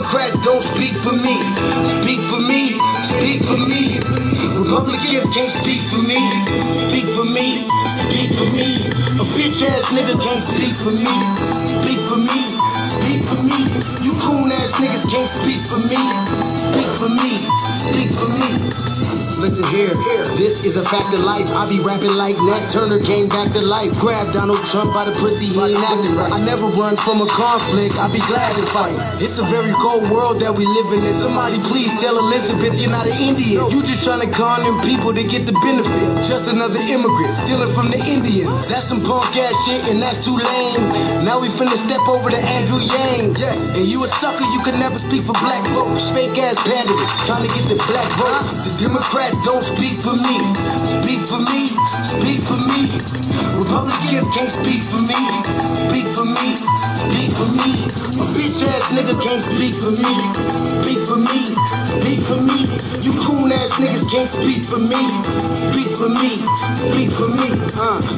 Democrats don't speak for me. Speak for me, speak for me. Republicans can't speak for me. Speak for me, speak for me. A bitch ass nigga can't speak for me. Speak for me, speak for me. You coon ass niggas can't speak for me. Speak for me, speak for me. Listen here, this is a fact of life. I be rapping like Nat Turner came back to life. Grab Donald Trump by the pussy, he ain't acting right. I never run from a conflict, I be glad to fight. It's a very cold world that we live in. Somebody please tell Elizabeth you're not an Indian. You just trying to con them people to get the benefit. Just another immigrant stealing from the Indians. That's some punk ass shit and that's too lame. Now we finna step over to Andrew Yang. And you a sucker, you can never speak for black folks. Fake ass pandemic, trying to get the black vote. The Democrats don't speak for me. Speak for me, speak for me. Republicans can't speak for me. Speak for me, speak for me. A bitch ass nigga can't speak for me. Speak for me, speak for me. You coon ass niggas can't speak for me. Speak for me, speak for me.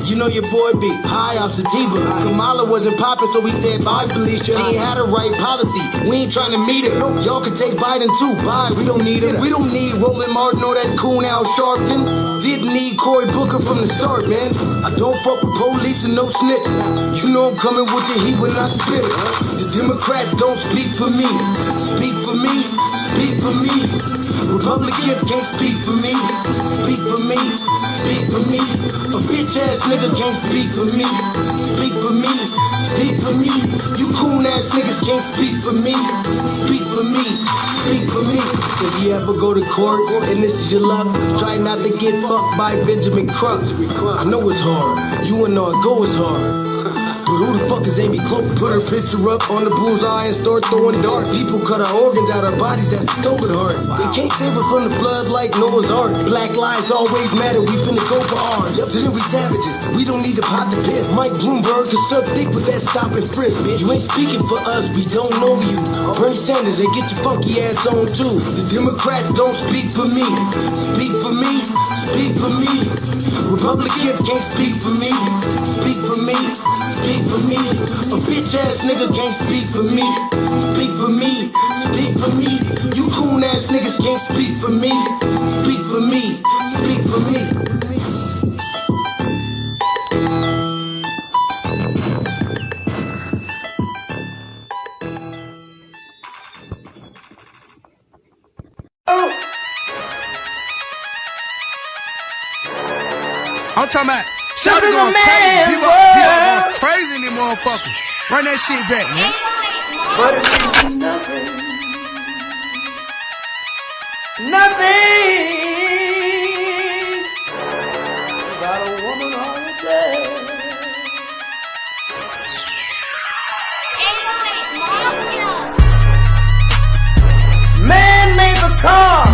You know your boy be high off sativa. Kamala wasn't popping, so we said bye, Felicia. She ain't had a right policy. We ain't trying to meet her. Y'all can take Biden too. Bye, we don't need him. We don't need Roland Martin or that coon Al Sharpton. Didn't need Cory Booker from the start, man. I don't fuck with police and no snitch. You know I'm coming with the heat when I spit it. The Democrats don't speak for me. Speak for me, speak for me. Republicans can't speak for me. Speak for me, speak for me. A bitch ass nigga can't speak for me. Speak for me, speak for me. You coon ass niggas can't speak for me. Speak for me, speak for me. If you ever go to court and this is your luck, try not to get fucked by Benjamin Crump. I know it's hard. You and all go is hard. But who the fuck is Amy Cloak? Put her picture up on the bullseye and start throwing darts. People cut our organs out our bodies, that's a stolen heart. They can't save us from the flood like Noah's Ark. Black lives always matter, we finna go for ours. To them we savages, we don't need to pot the piss. Mike Bloomberg can suck dick with that stop and frisk, bitch. You ain't speaking for us, we don't know you. Bernie Sanders, they get your funky ass on too. The Democrats don't speak for me. Speak for me, speak for me. Republicans can't speak for me. Speak for me, speak for me. A bitch ass nigga can't speak for me. Speak for me, speak for me. You coon ass niggas can't speak for me. Speak for me, speak for me. I'm talking about Shakur going crazy. People going crazy in these motherfuckers. Run that shit back, man. But it's nothing. Nothing about a woman all day. Man made the car.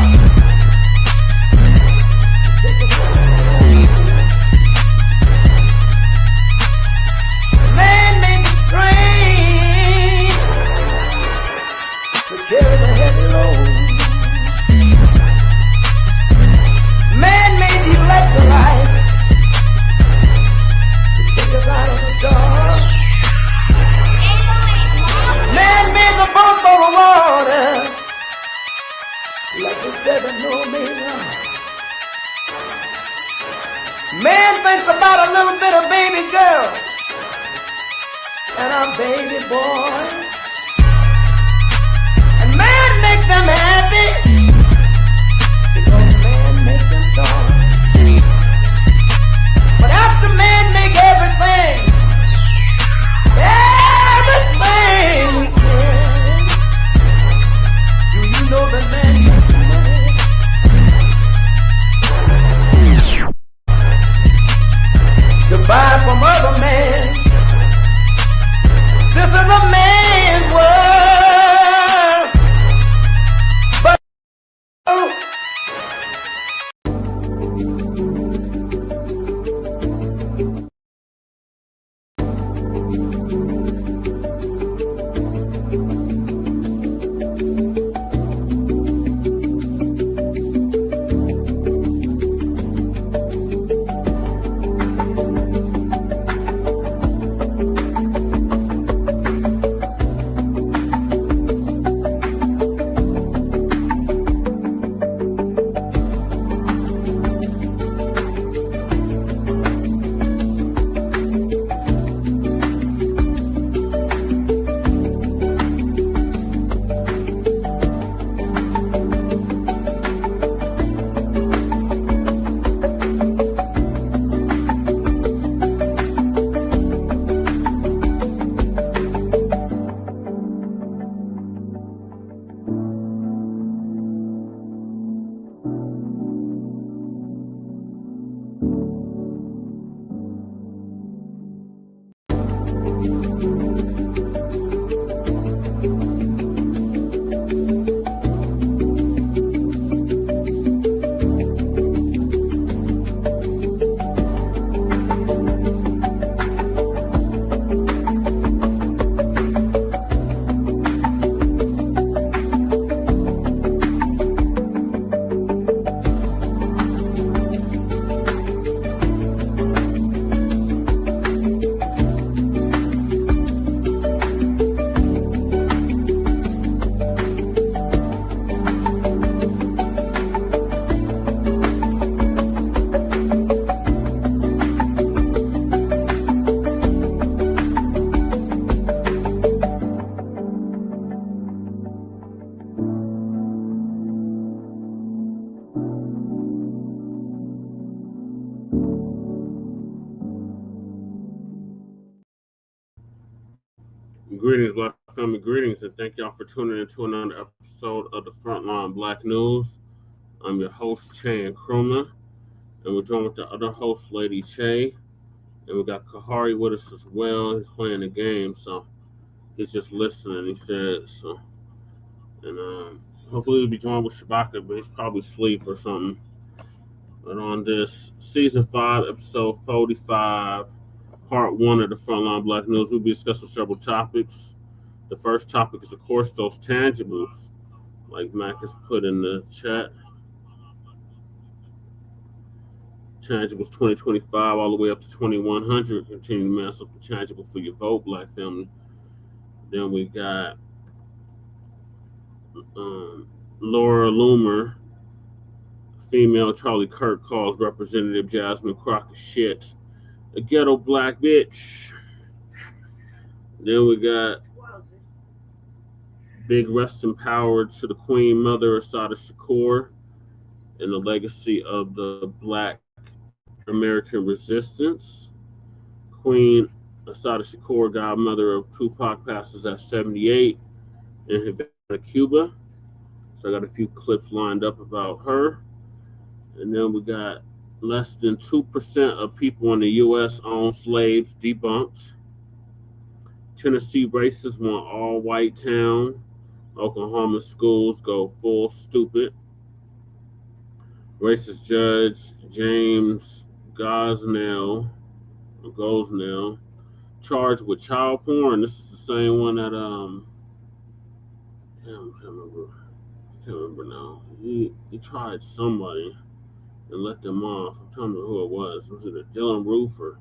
Carry the heavy load. Man made the electrolyte to take us out of the dark. Man made the boat for the water like the 7-millimeter. Man thinks about a little bit of baby girl and a baby boy. Man make them happy because man make them strong. But after man make everything we can, do you know that man makes money? To buy from other men. This is a man's world. Black family, greetings, and thank y'all for tuning into another episode of the Frontline Black News. I'm your host, Che and Krona, and we're joined with the other host, Lady Che, and we got Kahari with us as well. He's playing the game, so he's just listening, he said. So, and hopefully he'll be joined with Shabaka, but he's probably asleep or something. But on this Season 5, Episode 45, Part 1 of the Frontline Black News, we'll be discussing several topics. The first topic is, of course, those tangibles, like Mac has put in the chat. Tangibles 2025 all the way up to 2100. Continue to mass up the tangible for your vote, Black family. Then we got Laura LOOMER, female Charlie Kirk calls Representative Jasmine CROCCETT a ghetto black bitch. Then we got big rest in power to the Queen Mother Assata Shakur and the legacy of the Black American resistance. Queen Assata Shakur, godmother of TUPAC, passes at 78 in Havana, Cuba. So I got a few clips lined up about her. And then we got less than 2% of people in the U.S. own slaves debunked. Tennessee racists want all-white town. Oklahoma schools go full stupid. Racist Judge James Gosnell charged with child porn. This is the same one that I can't remember now. He tried somebody and let them off. I'm trying to remember who it was. Was it a Dylan Roof or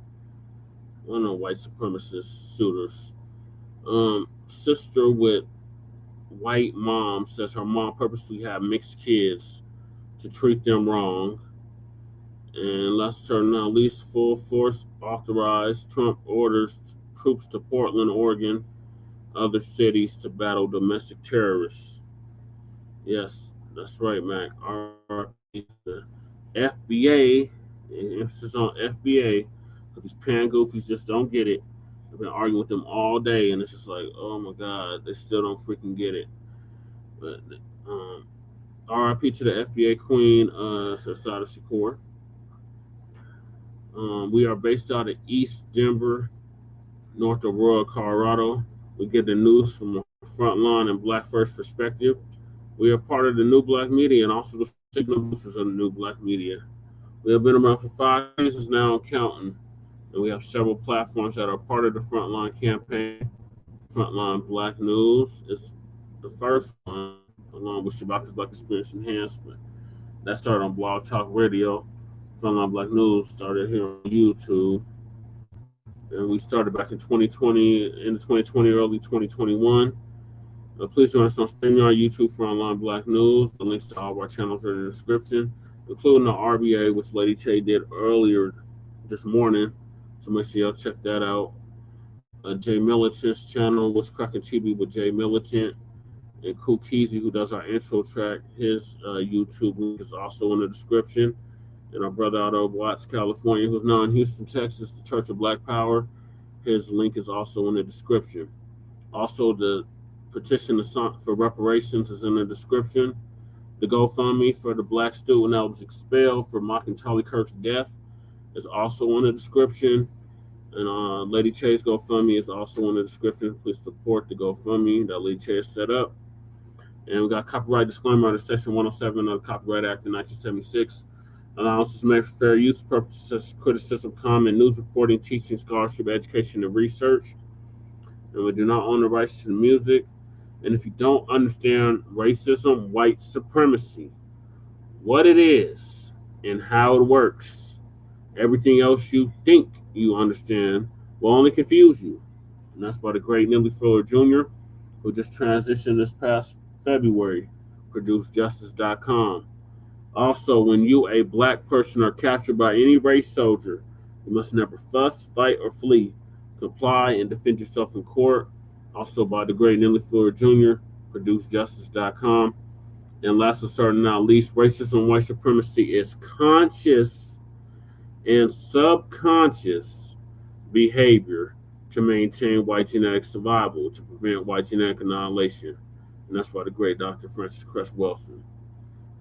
one of the white supremacist shooters? Sister with white mom says her mom purposely had mixed kids to treat them wrong. And last turn now, least full force authorized. Trump orders troops to Portland, Oregon, other cities to battle domestic terrorists. Yes, that's right, Mac. The FBA, emphasis on FBA, because these pan goofies just don't get it. I've been arguing with them all day, and it's just like, oh my God, they still don't freaking get it. But RIP to the FBA queen, Assata Shakur. We are based out of East Denver, North Aurora, Colorado. We get the news from a frontline and Black First perspective. We are part of the New Blacc Media and also the signal boosters of the New Blacc Media. We have been around for 5 years now and counting, and we have several platforms that are part of the Frontline campaign. Frontline Black News is the first one, along with Shabaka's Black Experience Enhancement. That started on Blog Talk Radio. Frontline Black News started here on YouTube, and we started back in 2020, end of 2020, early 2021. Please join us on StreamYard, YouTube, Frontline Black News. The links to all of our channels are in the description, including the RBA, which Lady Che did earlier this morning. So make sure y'all check that out. Jay Militant's channel was Cracking TV with Jay Militant, and Kukizi, who does our intro track, his YouTube link is also in the description. And our brother out of Watts, California, who's now in Houston, Texas, the Church of Black Power, his link is also in the description. Also, the petition for reparations is in the description. The GoFundMe for the Black student that was expelled for mocking Charlie Kirk's death is also in the description. And Lady Che's GoFundMe is also in the description. Please support the GoFundMe that Lady Che has set up. And we got copyright disclaimer under Section 107 of the Copyright Act of 1976. Allowances made for fair use purposes such as criticism, comment, news reporting, teaching, scholarship, education, and research. And we do not own the rights to the music. And if you don't understand racism, white supremacy, what it is and how it works, everything else you think you understand will only confuse you. And that's by the great Nelly Fuller Jr., who just transitioned this past February, produced Justice.com. Also, when you, a Black person, are captured by any race soldier, you must never fuss, fight, or flee. Comply and defend yourself in court. Also by the great Nelly Fuller Jr., produced Justice.com. And last but certainly not least, racism and white supremacy is conscious and subconscious behavior to maintain white genetic survival, to prevent white genetic annihilation. And that's by the great Dr. Francis Cress Wilson.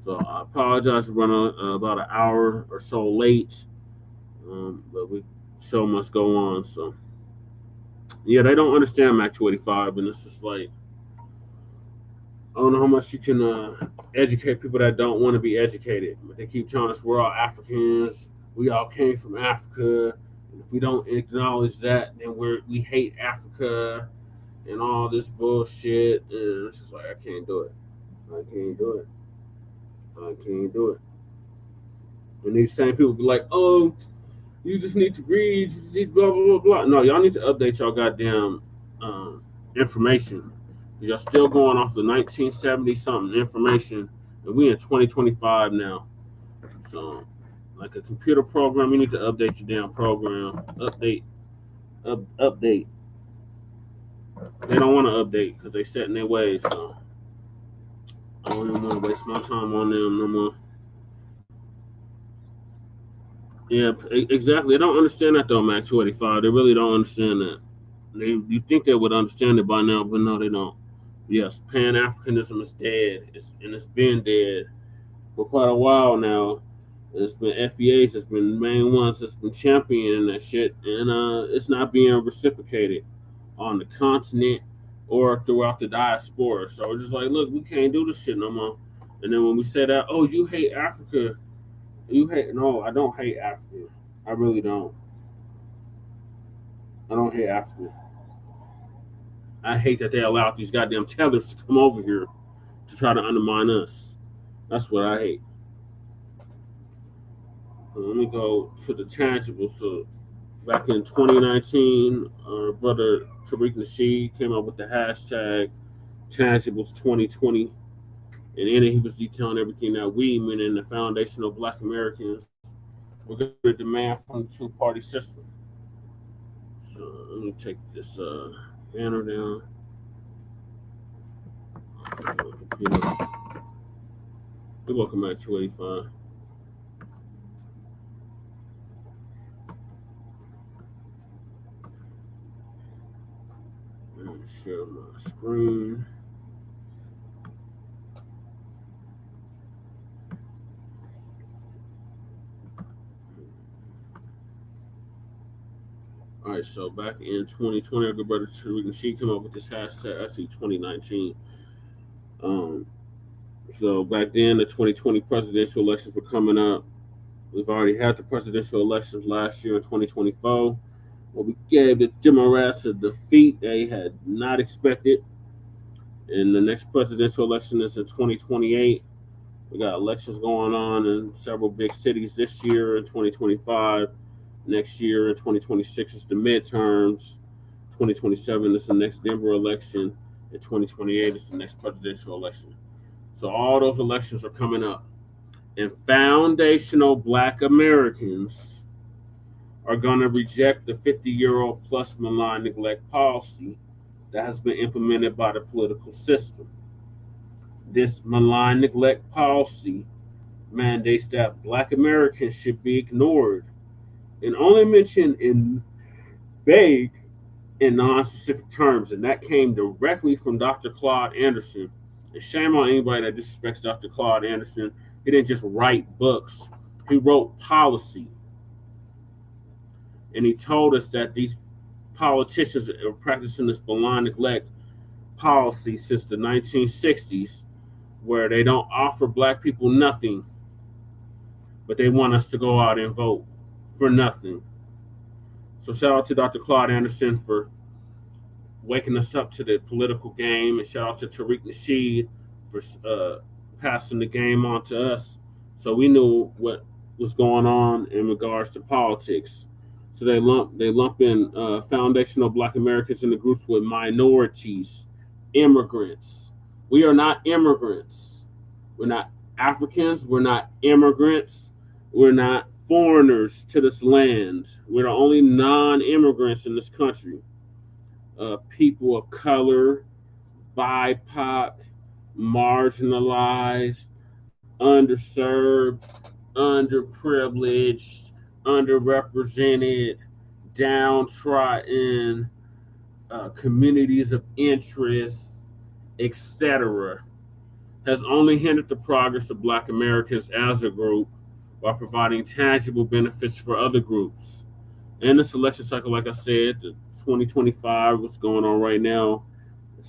So I apologize for running about an hour or so late, but we show must go on. So yeah, they don't understand Mac 285, and it's just like, I don't know how much you can educate people that don't want to be educated. But they keep telling us we're all Africans, we all came from Africa, and if we don't acknowledge that, then we hate Africa and all this bullshit. And it's just like, I can't do it. I can't do it. I can't do it. And these same people be like, oh, you just need to read, just blah, blah, blah, blah. No, y'all need to update y'all goddamn information. Y'all still going off the 1970 something information, and we in 2025 now. So, like a computer program, you need to update your damn program. Update. Update. They don't want to update because they set in their ways. So, I don't even want to waste my time on them no more. Yeah, exactly. They don't understand that though, Mac 285. They really don't understand that. You think they would understand it by now, but no, they don't. Yes, Pan Africanism is dead, and it's been dead for quite a while now. It's been FBAs, it's been main ones that's been championing that shit, and it's not being reciprocated on the continent or throughout the diaspora. So we're just like, look, we can't do this shit no more. And then when we say that, oh, you hate Africa, no, I don't hate Africa. I really don't. I don't hate Africa. I hate that they allowed these goddamn tethers to come over here to try to undermine us. That's what I hate. So let me go to the tangible. So back in 2019, our brother Tariq Nasheed came up with the hashtag Tangibles 2020. And in it, he was detailing everything that we, meaning the foundational Black Americans, were going to demand from the two-party system. So let me take this banner down. You're welcome back to 85. Let me share my screen. All right, so back in 2020, our good brother Tariq Nasheed came up with this hashtag, actually 2019. So back then, the 2020 presidential elections were coming up. We've already had the presidential elections last year in 2024. Well, we gave the Democrats a defeat they had not expected. And the next presidential election is in 2028. We got elections going on in several big cities this year in 2025. Next year in 2026 is the midterms. 2027 is the next Denver election. And 2028 is the next presidential election. So all those elections are coming up. And foundational Black Americans are going to reject the 50-year-old plus malign neglect policy that has been implemented by the political system. This malign neglect policy mandates that Black Americans should be ignored and only mentioned in vague and non-specific terms. And that came directly from Dr. Claude Anderson. And shame on anybody that disrespects Dr. Claude Anderson. He didn't just write books. He wrote policy. And he told us that these politicians are practicing this malign neglect policy since the 1960s, where they don't offer Black people nothing, but they want us to go out and vote for nothing. So shout out to Dr. Claude Anderson for waking us up to the political game, and shout out to Tariq Nasheed for passing the game on to us, so we knew what was going on in regards to politics. So they lump in foundational Black Americans in the groups with minorities, immigrants. We are not immigrants. We're not Africans. We're not immigrants. We're not foreigners to this land. We're the only non-immigrants in this country. People of color, BIPOC, marginalized, underserved, underprivileged, underrepresented, downtrodden, communities of interest, etc., has only hindered the progress of Black Americans as a group while providing tangible benefits for other groups. In this election cycle, like I said, the 2025, what's going on right now,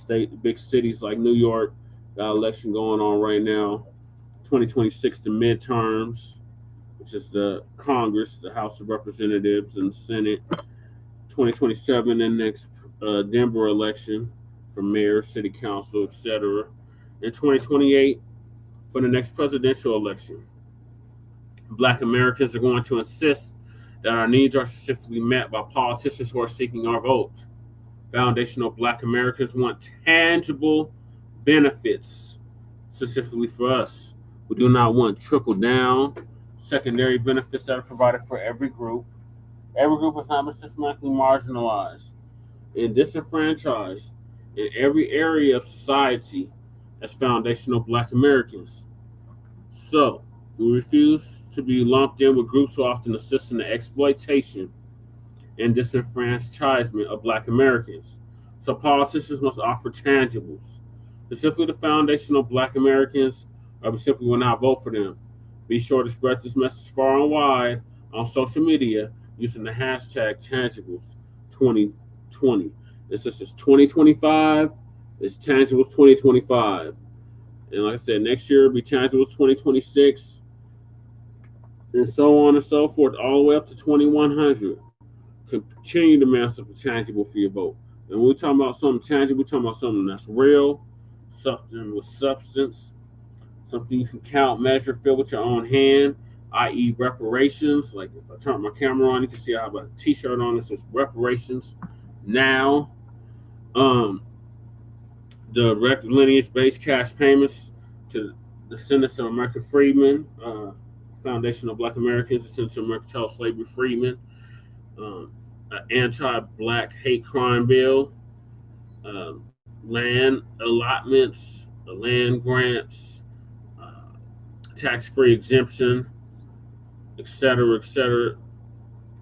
the big cities like New York, got election going on right now. 2026, the midterms, which is the Congress, the House of Representatives, and the Senate. 2027, the next Denver election for mayor, city council, etc. In 2028, for the next presidential election, Black Americans are going to insist that our needs are specifically met by politicians who are seeking our vote. Foundational Black Americans want tangible benefits specifically for us. We do not want trickle down secondary benefits that are provided for every group. Every group is not systematically marginalized and disenfranchised in every area of society as foundational Black Americans. So, we refuse to be lumped in with groups who often assist in the exploitation and disenfranchisement of Black Americans. So, politicians must offer tangibles. Specifically, the foundational Black Americans, or we simply will not vote for them. Be sure to spread this message far and wide on social media using the hashtag tangibles2020. This is 2025. It's tangibles 2025. And like I said, next year will be tangibles 2026. And so on and so forth, all the way up to 2100. Continue to master the tangible for your vote. And when we talk about something tangible, we're talking about something that's real, something with substance, something you can count, measure, feel with your own hand, i.e. reparations. Like if I turn my camera on, you can see I have a t-shirt on that says reparations now. The lineage-based cash payments to the descendants of American freedmen, Foundation of Black Americans, descendants of American child slavery freedmen, an anti-Black hate crime bill, land allotments, land grants, tax-free exemption, etc., etc.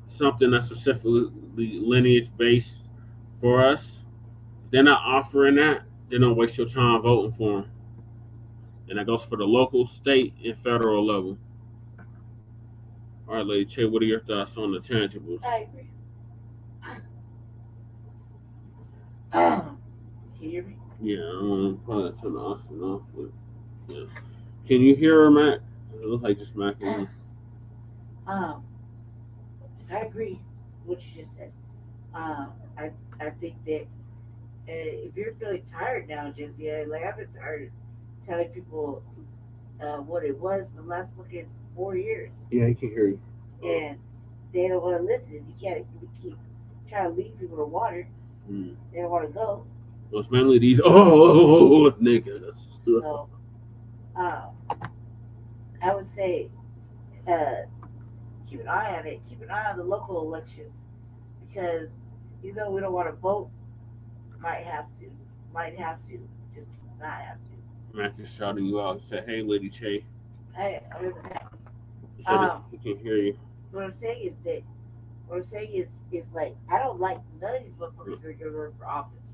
Something that's specifically lineage-based for us. If they're not offering that, then don't waste your time voting for them. And that goes for the local, state, and federal level. All right, Lady Che, what are your thoughts on the tangibles? I agree. Can you hear me? Yeah, I'm going to probably turn the oxygen off. But yeah. Can you hear her, Mac? It looks like just Mac. I agree with what you just said. I think that if you're feeling tired now, just like I've been tired of telling people what it was for the last fucking 4 years. Yeah, he can hear you. And they don't want to listen. You can't keep trying to lead people to water. They don't want to go. Well, it's mainly these niggas. So, I would say keep an eye on it. Keep an eye on the local elections because even though we don't want to vote, might have to, just not have to. Mac is shouting you out. He said, "Hey, Lady Che." Hey, other than that, He said he can hear you. what I'm saying is like I don't like none of these motherfuckers are gonna run for office.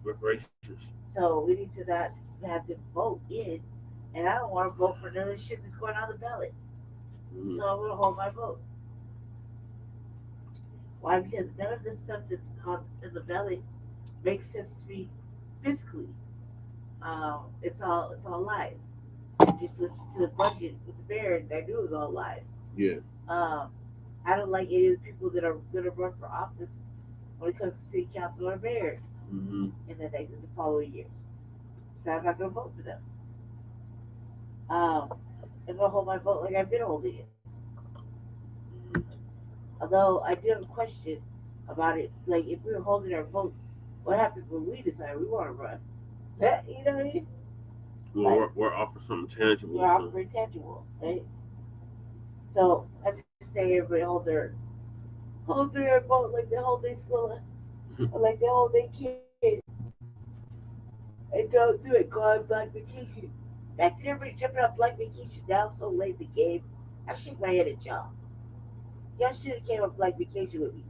Reparations. So we need to not have them vote in, and I don't want to vote for none of the shit that's going on the ballot. So I'm gonna hold my vote. Why? Because none of this stuff that's in the ballot makes sense to me physically. It's all lies. I just listened to the budget with the mayor, and I knew it was all lies. Yeah. I don't like any of the people that are gonna run for office when it comes to city council or mayor in the following years. So I'm not gonna vote for them. I'm gonna hold my vote like I've been holding it. Although I do have a question about it, like if we were holding our vote, what happens when we decide we want to run? You know what I mean? Well, we're offering something tangible. We're offering tangibles, right? So I just say everybody hold their vote like they hold their Swilla, or like they hold their kid, and don't do it. Go on Black Vacation. Back then, everybody jumping on Black Vacation. Now so late in the game, I shake my head at y'all. Y'all should have came on Black Vacation with me.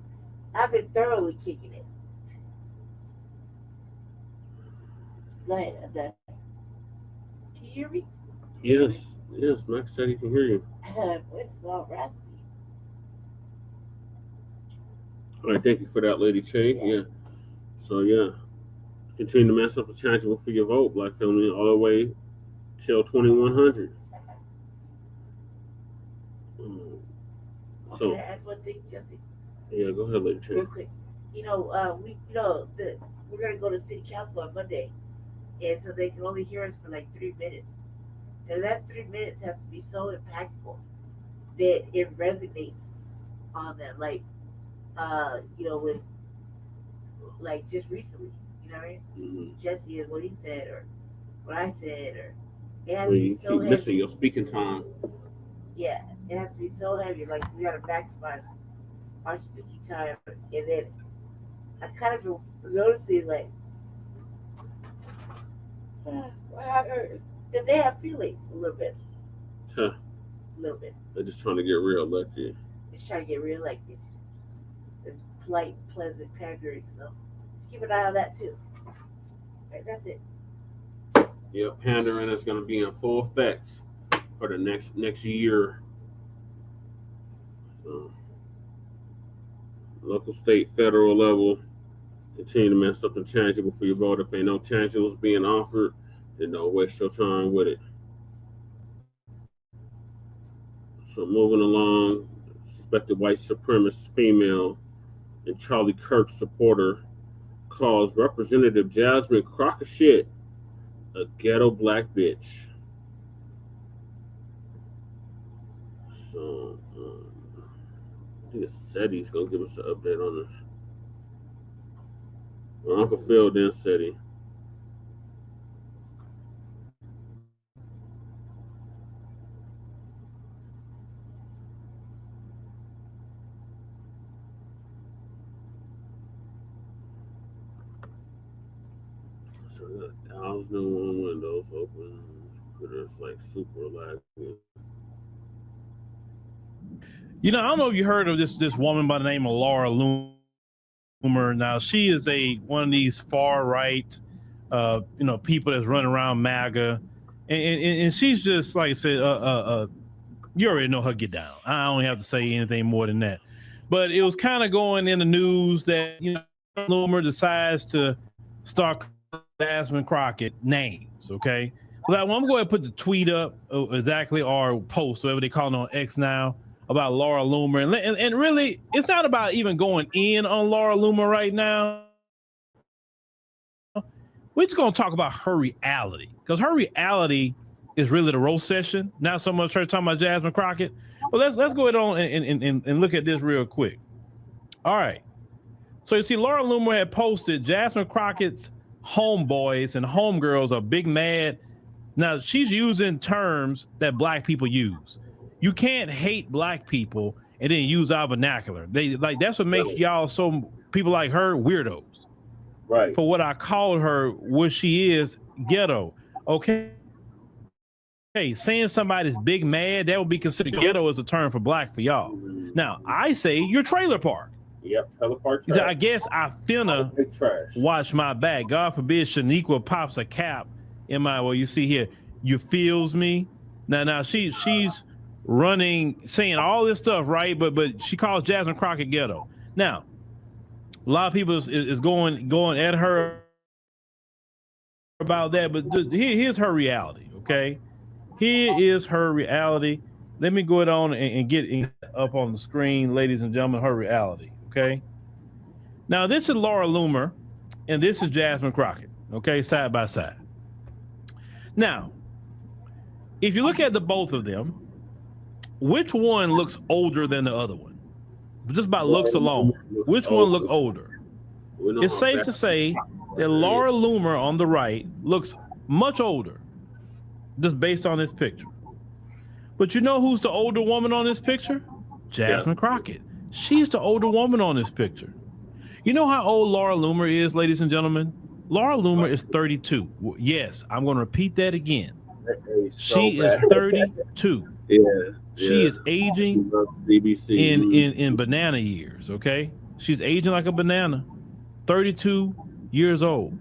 I've been thoroughly kicking it. Go ahead. Can you hear me? Yes, yes, Max said he can hear you. It's all raspy. All right, thank you for that, Lady Che. Yeah. Yeah. So yeah, continue to mess up the tangible for your vote, Black family, all the way till 2100. Okay, So add one thing, Jesse, yeah, go ahead, Lady Che. real quick. We're gonna go to city council on Monday, and so they can only hear us for like 3 minutes. And that 3 minutes has to be so impactful that it resonates on them. Like, with like just recently, you know what I mean? Mm-hmm. Jesse and what he said, or what I said, or it has Well, to be you so keep missing heavy. your speaking time. Yeah, it has to be so heavy. Like we got to maximize our speaking time, and then I kind of been noticing like that they have feelings a little bit, Huh. a little bit. They're just trying to get reelected. It's trying to get reelected. It's polite, pleasant pandering. So keep an eye on that too. Right, that's it. Yeah, pandering is going to be in full effect for the next year. So, local, state, federal level, continue to mess up the tangible for your vote. If ain't no tangibles being offered, then don't waste your time with it. So moving along, suspected white supremacist female and Charlie Kirk supporter calls Representative Jasmine CROCCETT a ghetto black bitch. So I think SETI's gonna give us an update on this. Well, Uncle Phil then SETI. So we got 1,001 windows open. It's like super lagging. You know, I don't know if you heard of this woman by the name of Laura LOOMER. Now, she is one of these far right, people that's running around MAGA, and she's just like I said, you already know her get down. I don't have to say anything more than that. But it was kind of going in the news that LOOMER decides to start Jasmine CROCCETT names. Okay, so that one, I'm going to put the tweet up exactly, or post, whatever they call it on X now, about Laura LOOMER, and really, it's not about even going in on Laura LOOMER right now. We're just going to talk about her reality, because her reality is really the roast session, not so much her talking about Jasmine CROCCETT. Well, let's go ahead on and look at this real quick. All right, so you see, Laura LOOMER had posted Jasmine CROCCETT's homeboys and homegirls are big mad. Now she's using terms that black people use. You can't hate black people and then use our vernacular. That's what makes y'all, people like her, weirdos. Right. For what I called her, what she is, ghetto. Okay. Hey, saying somebody's big mad, that would be considered ghetto as a term for black for y'all. Now I say you're trailer park. Yep, trailer park trash. I guess I finna watch my back. God forbid Shaniqua pops a cap in my, well, you see here, you feels me. Now she's running, saying all this stuff, right? But she calls Jasmine CROCCETT ghetto. Now, a lot of people is going at her about that, but here's her reality, okay? Here is her reality. Let me go on and get up on the screen, ladies and gentlemen, her reality, okay? Now, this is Laura LOOMER, and this is Jasmine CROCCETT, okay, side by side. Now, if you look at the both of them, which one looks older than the other one? Just by looks alone, which one look older? It's safe to say that Laura LOOMER on the right looks much older, just based on this picture. But you know who's the older woman on this picture? Jasmine CROCCETT. She's the older woman on this picture. You know how old Laura LOOMER is, ladies and gentlemen? Laura LOOMER is 32. Yes, I'm going to repeat that again. She is 32. Yeah. She is aging in banana years, okay? She's aging like a banana. 32 years old.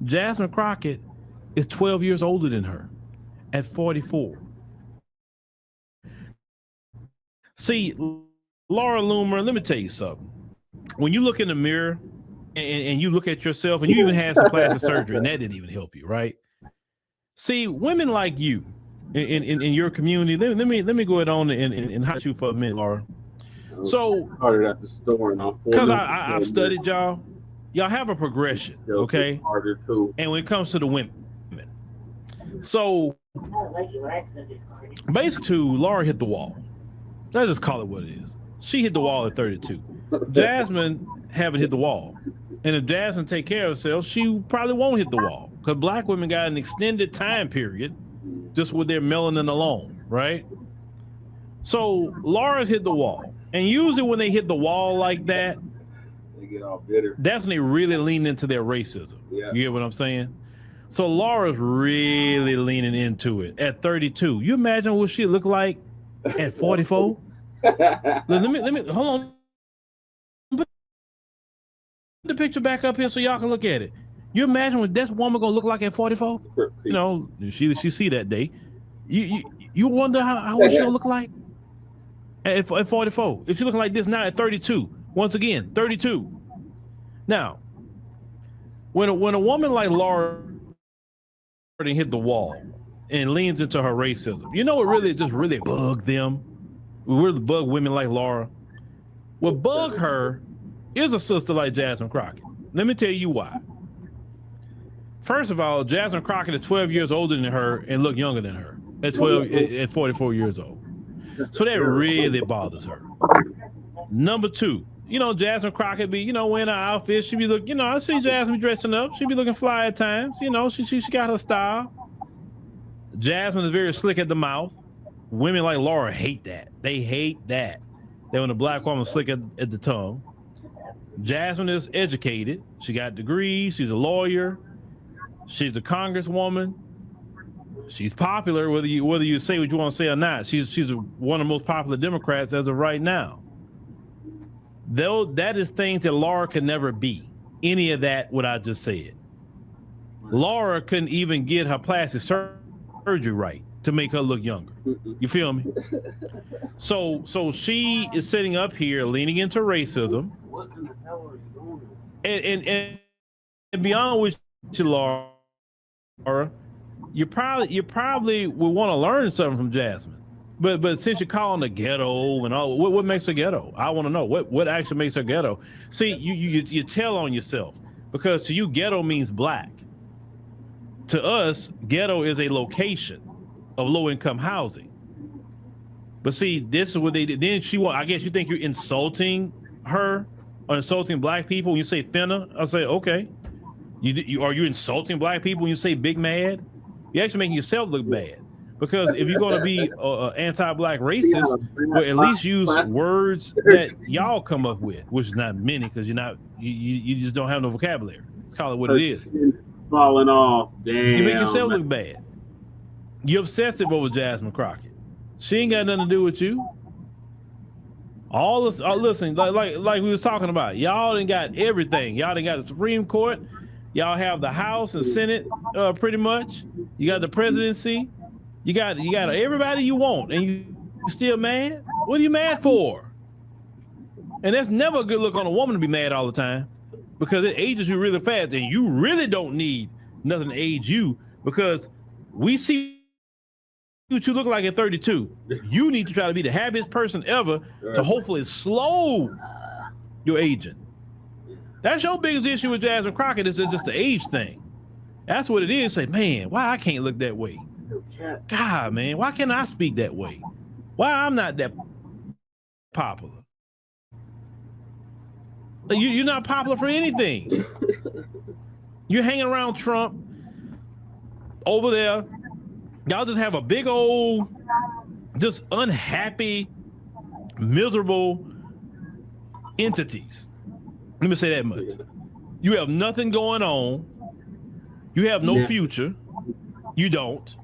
Jasmine CROCCETT is 12 years older than her at 44. See, Laura Loomer, let me tell you something. When you look in the mirror and you look at yourself, and you even had some plastic surgery, and that didn't even help you, right? See, women like you in your community, let me go ahead on and hot you for a minute, Laura. So, started at the store, because I've studied y'all have a progression, okay? Harder too. And when it comes to the women, so basically, Laura hit the wall. Let's just call it what it is. She hit the wall at 32. Jasmine haven't hit the wall. And if Jasmine take care of herself, she probably won't hit the wall, because black women got an extended time period just with their melanin alone, right? So Laura's hit the wall. And usually when they hit the wall like that, they get all bitter. That's when they really lean into their racism. Yeah. You get what I'm saying? So Laura's really leaning into it at 32. You imagine what she look like at 44? let me hold on. Put the picture back up here so y'all can look at it. You imagine what this woman gonna look like at 44? You know, she see that day. You wonder how what she'll look like at 44. If she looking like this now at 32. Once again, 32. Now, when a woman like Laura hit the wall and leans into her racism, you know what really just really bugged them? We really bug women like Laura. What bug her is a sister like Jasmine Crockett. Let me tell you why. First of all, Jasmine Crockett is 12 years older than her and look younger than her at 44 years old. So that really bothers her. Number two, you know, Jasmine Crockett be, you know, wearing her outfit. She be look, you know, I see Jasmine dressing up. She be looking fly at times. You know, she got her style. Jasmine is very slick at the mouth. Women like Laura hate that. They hate that. That when a black woman slick at the tongue. Jasmine is educated. She got degrees. She's a lawyer. She's a congresswoman. She's popular, whether you say what you want to say or not. She's one of the most popular Democrats as of right now. Though that is things that Laura could never be. Any of that, what I just said. Laura couldn't even get her plastic surgery right to make her look younger. You feel me? So she is sitting up here leaning into racism. What in the hell are you doing? And beyond which, Laura, you probably would want to learn something from Jasmine. But since you're calling the ghetto and all, what makes her ghetto? I want to know what actually makes her ghetto. See, you tell on yourself, because to you ghetto means black. To us, ghetto is a location of low-income housing. But see, this is what they did. Then I guess you think you're insulting her or insulting black people when you say finna. I'll say, okay. Are you insulting black people when you say big mad? You're actually making yourself look bad. Because if you're going to be anti-black racist, well, at least use words that y'all come up with, which is not many, because you just don't have no vocabulary. Let's call it what it is. Falling off. Damn. You make yourself look bad. You're obsessive over Jasmine Crockett. She ain't got nothing to do with you. All this, listen, like we was talking about, y'all done got everything. Y'all done got the Supreme Court. Y'all have the House and Senate, pretty much. You got the presidency. You got everybody you want, and you still mad? What are you mad for? And that's never a good look on a woman to be mad all the time, because it ages you really fast, and you really don't need nothing to age you, because we see what you look like at 32. You need to try to be the happiest person ever to hopefully slow your aging. That's your biggest issue with Jasmine Crockett, is just the age thing. That's what it is. Say, man, why I can't look that way? God, man, why can't I speak that way? Why I'm not that popular? You're not popular for anything. You're hanging around Trump over there. Y'all just have a big old, just unhappy, miserable entities. Let me say that much. You have nothing going on. You have no future. You don't.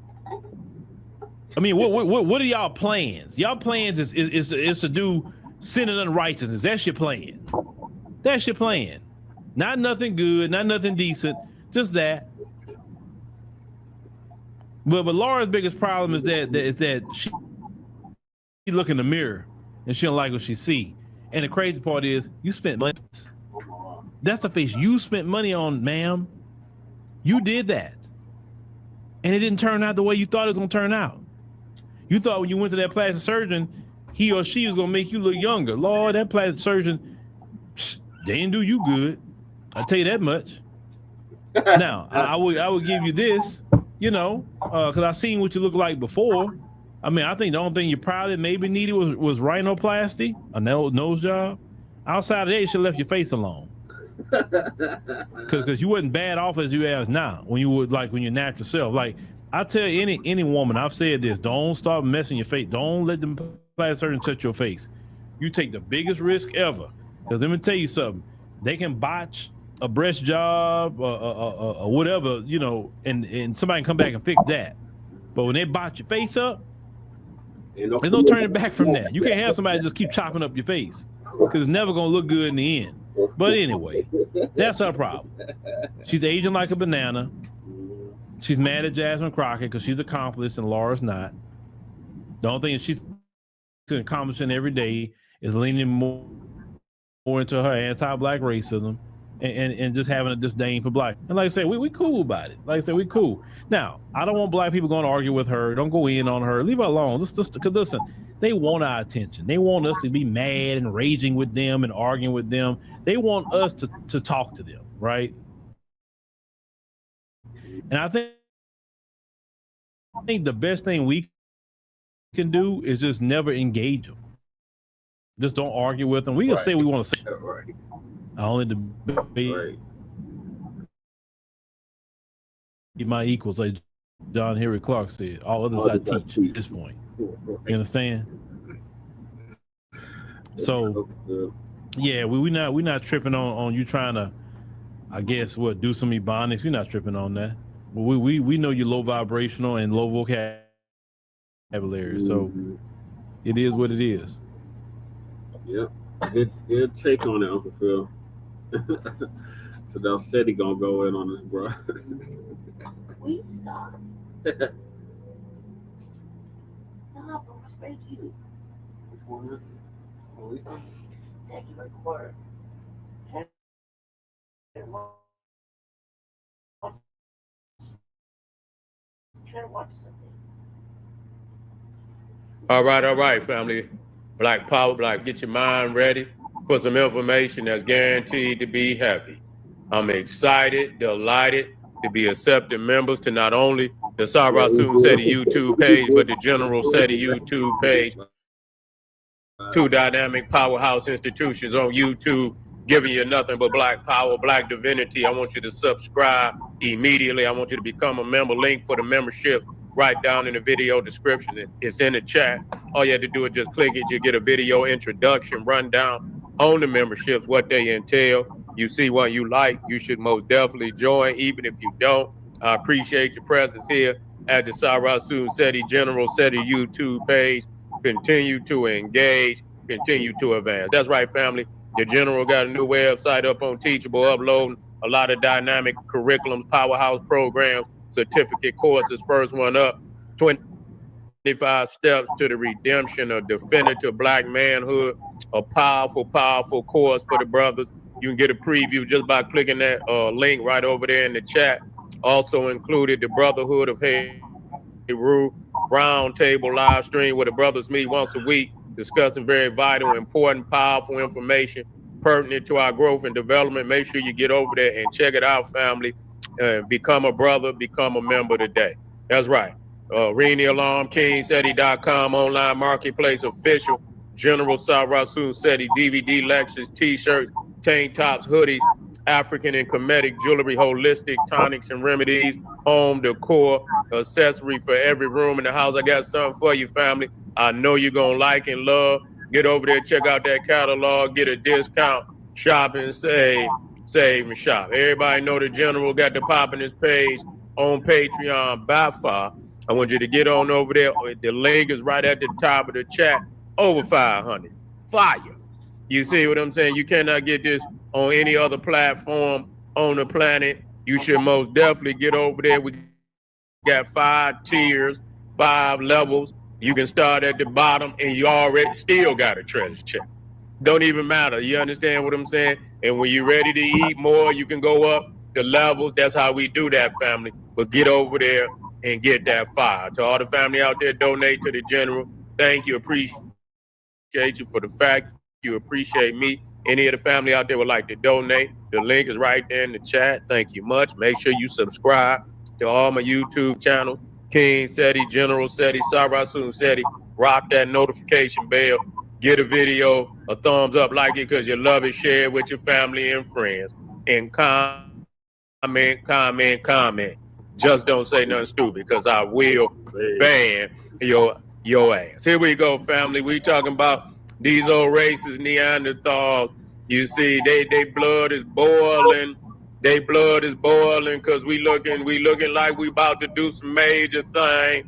I mean, what are y'all plans? Y'all plans is to do sin and unrighteousness. That's your plan. That's your plan. Not nothing good, not nothing decent, just that. But Laura's biggest problem is that she look in the mirror and she don't like what she see. And the crazy part is you spent money. That's the face you spent money on, ma'am. You did that. And it didn't turn out the way you thought it was gonna turn out. You thought when you went to that plastic surgeon, he or she was gonna make you look younger. Lord, that plastic surgeon, they didn't do you good. I'll tell you that much. Now, I would give you this, you know, because I seen what you look like before. I mean, I think the only thing you probably maybe needed was rhinoplasty, a nose job. Outside of that, you should have left your face alone. Because you wasn't bad off as you as now when you would like when you're natural self. Like I tell any woman, I've said this: don't start messing your face. Don't let them plastic surgeon touch your face. You take the biggest risk ever. Because let me tell you something: they can botch a breast job or whatever, you know, and somebody can come back and fix that. But when they botch your face up, there's no turning back from that. You can't have somebody just keep chopping up your face because it's never gonna look good in the end. But anyway, that's her problem. She's aging like a banana. She's mad at Jasmine Crockett because she's accomplished and Laura's not. The only thing she's accomplishing every day is leaning more into her anti-black racism and just having a disdain for black. And like I said, we cool about it. Like I said, we cool. Now, I don't want black people going to argue with her. Don't go in on her. Leave her alone. Just because listen, they want our attention. They want us to be mad and raging with them and arguing with them. They want us to talk to them, right? And I think the best thing we can do is just never engage them. Just don't argue with them. We can say we want to say. Right. I only debate my equals, like John Henry Clark said. All others I teach at this point. You understand? So yeah, we not tripping on you trying to, I guess, do some ebonics. We're not tripping on that. We know you're low vibrational and low vocabulary, so it is what it is. Yep. Good take on it, Uncle Phil. So they'll said he gonna go in on this, bro. We stop. Stop, I respect you. Take your record. Try to watch something. All right, family. Black Power, Black, get your mind ready for some information that's guaranteed to be heavy. I'm excited, delighted to be accepted members to not only the Sarasun SETI YouTube page, but the General SETI YouTube page. Two dynamic powerhouse institutions on YouTube, giving you nothing but Black Power, Black Divinity. I want you to subscribe immediately. I want you to become a member. Link for the membership right down in the video description. It's in the chat. All you have to do is just click it. You get a video introduction, rundown on the memberships, what they entail. You see what you like, you should most definitely join. Even if you don't, I appreciate your presence here at the Sarasun SETI General SETI YouTube page. Continue to engage, continue to advance. That's right, family. The General got a new website up on Teachable, uploading a lot of dynamic curriculums, powerhouse programs, certificate courses. First one up, 25 Steps to the Redemption of Definitive Black Manhood, a powerful course for the brothers. You can get a preview just by clicking that link right over there in the chat. Also included the Brotherhood of Heru Roundtable live stream where the brothers meet once a week, discussing very vital, important, powerful information pertinent to our growth and development. Make sure you get over there and check it out, family. Become a brother, become a member today. That's right. Ring the alarm, KingSETI.com, online marketplace, official General Sarasun SETI DVD lectures, t-shirts, tank tops, hoodies, African and Kemetic jewelry, holistic tonics and remedies, home decor, accessory for every room in the house. I got something for you, family. I know you're going to like and love. Get over there, check out that catalog, get a discount, shop and save and shop. Everybody know the General got the pop in his page on Patreon by far. I want you to get on over there. The link is right at the top of the chat. Over 500. Fire. You see what I'm saying? You cannot get this on any other platform on the planet. You should most definitely get over there. We got 5 tiers, 5 levels. You can start at the bottom and you already still got a treasure chest. Don't even matter. You understand what I'm saying? And when you're ready to eat more, you can go up the levels. That's how we do that, family. But get over there and get that 5. To all the family out there, donate to the general. Thank you. Appreciate you for the fact you appreciate me. Any of the family out there would like to donate, the link is right there in the chat. Thank you much. Make sure you subscribe to all my YouTube channels. King Seti, General Seti, Sarasun Seti. Rock that notification bell. Get a video a thumbs up, like it because you love it. Share it with your family and friends. And comment. Just don't say nothing stupid because I will ban your ass. Here we go, family. We talking about these old racist Neanderthals. You see, they blood is boiling. They blood is boiling because we looking like we about to do some major thing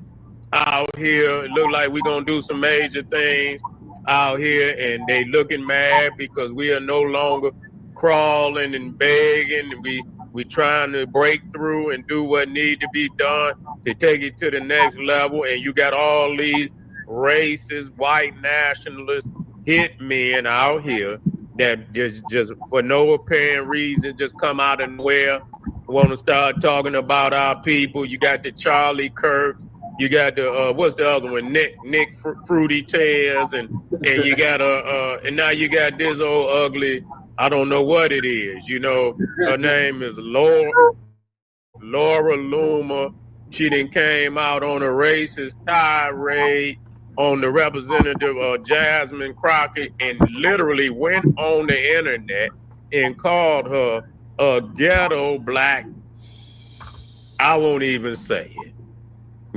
out here. It look like we gonna do some major things out here, and they looking mad because we are no longer crawling and begging, and we trying to break through and do what need to be done to take it to the next level. And you got all these racist white nationalist hitmen out here that just for no apparent reason just come out of nowhere, want to start talking about our people. You got the Charlie Kirk, you got the what's the other one, Nick Fruity Tails, and you got and now you got this old ugly, I don't know what it is. You know, her name is Laura Loomer. She done came out on a racist tirade on the representative Jasmine Crockett and literally went on the internet and called her a ghetto black. I won't even say it.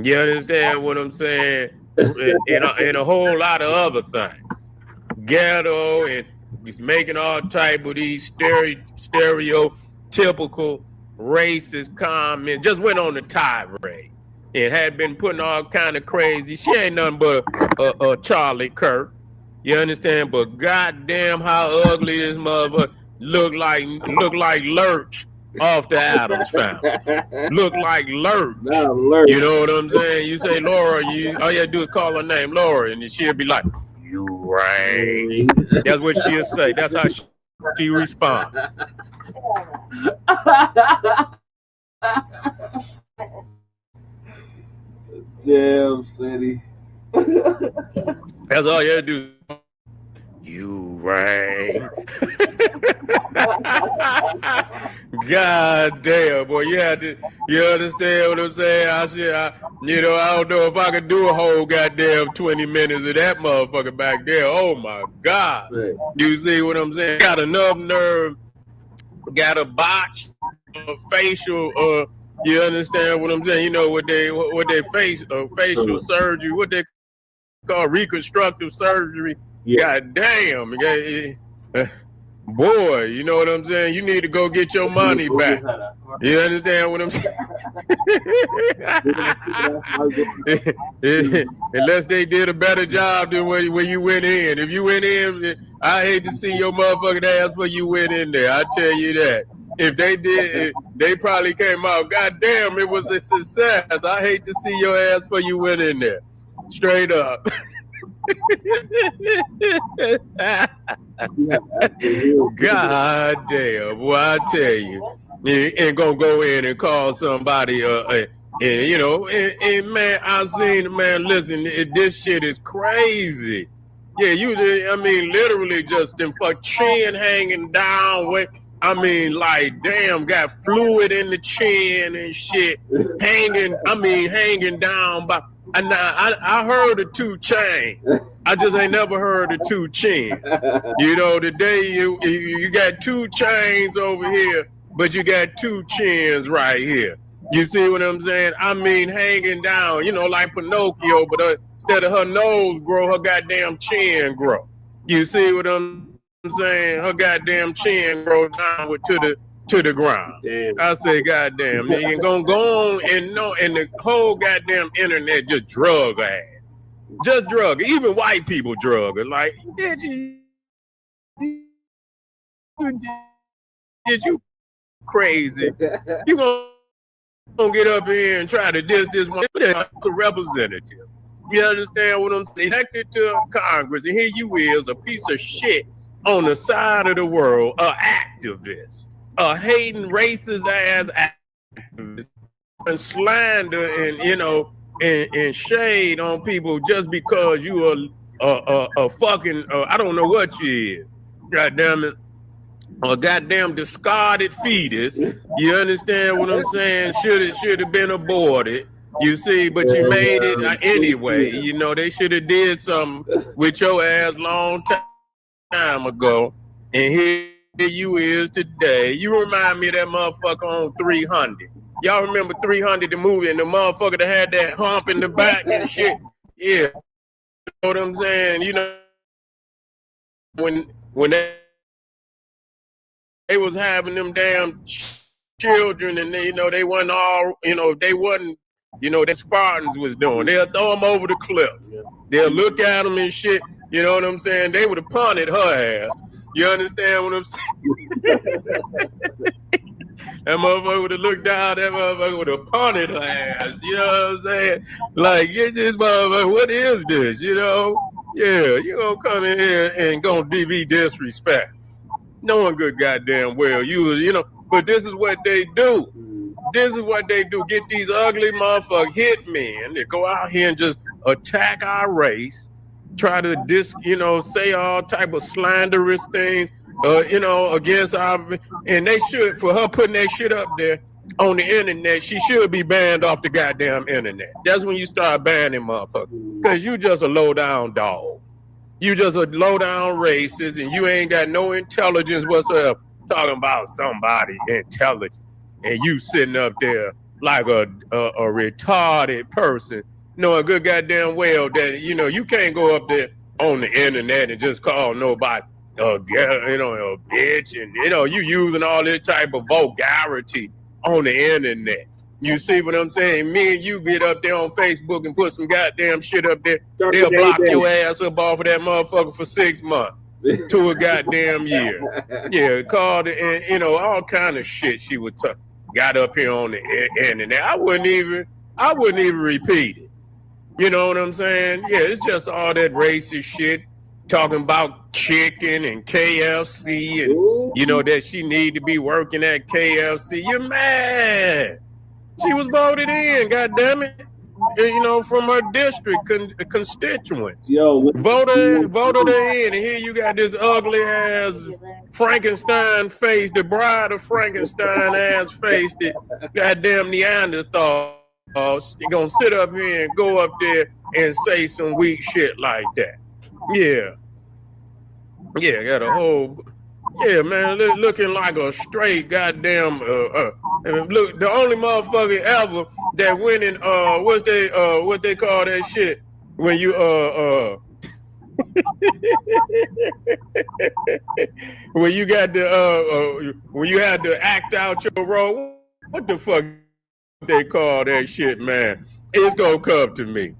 You understand what I'm saying? And a whole lot of other things. Ghetto, and he's making all type of these stereotypical racist comments. Just went on the tirade. It had been putting all kind of crazy. She ain't nothing but a Charlie Kirk. You understand? But goddamn, how ugly this mother look like Lurch off the Addams Family. Look like Lurch. You know what I'm saying? You say Laura, all you have to do is call her name Laura, and she'll be like, "You rang." That's what she'll say. That's how she responds. Damn City. That's all you have to do. You rang. God damn, boy, you understand what I'm saying? I don't know if I could do a whole goddamn 20 minutes of that motherfucker back there. Oh my God. Right. You see what I'm saying? Got enough nerve, got a botch facial, you understand what I'm saying? You know what they facial surgery, what they call reconstructive surgery. Yeah. God damn. Boy, you know what I'm saying? You need to go get your money back. You understand what I'm saying? Unless they did a better job than when you went in. If you went in, I hate to see your motherfucking ass before you went in there. I tell you that. If they did, they probably came out, God damn, it was a success. I hate to see your ass before you went in there. Straight up. God damn, boy, I tell you, you ain't gonna go in and call somebody, and man, I seen, man, listen, this shit is crazy. Yeah, literally just them fuck chin hanging down, like, damn, got fluid in the chin and shit, hanging down by. And I heard of 2 chains. I just ain't never heard of 2 chins. You know, today you got 2 chains over here, but you got 2 chins right here. You see what I'm saying? Hanging down, like Pinocchio, but instead of her nose grow, her goddamn chin grow. You see what I'm saying? Her goddamn chin grow down to the ground. Damn. I say, goddamn, you ain't gonna go on and the whole goddamn internet just drug her ass. Just drug her. Even white people drug her. Like, is you crazy? You gonna don't get up here and try to diss this one. It's a representative. You understand what I'm saying? Elected to Congress, and here you is, a piece of shit on the side of the world, a activist, a hating racist ass activist, and slander and and shade on people just because you are a fucking I don't know what you is. God damn it. A goddamn discarded fetus. You understand what I'm saying? Should have been aborted. You see, but you made it anyway. You know, they should have did something with your ass long time ago. And here you is today. You remind me of that motherfucker on 300. Y'all remember 300, the movie, and the motherfucker that had that hump in the back and shit? Yeah. You know what I'm saying? You know, when they was having them damn children, and they wasn't all, they wasn't, that Spartans was doing. They'll throw them over the cliff. They'll look at them and shit. You know what I'm saying? They would have punted her ass. You understand what I'm saying? That motherfucker would have looked down. That motherfucker would have punted her ass. You know what I'm saying? Like, get this motherfucker. What is this? Yeah, you gonna come in here and gonna be disrespect. Knowing good goddamn well but this is what they do. This is what they do. Get these ugly motherfucking hitmen that go out here and just attack our race, try to say all type of slanderous things, against our, and they should, for her putting that shit up there on the internet, she should be banned off the goddamn internet. That's when you start banning motherfuckers, because you just a low down dog. You just a low down racist, and you ain't got no intelligence whatsoever. Talking about somebody intelligent, and you sitting up there like a retarded person, knowing good goddamn well that you can't go up there on the internet and just call nobody a bitch, and you using all this type of vulgarity on the internet. You see what I'm saying? Me and you get up there on Facebook and put some goddamn shit up there. They'll block your ass up off of that motherfucker for 6 months to a goddamn year. Yeah, called it, and all kind of shit she would got up here on the internet. I wouldn't even repeat it. You know what I'm saying? Yeah, it's just all that racist shit, talking about chicken and KFC, and that she need to be working at KFC. You're mad. She was voted in, goddammit, from her district constituents. Voted her in, and here you got this ugly ass Frankenstein face, the bride of Frankenstein ass face, that goddamn Neanderthal. She gonna sit up here and go up there and say some weak shit like that. Yeah, got a whole. Yeah, man, looking like a straight goddamn look, the only motherfucker ever that went in what they call that shit when you when you got the when you had to act out your role. What the fuck they call that shit, man? It's gonna come to me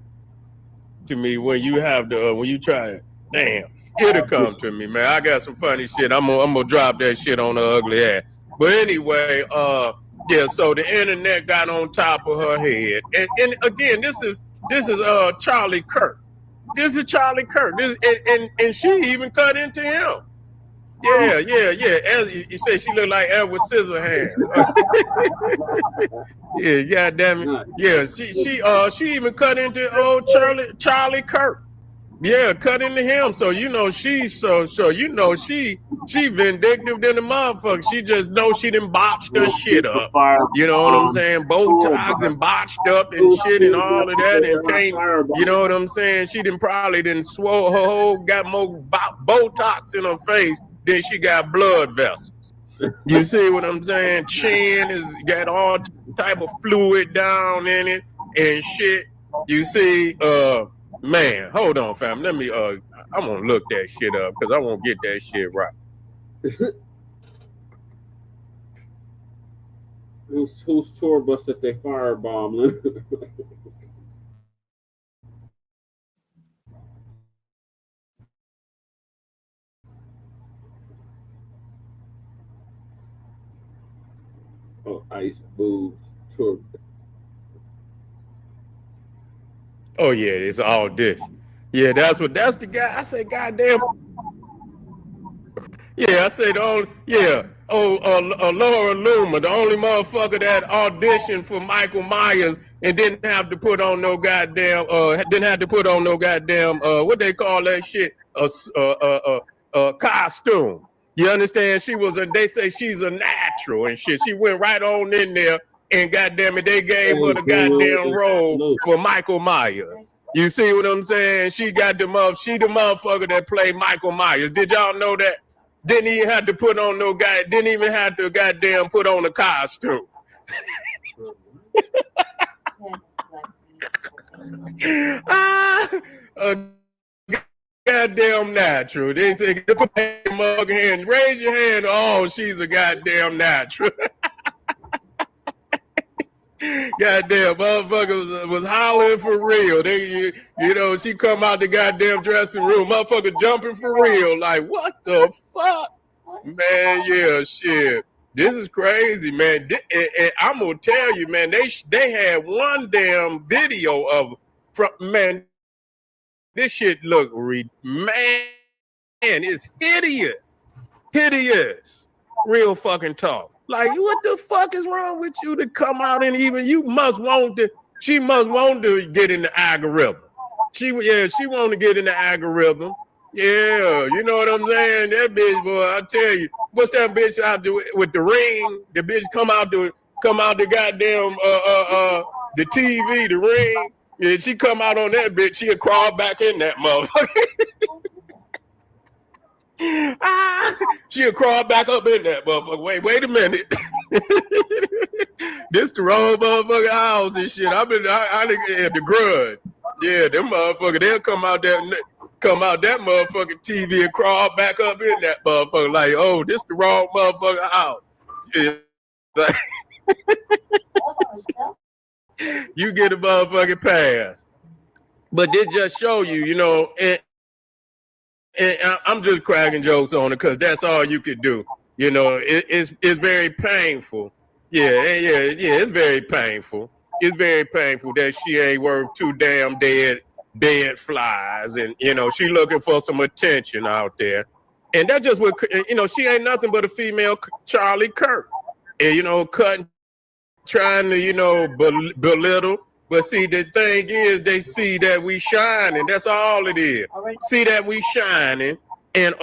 when you have the when you try it. Damn. It'll come to me, man. I got some funny shit. I'm gonna drop that shit on the ugly ass. But anyway, yeah. So the internet got on top of her head, and again, this is Charlie Kirk. This is Charlie Kirk. And she even cut into him. Yeah. As you said, she looked like Edward Scissorhands. Yeah, goddamn it. Yeah, she even cut into old Charlie Kirk. Yeah, cut into him. So she's she vindictive than the motherfucker. She just knows she done botched her shit up. You know what I'm saying? Botox and botched up and shit and all of that, and can't. You know what I'm saying? She probably swole her whole, got more Botox in her face than she got blood vessels. You see what I'm saying? Chin is got all type of fluid down in it and shit. You see, man, hold on, fam. Let me I'm gonna look that shit up because I won't get that shit right. Whose tour bus that they firebombed? Oh, Ice Boobs True. Oh yeah, it's all dish. Yeah, that's the guy. I say, goddamn. Yeah, I say the only. Yeah. Oh, Laura Loomer, the only motherfucker that auditioned for Michael Myers and didn't have to put on no goddamn. Didn't have to put on no goddamn. What they call that shit? Costume. You understand? She was a. They say she's a natural and shit. She went right on in there and goddamn it, they gave her the goddamn role for Michael Myers. You see what I'm saying? She got the motherfucker that played Michael Myers. Did y'all know that? Didn't even have to put on no guy. Didn't even have to goddamn put on a costume. A goddamn natural. They say, put your mug hand, raise your hand. Oh, she's a goddamn natural. Goddamn, motherfucker was hollering for real. They, you know, she come out the goddamn dressing room, motherfucker jumping for real. Like, what the fuck? Man, yeah, shit. This is crazy, man. And I'm gonna tell you, man, they had one damn video of, man, this shit look, man, it's hideous. Hideous. Real fucking talk. Like, what the fuck is wrong with you to come out and even she must want to get in the algorithm. She want to get in the algorithm. Yeah, you know what I'm saying? That bitch, boy, I tell you, what's that bitch out there with the ring? The bitch come out the goddamn the TV, the ring. Yeah, she come out on that bitch, she'll crawl back in that motherfucker. She'll crawl back up in that motherfucker. Wait a minute. This the wrong motherfucking house and shit. I the grudge. Yeah, them motherfucker, they'll come out that motherfucking TV and crawl back up in that motherfucker. Like, oh, this the wrong motherfucking house. Yeah. Like, you get a motherfucking pass. But this just show you, you know, and I'm just cracking jokes on it because that's all you could do. You know, it's very painful. Yeah, it's very painful. It's very painful that she ain't worth two damn dead flies, and you know she looking for some attention out there, and that just what you know. She ain't nothing but a female Charlie Kirk, and you know, trying to, you know, belittle. But see, the thing is, they see that we shining. That's all it is. See that we shining, and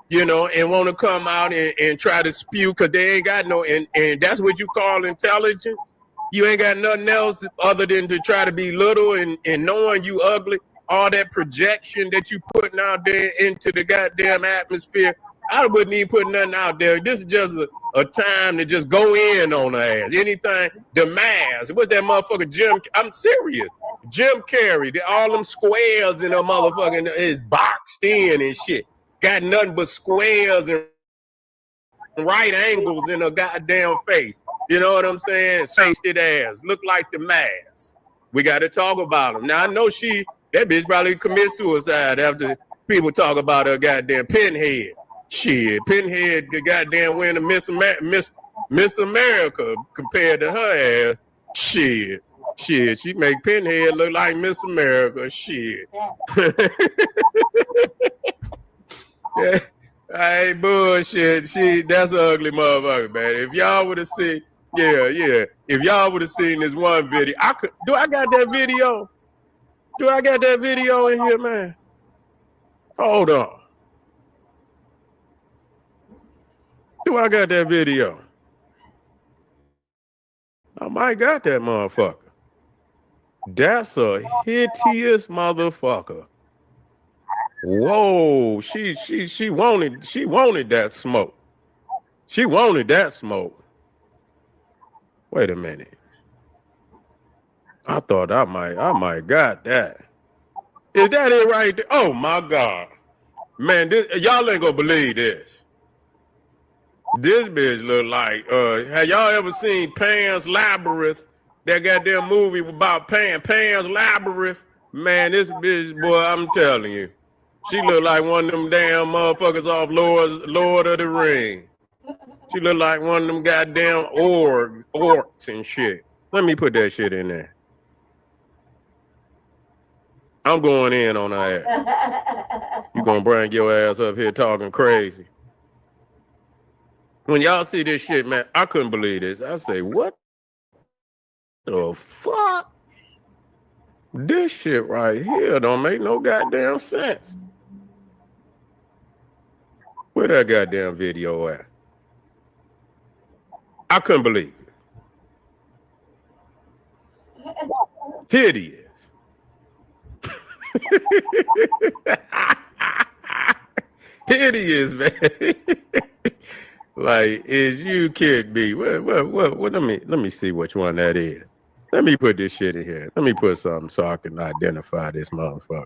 you know, and want to come out and try to spew because they ain't got no, and that's what you call intelligence. You ain't got nothing else other than to try to be little and knowing you ugly. All that projection that you putting out there into the goddamn atmosphere. I wouldn't even put nothing out there. This is just a time to just go in on her ass. Anything, the mask. What's that motherfucker I'm serious. Jim Carrey, all them squares in her motherfucking is boxed in and shit. Got nothing but squares and right angles in her goddamn face. You know what I'm saying? Pasted ass. Look like the mask. We got to talk about them. Now, I know that bitch probably commit suicide after people talk about her goddamn Pinhead. Shit, Pinhead, the goddamn winner Miss America compared to her ass. Shit, she make Pinhead look like Miss America. Shit. Yeah, I ain't bullshit. That's an ugly motherfucker, man. If y'all would have seen, if y'all would have seen this one video, do I got that video? Do I got that video in here, man? Hold on. Do I got that video? I might got that motherfucker. That's a hideous motherfucker. Whoa, she wanted that smoke. She wanted that smoke. Wait a minute. I thought I might got that. Is that it right there? Oh my God. Man, y'all ain't gonna believe this. This bitch look like, have y'all ever seen Pan's Labyrinth? That goddamn movie about Pan's Labyrinth? Man, this bitch, boy, I'm telling you. She look like one of them damn motherfuckers off Lord of the Ring. She look like one of them goddamn orcs and shit. Let me put that shit in there. I'm going in on her ass. You gonna bring your ass up here talking crazy. When y'all see this shit, man, I couldn't believe this. I say, what the fuck? This shit right here don't make no goddamn sense. Where that goddamn video at? I couldn't believe it. Hideous. Hideous, man. Like, is you kidding me? What? Let me see which one that is. Let me put this shit in here. Let me put something so I can identify this motherfucker.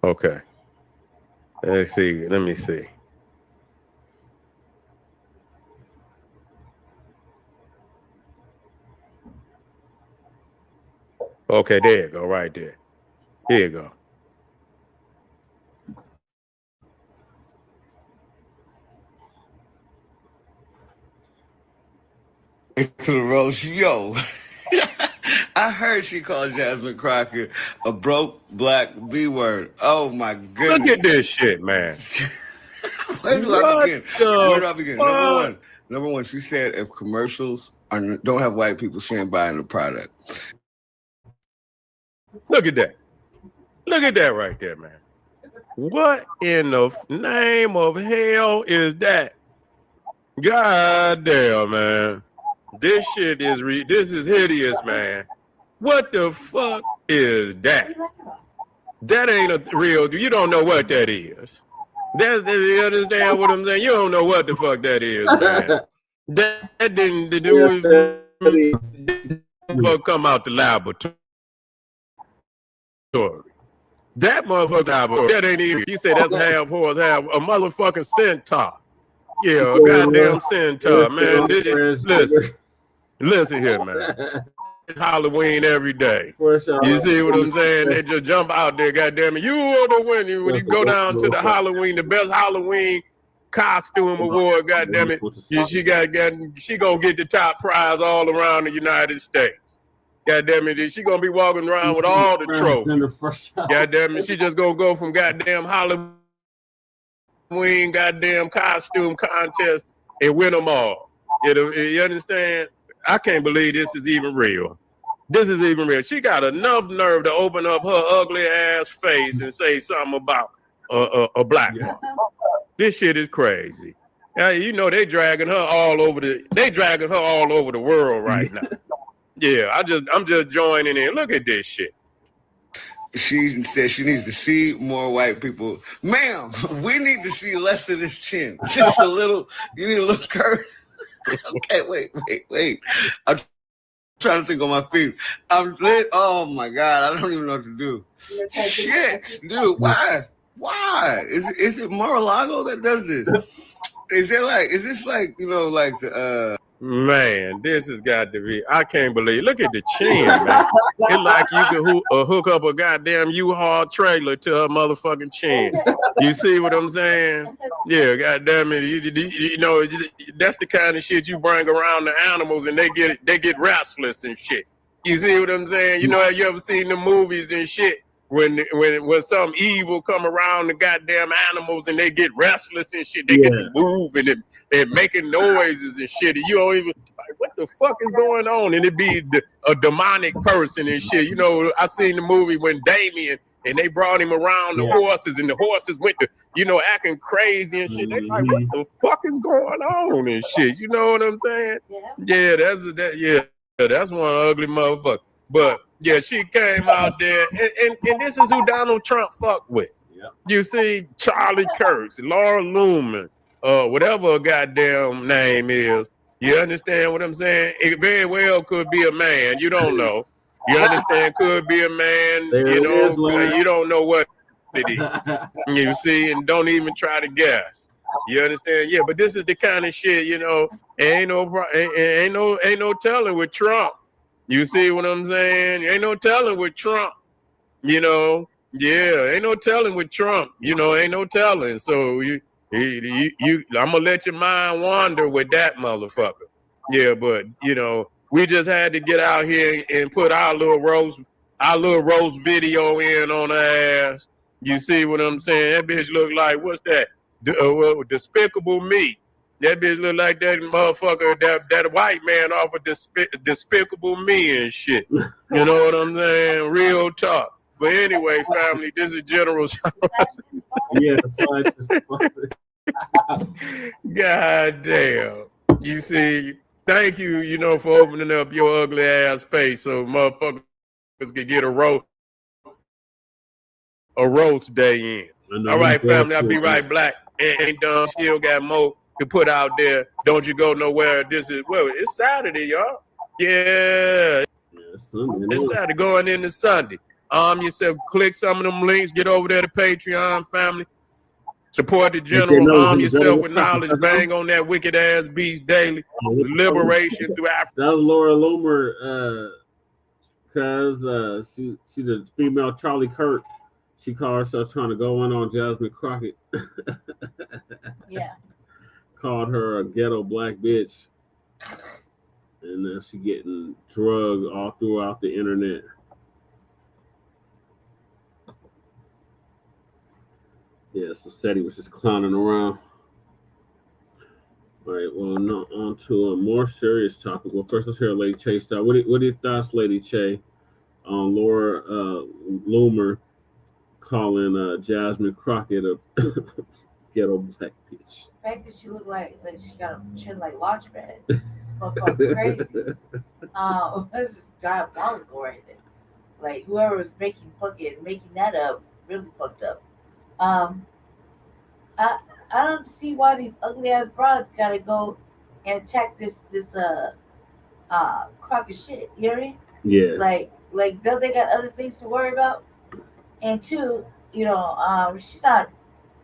Okay. Let's see. Let me see. Okay, there you go, right there. Here you go. To the roast, yo. I heard she called Jasmine Crockett a broke black B word. Oh my goodness. Look at this shit, man. Where do I begin? Where do I begin? Number one, she said if commercials don't have white people, she ain't buying the product. Look at that. Look at that right there, man. What in the name of hell is that? God damn, man. This shit is this is hideous, man. What the fuck is that? That ain't a real. You don't know what that is. You understand what I'm saying? You don't know what the fuck that is, man. That didn't come out the laboratory. That motherfucker laboratory. That ain't even. You say that's half horse, half a motherfucking centaur. Yeah, a goddamn centaur, man. Listen here, man. It's Halloween every day. You see what I'm saying? They just jump out there, goddamn it. You want to win when you go down to the Halloween, the best Halloween costume award, goddamn it. She gonna get the top prize all around the United States. Goddamn it, she gonna be walking around with all the trophies. Goddamn it, she just gonna go from goddamn Halloween, goddamn costume contest and win them all. You understand? I can't believe this is even real. This is even real. She got enough nerve to open up her ugly ass face and say something about a black woman. This shit is crazy. You know they dragging her all over the world right now. Yeah, I'm just joining in. Look at this shit. She said she needs to see more white people. Ma'am, we need to see less of this chin. Just a little. You need a little curve. Okay, wait. I'm trying to think on my feet. I'm lit. Oh my God, I don't even know what to do. Shit, dude, why? Is it Mar-a-Lago that does this? Is this like the Man, this has got to be. I can't believe. Look at the chin, man. It's like you could hook up a goddamn U-Haul trailer to her motherfucking chin. You see what I'm saying? Yeah, goddamn it. You know, that's the kind of shit you bring around the animals, and they get restless and shit. You see what I'm saying? You know, have you ever seen the movies and shit? When some evil come around the goddamn animals and they get restless and shit, they get to moving and making noises and shit. And you don't even like, what the fuck is going on? And it be a demonic person and shit. You know, I seen the movie when Damien and they brought him around the horses and the horses went to, you know, acting crazy and shit. They like, what the fuck is going on and shit? You know what I'm saying? Yeah, that's one ugly motherfucker. But yeah, she came out there, and this is who Donald Trump fucked with. Yeah. You see, Charlie Kirk, Laura Loomer, whatever her goddamn name is. You understand what I'm saying? It very well could be a man. You don't know. You understand? Could be a man. You don't know what it is. You see, and don't even try to guess. You understand? Yeah, but this is the kind of shit, you know. Ain't no telling with Trump. You see what I'm saying? Ain't no telling with Trump, you know. Yeah, ain't no telling with Trump, you know. Ain't no telling. So I'm gonna let your mind wander with that motherfucker. Yeah, but you know, we just had to get out here and put our little roast video in on her ass. You see what I'm saying? That bitch look like, what's that? Despicable Me. That bitch look like that motherfucker, that white man off of Despicable Me and shit. You know what I'm saying? Real talk. But anyway, family, this is General. Yeah, science is God damn. You see, thank you, you know, for opening up your ugly ass face so motherfuckers can get a roast day in. All right, family, I'll be right back. Ain't done, still got more to put out there. Don't you go nowhere. This is, well, it's Saturday, y'all. Yeah. It's Saturday going into Sunday. Yourself, click some of them links, get over there to Patreon, family. Support the general, arm yourself with knowledge, bang on that wicked ass beast daily. Liberation through Africa. That was Laura Loomer, cause she's a female Charlie Kirk. She called herself trying to go in on Jasmine Crockett. Yeah. Called her a ghetto black bitch. And now she getting drugged all throughout the internet. Yeah, so Seti was just clowning around. All right, well, no, on to a more serious topic. Well, first let's hear Lady Che start. What are your thoughts, Lady Che, on Laura Loomer calling Jasmine Crockett a ghetto black bitch? The fact that she looked like she got a chin like Launchpad. Motherfucker crazy. That's just diabolical right there. Like whoever was making that up really fucked up. I don't see why these ugly ass broads gotta go and attack this crock of shit. You know what I mean? Yeah. Like don't they got other things to worry about? And two, you know, she's not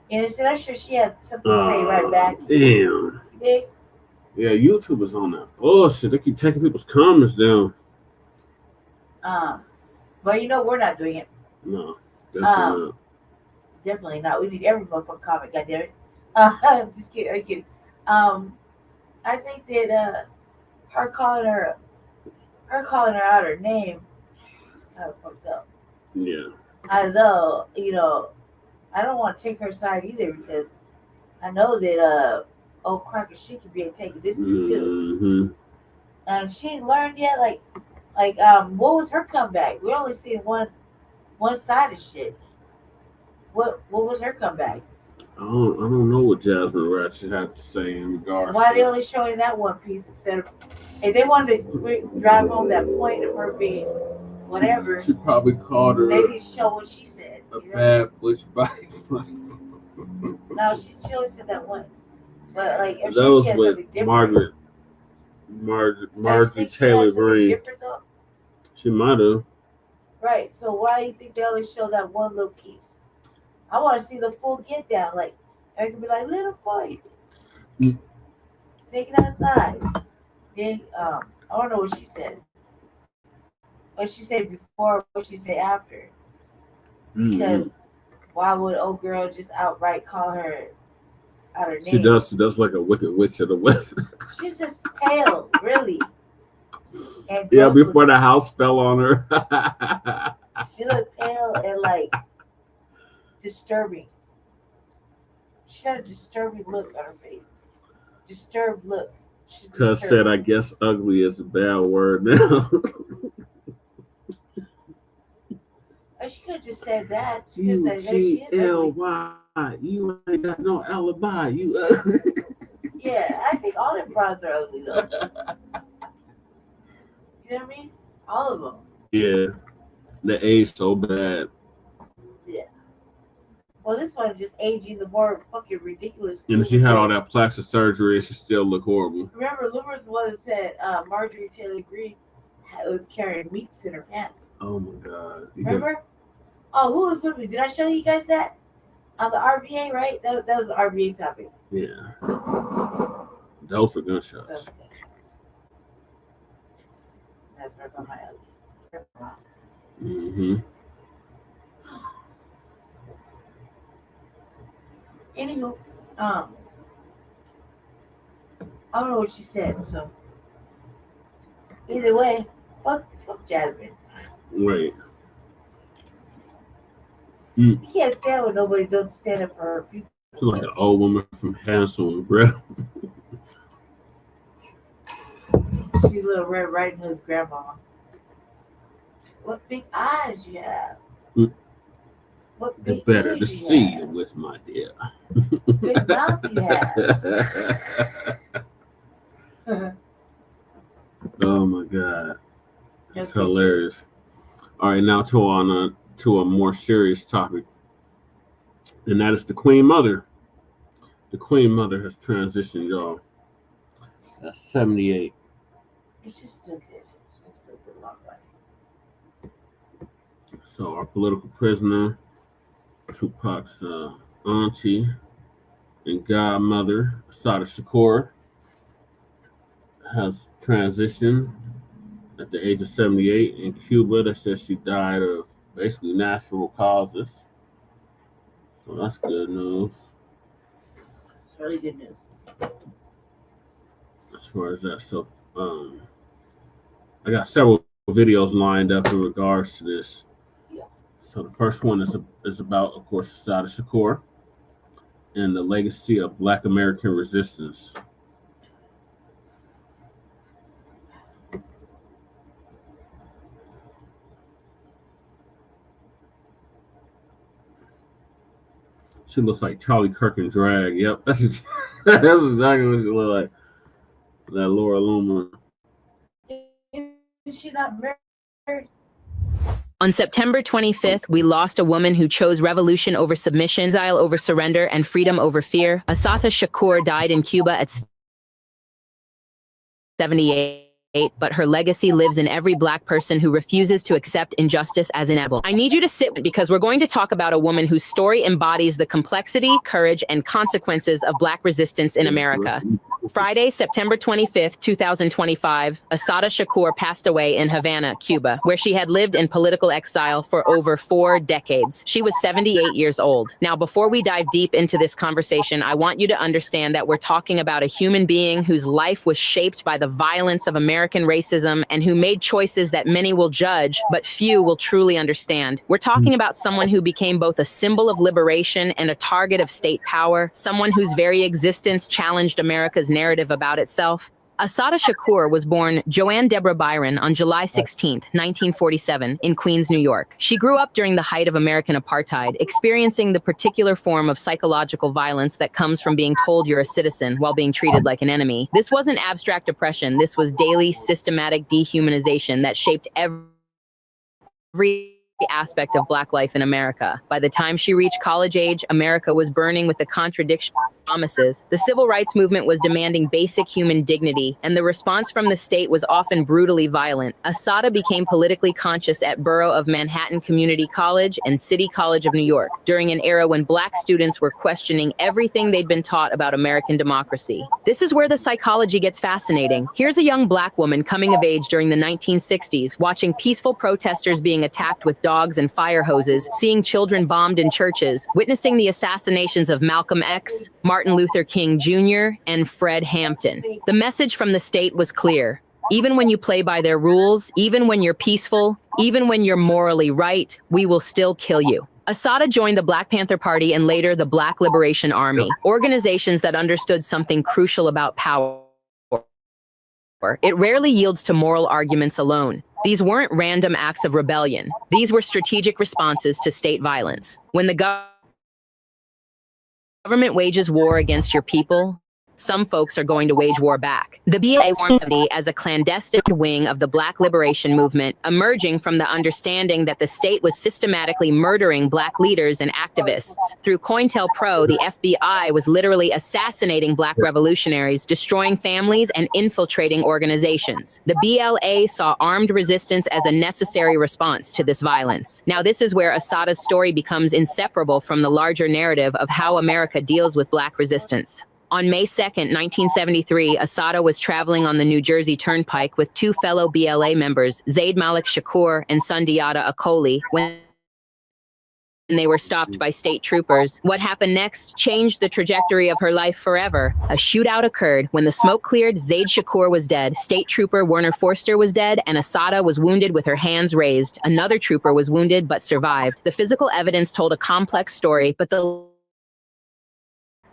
innocent. I'm sure she had something to say right back. Damn. Yeah, YouTube is on that bullshit. They keep taking people's comments down. But you know we're not doing it. No, definitely not. Definitely not. We need every motherfucking comment, goddammit. Just kidding, I kid. I think that her calling her out her name is kind of fucked up. Yeah. Although, you know, I don't want to take her side either because I know that old cracker shit can be taken this too. And she ain't learned yet. Like what was her comeback? We only seen one side of shit. What was her comeback? I don't know what Jasmine Ratchet had to say in regards. Why they only showing that one piece instead of if they wanted to drive home that point of her being whatever? She probably called her. They didn't show what she said. A bad butch bike. No, she only said that once. But like if that she was said with Marjorie Taylor Greene. She might have. Right. So why do you think they only show that one little piece? I want to see the full get down. Like I could be like, little boy, take it outside. Then I don't know what she said. What she said before, what she said after. Because why would old girl just outright call her out her name? She does like a wicked witch of the west. She's just pale, really. And yeah, before the house fell on her. She looked pale and like disturbing. She had a disturbing look on her face. Disturbed look. Cuz said, I guess ugly is a bad word now. She could have just said that. She could have said UGLY. You ain't got no alibi. You ugly. Yeah, I think all them broads are ugly though. You know what I mean? All of them. Yeah. The age so bad. Yeah. Well, this one is just aging the more fucking ridiculous. And she had all that plastic surgery and she still look horrible. Remember, Loomer's the one that said Marjorie Taylor Greene was carrying meats in her pants. Oh my God. Remember? Oh, who was with me? Did I show you guys that? On the RBA, right? That was the RBA topic. Yeah. Those were gunshots. That's right on my other. Anywho, I don't know what she said. So either way, fuck Jasmine. Right. You can't stand when nobody don't stand up for her people. She's like an old woman from Hansel and Gretel. She's Little Red Riding Hood's grandma. What big eyes you have. What The big better ears to you see have. you with, my dear. Big mouth you have. Oh my God. It's No hilarious. All right, now to a more serious topic. And that is the Queen Mother. The Queen Mother has transitioned, y'all. At 78. It's just still good. It's still a good long life. So our political prisoner, Tupac's auntie and godmother, Assata Shakur, has transitioned at the age of 78 in Cuba. They said she died of basically natural causes. So that's good news. It's really good news. As far as that. So I got several videos lined up in regards to this. Yeah. So the first one is about, of course, Assata Shakur and the legacy of Black American resistance. She looks like Charlie Kirk in drag. Yep, that's exactly what she looks like. That Laura Loomer. Is she not married? On September 25th, we lost a woman who chose revolution over submission, exile over surrender, and freedom over fear. Assata Shakur died in Cuba at 78, but her legacy lives in every Black person who refuses to accept injustice as inevitable. I need you to sit because we're going to talk about a woman whose story embodies the complexity, courage, and consequences of Black resistance in America. Friday, September 25th, 2025, Assata Shakur passed away in Havana, Cuba, where she had lived in political exile for over 4 decades. She was 78 years old. Now, before we dive deep into this conversation, I want you to understand that we're talking about a human being whose life was shaped by the violence of American racism and who made choices that many will judge, but few will truly understand. We're talking about someone who became both a symbol of liberation and a target of state power, someone whose very existence challenged America's narrative about itself. Assata Shakur was born Joanne Deborah Byron on July 16, 1947, in Queens, New York. She grew up during the height of American apartheid, experiencing the particular form of psychological violence that comes from being told you're a citizen while being treated like an enemy. This wasn't abstract oppression. This was daily, systematic dehumanization that shaped every aspect of Black life in America. By the time she reached college age, America was burning with the contradiction promises. The civil rights movement was demanding basic human dignity, and the response from the state was often brutally violent. Assata became politically conscious at Borough of Manhattan Community College and City College of New York, during an era when Black students were questioning everything they'd been taught about American democracy. This is where the psychology gets fascinating. Here's a young Black woman coming of age during the 1960s, watching peaceful protesters being attacked with dogs and fire hoses, seeing children bombed in churches, witnessing the assassinations of Malcolm X, Martin Luther King Jr., and Fred Hampton. The message from the state was clear. Even when you play by their rules, even when you're peaceful, even when you're morally right, we will still kill you. Assata joined the Black Panther Party and later the Black Liberation Army, organizations that understood something crucial about power. It rarely yields to moral arguments alone. These weren't random acts of rebellion. These were strategic responses to state violence. When the government wages war against your people, some folks are going to wage war back. The BLA formed as a clandestine wing of the Black liberation movement, emerging from the understanding that the state was systematically murdering Black leaders and activists. Through COINTELPRO, the FBI was literally assassinating Black revolutionaries, destroying families, and infiltrating organizations. The BLA saw armed resistance as a necessary response to this violence. Now, this is where Assata's story becomes inseparable from the larger narrative of how America deals with Black resistance. On May 2nd, 1973, Assata was traveling on the New Jersey Turnpike with 2 fellow BLA members, Zaid Malik Shakur and Sundiata Akoli, when they were stopped by state troopers. What happened next changed the trajectory of her life forever. A shootout occurred. When the smoke cleared, Zaid Shakur was dead, state trooper Werner Forster was dead, and Assata was wounded with her hands raised. Another trooper was wounded but survived. The physical evidence told a complex story, but the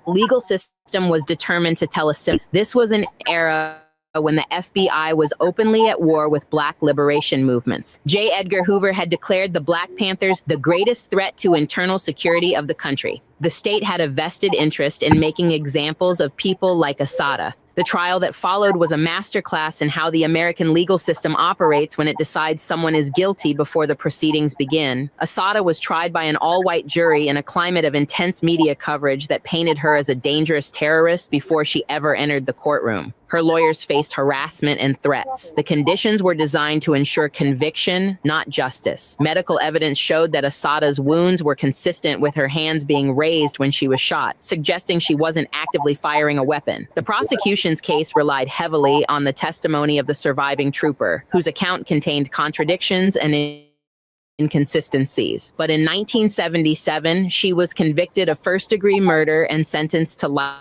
legal system was determined to tell a similar. This was an era when the FBI was openly at war with Black liberation movements. J. Edgar Hoover had declared the Black Panthers the greatest threat to internal security of the country. The state had a vested interest in making examples of people like Assata. The trial that followed was a masterclass in how the American legal system operates when it decides someone is guilty before the proceedings begin. Assata was tried by an all-white jury in a climate of intense media coverage that painted her as a dangerous terrorist before she ever entered the courtroom. Her lawyers faced harassment and threats. The conditions were designed to ensure conviction, not justice. Medical evidence showed that Assata's wounds were consistent with her hands being raised when she was shot, suggesting she wasn't actively firing a weapon. The prosecution's case relied heavily on the testimony of the surviving trooper, whose account contained contradictions and inconsistencies. But in 1977, she was convicted of first-degree murder and sentenced to life.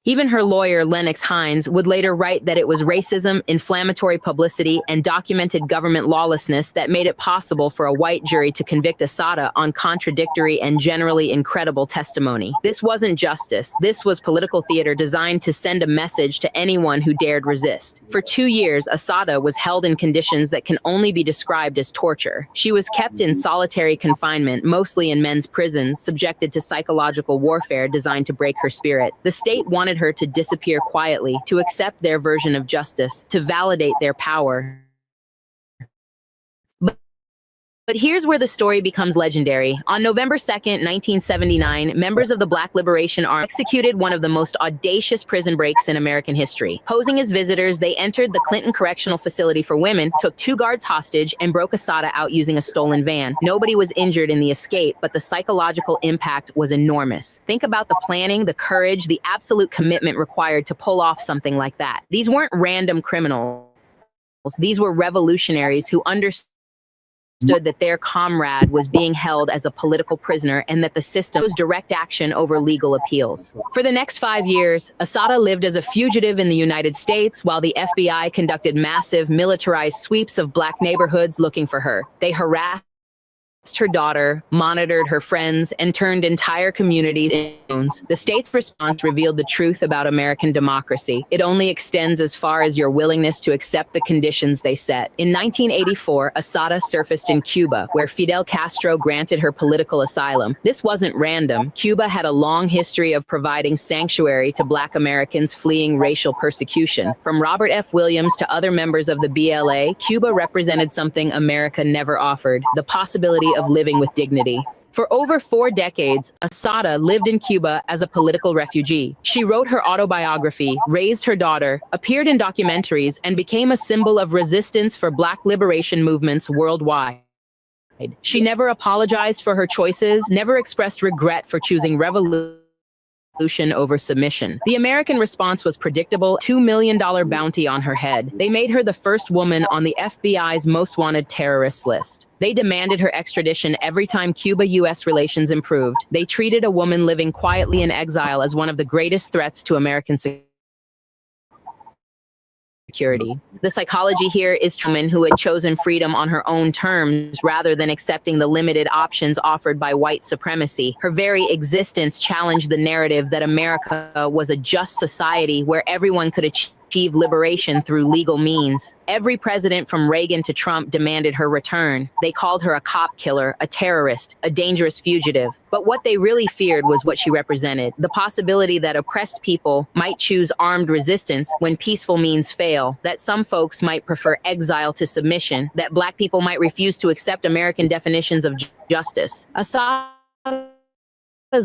Even her lawyer, Lennox Hines, would later write that it was racism, inflammatory publicity, and documented government lawlessness that made it possible for a white jury to convict Assata on contradictory and generally incredible testimony. This wasn't justice. This was political theater designed to send a message to anyone who dared resist. For 2 years, Assata was held in conditions that can only be described as torture. She was kept in solitary confinement, mostly in men's prisons, subjected to psychological warfare designed to break her spirit. The state wanted her to disappear quietly, to accept their version of justice, to validate their power. But here's where the story becomes legendary. On November 2nd, 1979, members of the Black Liberation Army executed one of the most audacious prison breaks in American history. Posing as visitors, they entered the Clinton Correctional Facility for Women, took 2 guards hostage, and broke Assata out using a stolen van. Nobody was injured in the escape, but the psychological impact was enormous. Think about the planning, the courage, the absolute commitment required to pull off something like that. These weren't random criminals. These were revolutionaries who understood that their comrade was being held as a political prisoner and that the system was direct action over legal appeals. For the next 5 years, Assata lived as a fugitive in the United States while the FBI conducted massive militarized sweeps of Black neighborhoods looking for her. They harassed her daughter, monitored her friends, and turned entire communities into drones. The state's response revealed the truth about American democracy. It only extends as far as your willingness to accept the conditions they set. In 1984, Assata surfaced in Cuba, where Fidel Castro granted her political asylum. This wasn't random. Cuba had a long history of providing sanctuary to Black Americans fleeing racial persecution. From Robert F. Williams to other members of the BLA, Cuba represented something America never offered: the possibility of living with dignity. For over 4 decades, Assata lived in Cuba as a political refugee. She wrote her autobiography, raised her daughter, appeared in documentaries, and became a symbol of resistance for Black liberation movements worldwide. She never apologized for her choices, never expressed regret for choosing revolution over submission. The American response was predictable: $2 million bounty on her head. They made her the first woman on the FBI's most wanted terrorists list. They demanded her extradition every time Cuba-US relations improved. They treated a woman living quietly in exile as one of the greatest threats to American security. The psychology here is a woman who had chosen freedom on her own terms rather than accepting the limited options offered by white supremacy. Her very existence challenged the narrative that America was a just society where everyone could achieve liberation through legal means. Every president from Reagan to Trump demanded her return. They called her a cop killer, a terrorist, a dangerous fugitive. But what they really feared was what she represented: the possibility that oppressed people might choose armed resistance when peaceful means fail, that some folks might prefer exile to submission, that Black people might refuse to accept American definitions of justice. Assata's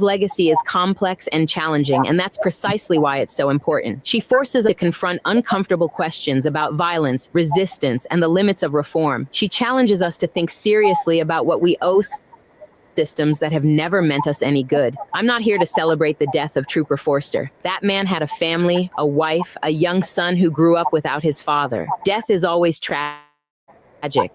legacy is complex and challenging, and that's precisely why it's so important. She forces us to confront uncomfortable questions about violence, resistance, and the limits of reform. She challenges us to think seriously about what we owe systems that have never meant us any good. I'm not here to celebrate the death of Trooper Forster. That man had a family, a wife, a young son who grew up without his father. Death is always tragic,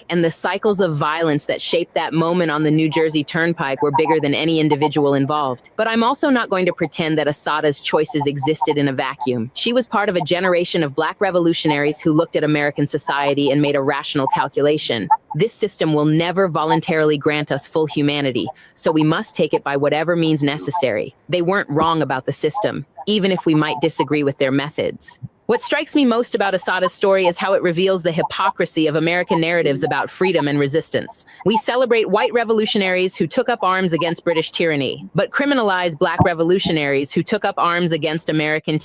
and the cycles of violence that shaped that moment on the New Jersey Turnpike were bigger than any individual involved. But I'm also not going to pretend that Assata's choices existed in a vacuum. She was part of a generation of Black revolutionaries who looked at American society and made a rational calculation. This system will never voluntarily grant us full humanity, so we must take it by whatever means necessary. They weren't wrong about the system, even if we might disagree with their methods. What strikes me most about Assata's story is how it reveals the hypocrisy of American narratives about freedom and resistance. We celebrate white revolutionaries who took up arms against British tyranny, but criminalize Black revolutionaries who took up arms against American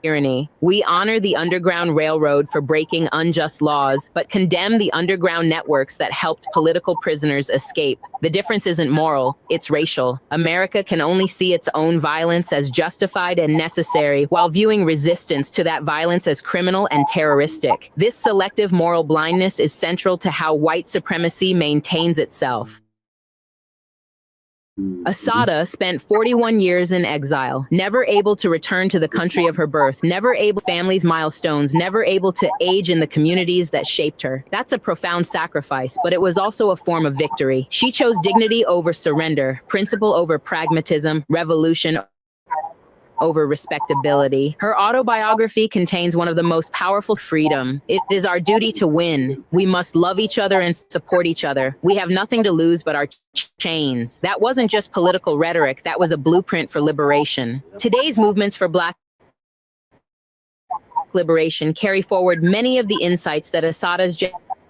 tyranny. We honor the Underground Railroad for breaking unjust laws, but condemn the underground networks that helped political prisoners escape. The difference isn't moral, it's racial. America can only see its own violence as justified and necessary, while viewing resistance to that violence as criminal and terroristic. This selective moral blindness is central to how white supremacy maintains itself. Assata spent 41 years in exile, never able to return to the country of her birth, never able to family's milestones, never able to age in the communities that shaped her. That's a profound sacrifice, but it was also a form of victory. She chose dignity over surrender, principle over pragmatism, revolution over respectability. Her autobiography contains one of the most powerful freedom. It is our duty to win. We must love each other and support each other. We have nothing to lose but our chains. That wasn't just political rhetoric, that was a blueprint for liberation. Today's movements for Black liberation carry forward many of the insights that Assata's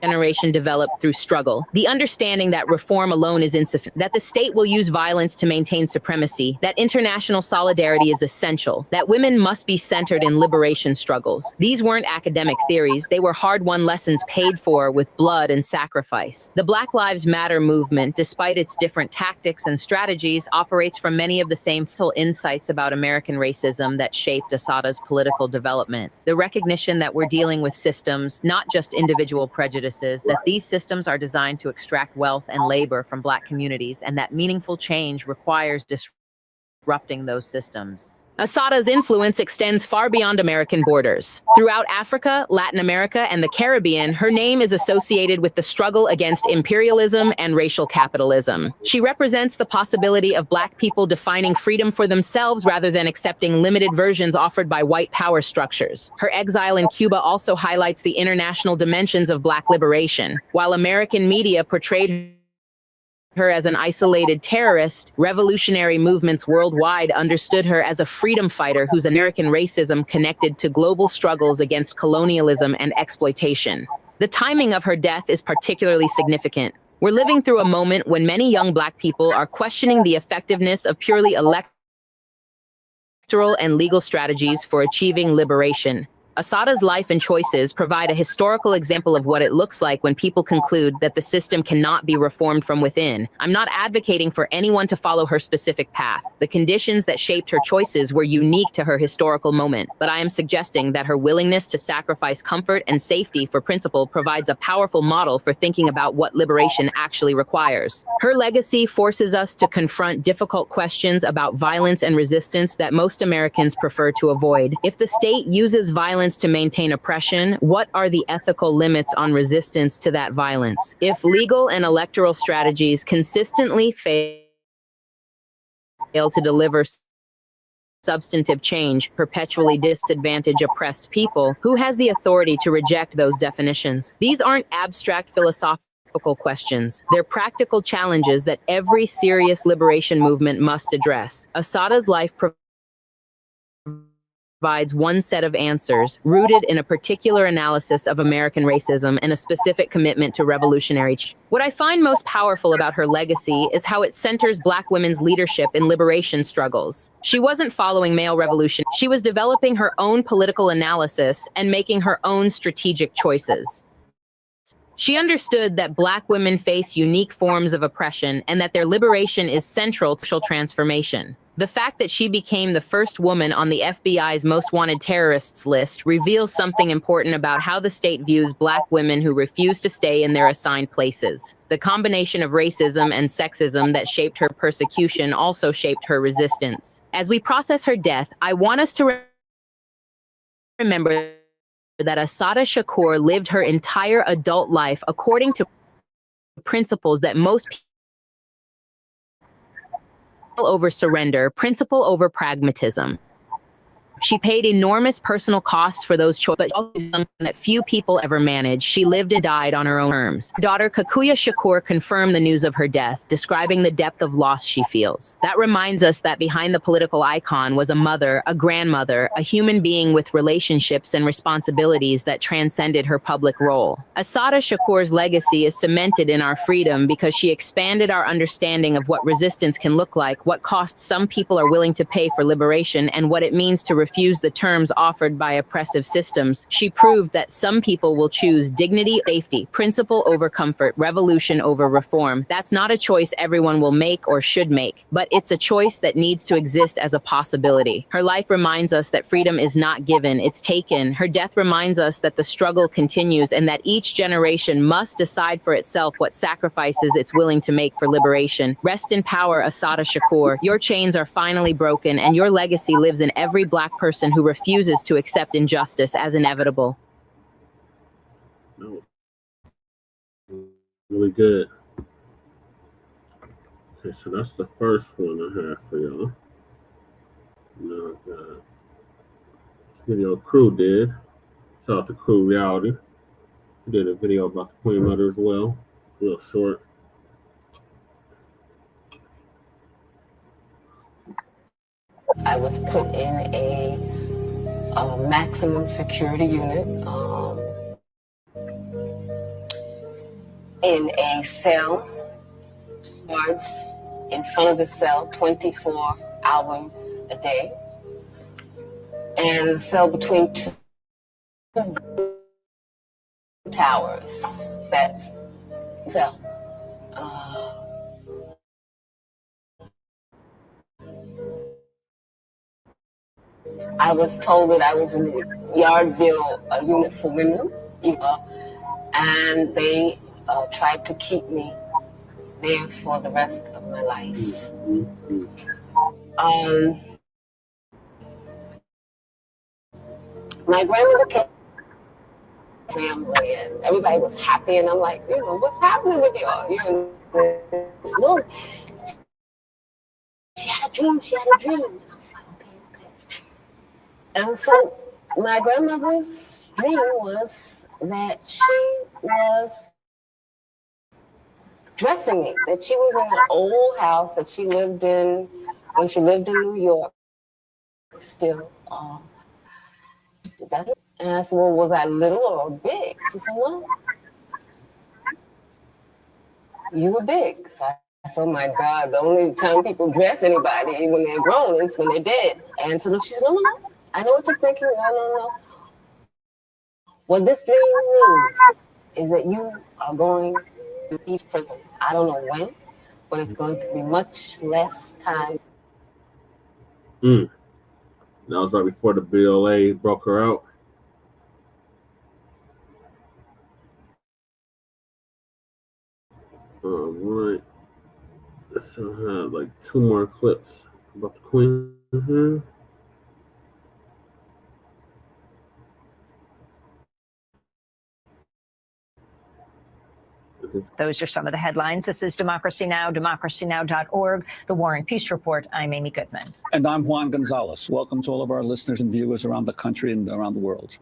generation developed through struggle. The understanding that reform alone is insufficient, that the state will use violence to maintain supremacy, that international solidarity is essential, that women must be centered in liberation struggles. These weren't academic theories, they were hard-won lessons paid for with blood and sacrifice. The Black Lives Matter movement, despite its different tactics and strategies, operates from many of the same full insights about American racism that shaped Assata's political development. The recognition that we're dealing with systems, not just individual prejudices, that these systems are designed to extract wealth and labor from Black communities, and that meaningful change requires disrupting those systems. Assata's influence extends far beyond American borders. Throughout Africa, Latin America, and the Caribbean, her name is associated with the struggle against imperialism and racial capitalism. She represents the possibility of Black people defining freedom for themselves rather than accepting limited versions offered by white power structures. Her exile in Cuba also highlights the international dimensions of Black liberation. While American media portrayed her as an isolated terrorist, revolutionary movements worldwide understood her as a freedom fighter whose American racism connected to global struggles against colonialism and exploitation. The timing of her death is particularly significant. We're living through a moment when many young Black people are questioning the effectiveness of purely electoral and legal strategies for achieving liberation. Assata's life and choices provide a historical example of what it looks like when people conclude that the system cannot be reformed from within. I'm not advocating for anyone to follow her specific path. The conditions that shaped her choices were unique to her historical moment, but I am suggesting that her willingness to sacrifice comfort and safety for principle provides a powerful model for thinking about what liberation actually requires. Her legacy forces us to confront difficult questions about violence and resistance that most Americans prefer to avoid. If the state uses violence to maintain oppression, what are the ethical limits on resistance to that violence? If legal and electoral strategies consistently fail to deliver substantive change, perpetually disadvantage oppressed people, who has the authority to reject those definitions? These aren't abstract philosophical questions. They're practical challenges that every serious liberation movement must address. Assata's life provides one set of answers, rooted in a particular analysis of American racism and a specific commitment to revolutionary change. What I find most powerful about her legacy is how it centers Black women's leadership in liberation struggles. She wasn't following male revolution. She was developing her own political analysis and making her own strategic choices. She understood that Black women face unique forms of oppression and that their liberation is central to social transformation. The fact that she became the first woman on the FBI's most wanted terrorists list reveals something important about how the state views Black women who refuse to stay in their assigned places. The combination of racism and sexism that shaped her persecution also shaped her resistance. As we process her death, I want us to remember that Assata Shakur lived her entire adult life according to principles that most people over surrender, principle over pragmatism. She paid enormous personal costs for those choices, but also something that few people ever manage. She lived and died on her own terms. Her daughter Kikuya Shakur confirmed the news of her death, describing the depth of loss she feels. That reminds us that behind the political icon was a mother, a grandmother, a human being with relationships and responsibilities that transcended her public role. Assata Shakur's legacy is cemented in our freedom because she expanded our understanding of what resistance can look like, what costs some people are willing to pay for liberation, and what it means to refuse the terms offered by oppressive systems. She proved that some people will choose dignity, safety, principle over comfort, revolution over reform. That's not a choice everyone will make or should make, but it's a choice that needs to exist as a possibility. Her life reminds us that freedom is not given, it's taken. Her death reminds us that the struggle continues and that each generation must decide for itself what sacrifices it's willing to make for liberation. Rest in power, Assata Shakur. Your chains are finally broken and your legacy lives in every Black person who refuses to accept injustice as inevitable. No. Really good. Okay, so that's the first one I have for y'all. Now, video Crew did. Shout out to Crew Reality. He did a video about the Queen Mother as well. It's real short. I was put in a maximum security unit in a cell, guards in front of the cell 24 hours a day, and a cell between two towers that fell. I was told that I was in the Yardville unit for women, and they tried to keep me there for the rest of my life. My grandmother came to family, and everybody was happy, and I'm like, what's happening with y'all? This little. She had a dream. And I was like, okay. And so my grandmother's dream was that she was dressing me, that she was in an old house that she lived in when she lived in New York still. And I said, well, was I little or big? She said, no. You were big. So I said, oh my God, the only time people dress anybody when they're grown is when they're dead. And so she said, no. I know what you're thinking. No. What this dream means is that you are going to East prison. I don't know when, but it's going to be much less time. That was right before the BLA broke her out. All right. So I have like 2 more clips about the Queen here. Those are some of the headlines. This is Democracy Now!, democracynow.org, The War and Peace Report. I'm Amy Goodman. And I'm Juan Gonzalez. Welcome to all of our listeners and viewers around the country and around the world.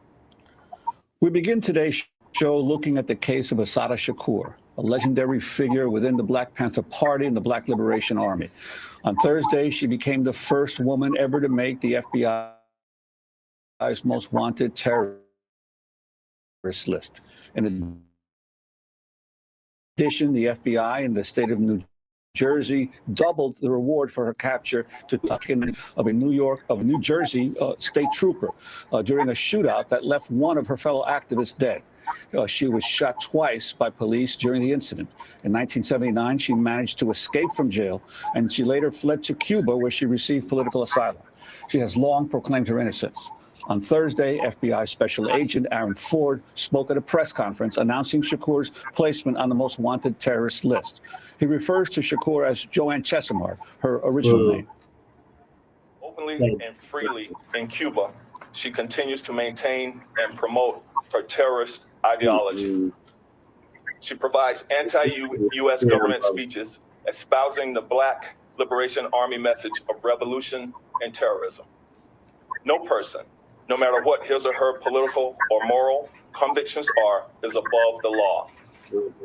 We begin today's show looking at the case of Assata Shakur, a legendary figure within the Black Panther Party and the Black Liberation Army. On Thursday, she became the first woman ever to make the FBI's most wanted terrorist list. In addition, the FBI in the state of New Jersey doubled the reward for her capture to of a New Jersey state trooper during a shootout that left one of her fellow activists dead. She was shot twice by police during the incident. In 1979, she managed to escape from jail, and she later fled to Cuba, where she received political asylum. She has long proclaimed her innocence. On Thursday, FBI Special Agent Aaron Ford spoke at a press conference announcing Shakur's placement on the most wanted terrorist list. He refers to Shakur as Joanne Chesimard, her original name. Openly and freely in Cuba she continues to maintain and promote her terrorist ideology. She provides anti-U.S. government speeches espousing the Black Liberation Army message of revolution and terrorism. No person, no matter what his or her political or moral convictions are, is above the law.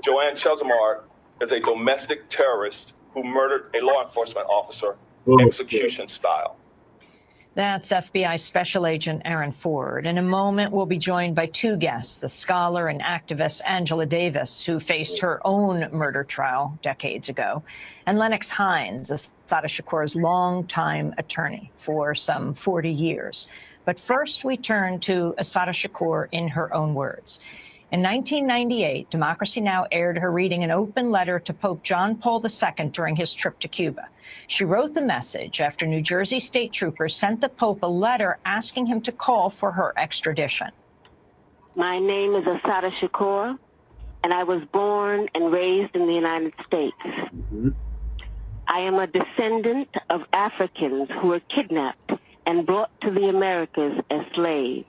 Joanne Chesimard is a domestic terrorist who murdered a law enforcement officer, execution style. That's FBI Special Agent Aaron Ford. In a moment, we'll be joined by two guests, the scholar and activist Angela Davis, who faced her own murder trial decades ago, and Lennox Hines, Assata Shakur's longtime attorney for some 40 years. But first, we turn to Assata Shakur in her own words. In 1998, Democracy Now! Aired her reading an open letter to Pope John Paul II during his trip to Cuba. She wrote the message after New Jersey state troopers sent the Pope a letter asking him to call for her extradition. My name is Assata Shakur, and I was born and raised in the United States. I am a descendant of Africans who were kidnapped and brought to the Americas as slaves.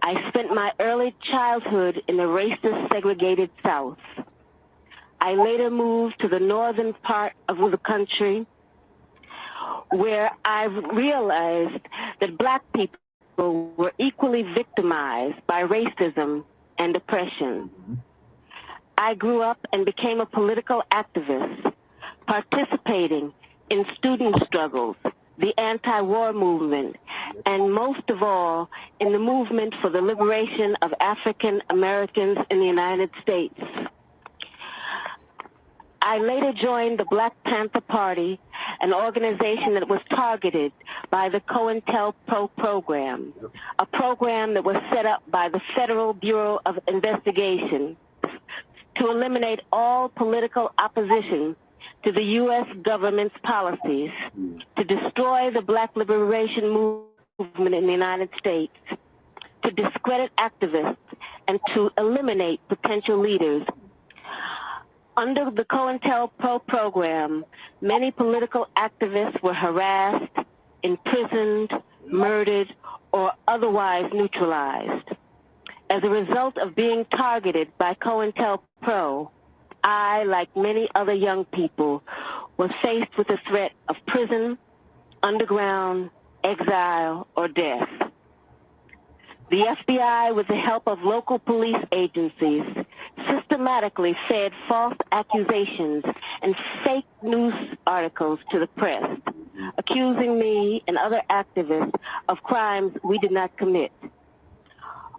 I spent my early childhood in the racist, segregated South. I later moved to the northern part of the country, where I realized that Black people were equally victimized by racism and oppression. I grew up and became a political activist, participating in student struggles, the anti-war movement, and most of all, in the movement for the liberation of African Americans in the United States. I later joined the Black Panther Party, an organization that was targeted by the COINTELPRO program, a program that was set up by the Federal Bureau of Investigation to eliminate all political opposition to the U.S. government's policies, to destroy the Black liberation movement in the United States, to discredit activists, and to eliminate potential leaders. Under the COINTELPRO program, many political activists were harassed, imprisoned, murdered, or otherwise neutralized. As a result of being targeted by COINTELPRO, I, like many other young people, was faced with the threat of prison, underground, exile, or death. The FBI, with the help of local police agencies, systematically fed false accusations and fake news articles to the press, accusing me and other activists of crimes we did not commit.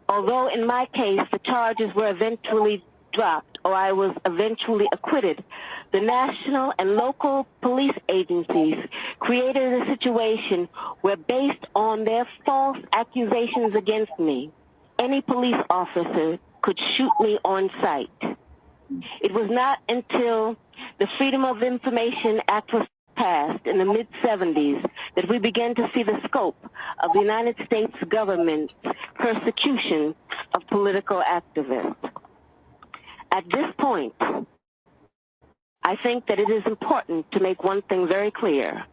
Although in my case, the charges were eventually dropped or I was eventually acquitted, the national and local police agencies created a situation where, based on their false accusations against me, any police officer could shoot me on sight. It was not until the Freedom of Information Act was passed in the mid-70s that we began to see the scope of the United States government's persecution of political activists. At this point, I think that it is important to make one thing very clear.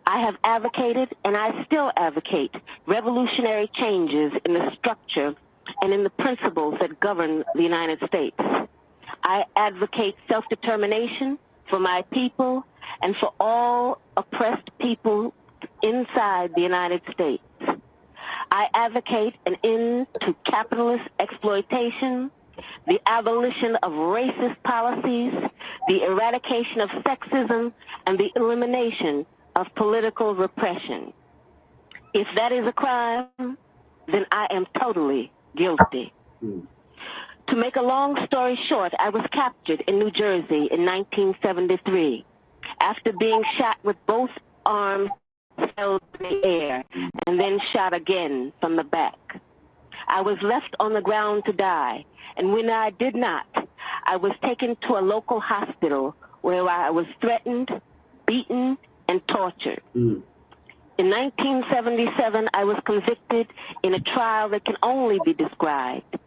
I have advocated, and I still advocate, revolutionary changes in the structure and in the principles that govern the United States. I advocate self-determination for my people and for all oppressed people inside the United States. I advocate an end to capitalist exploitation, the abolition of racist policies, the eradication of sexism, and the elimination of political repression. If that is a crime, then I am totally guilty. To make a long story short, I was captured in New Jersey in 1973 after being shot with both arms held in the air and then shot again from the back. I was left on the ground to die, and when I did not, I was taken to a local hospital where I was threatened, beaten, and tortured. In 1977, I was convicted in a trial that can only be described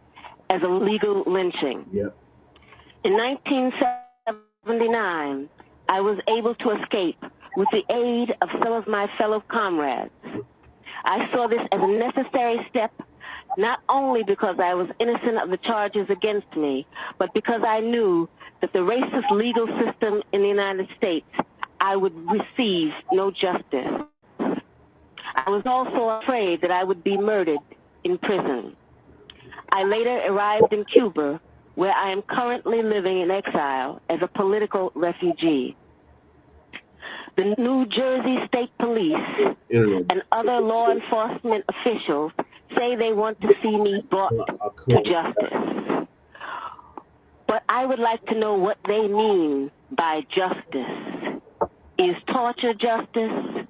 as a legal lynching. In 1979, I was able to escape with the aid of some of my fellow comrades. I saw this as a necessary step, not only because I was innocent of the charges against me, but because I knew that the racist legal system in the United States, I would receive no justice. I was also afraid that I would be murdered in prison. I later arrived in Cuba, where I am currently living in exile as a political refugee. The New Jersey State Police and other law enforcement officials say they want to see me brought to justice. But I would like to know what they mean by justice. Is torture justice?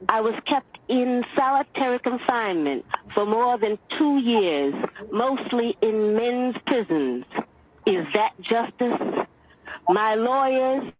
I was kept in solitary confinement for more than 2 years, mostly in men's prisons. Is that justice? My lawyers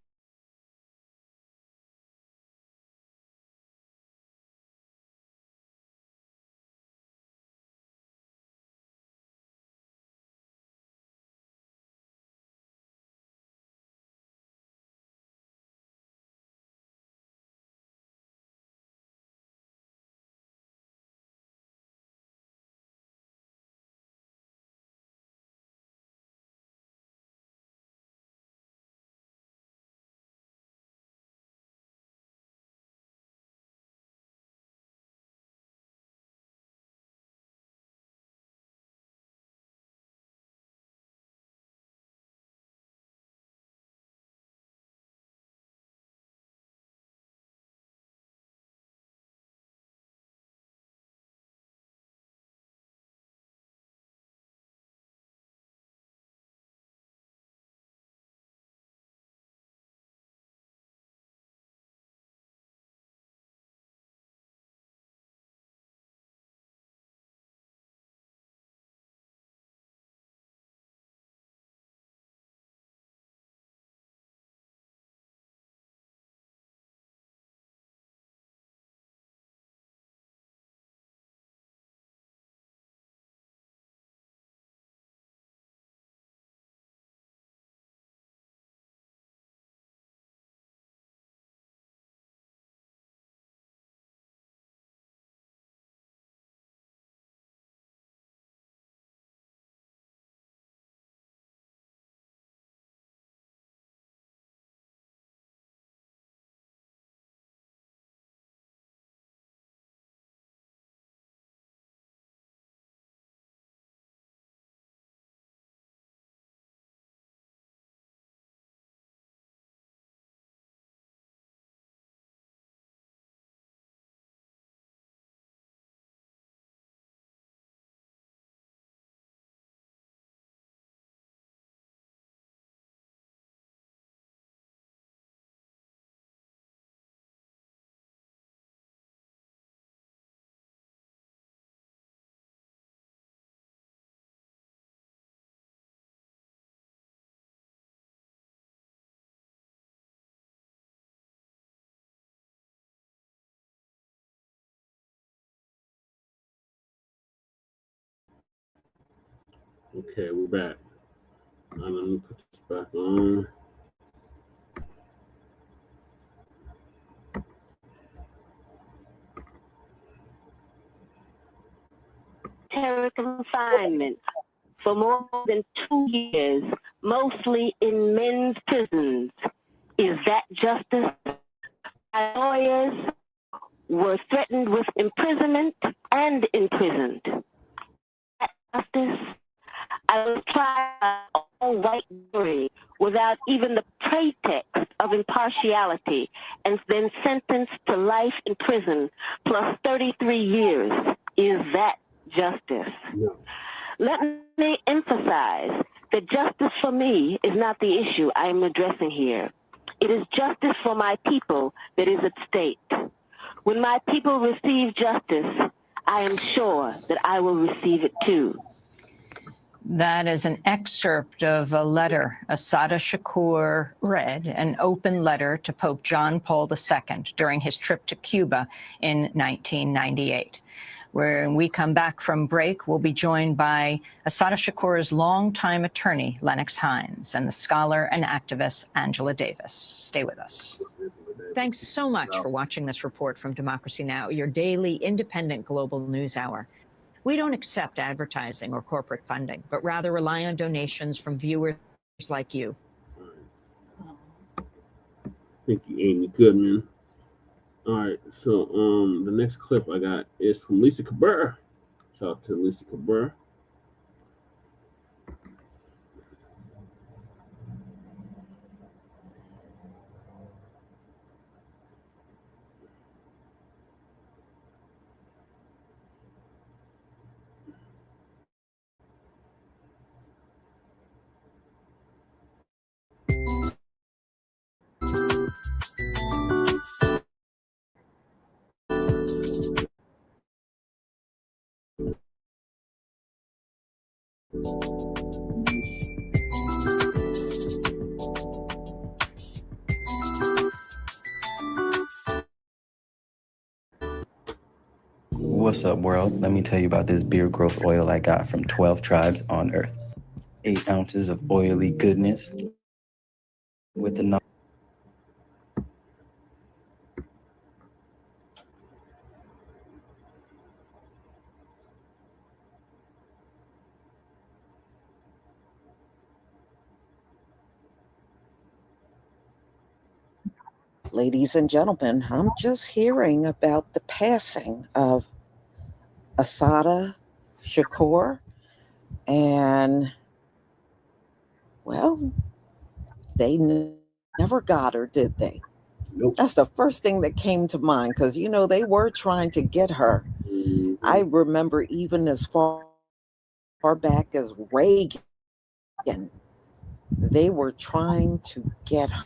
Okay, we're back. Now let me put this back on. solitary confinement for more than 2 years, mostly in men's prisons. Is that justice? My lawyers were threatened with imprisonment and imprisoned. That justice? I was tried by an all-white jury without even the pretext of impartiality, and then sentenced to life in prison plus 33 years. Is that justice? No. Let me emphasize that justice for me is not the issue I am addressing here. It is justice for my people that is at stake. When my people receive justice, I am sure that I will receive it too. That is an excerpt of a letter Assata Shakur read, an open letter to Pope John Paul II during his trip to Cuba in 1998. When we come back from break, we'll be joined by Assata Shakur's longtime attorney, Lennox Hines, and the scholar and activist, Angela Davis. Stay with us. Thanks so much for watching this report from Democracy Now!, your daily independent global news hour. We don't accept advertising or corporate funding, but rather rely on donations from viewers like you. Thank you, Amy Goodman. All right, so the next clip I got is from Lisa Cabrera. Shout out to Lisa Cabrera. What's up, world? Let me tell you about this beard growth oil I got from 12 tribes on Earth. 8 ounces of oily goodness with the Ladies and gentlemen, I'm just hearing about the passing of Assata, Shakur, and, well, they never got her, did they? Nope. That's the first thing that came to mind, because, you know, they were trying to get her. I remember even as far back as Reagan, they were trying to get her.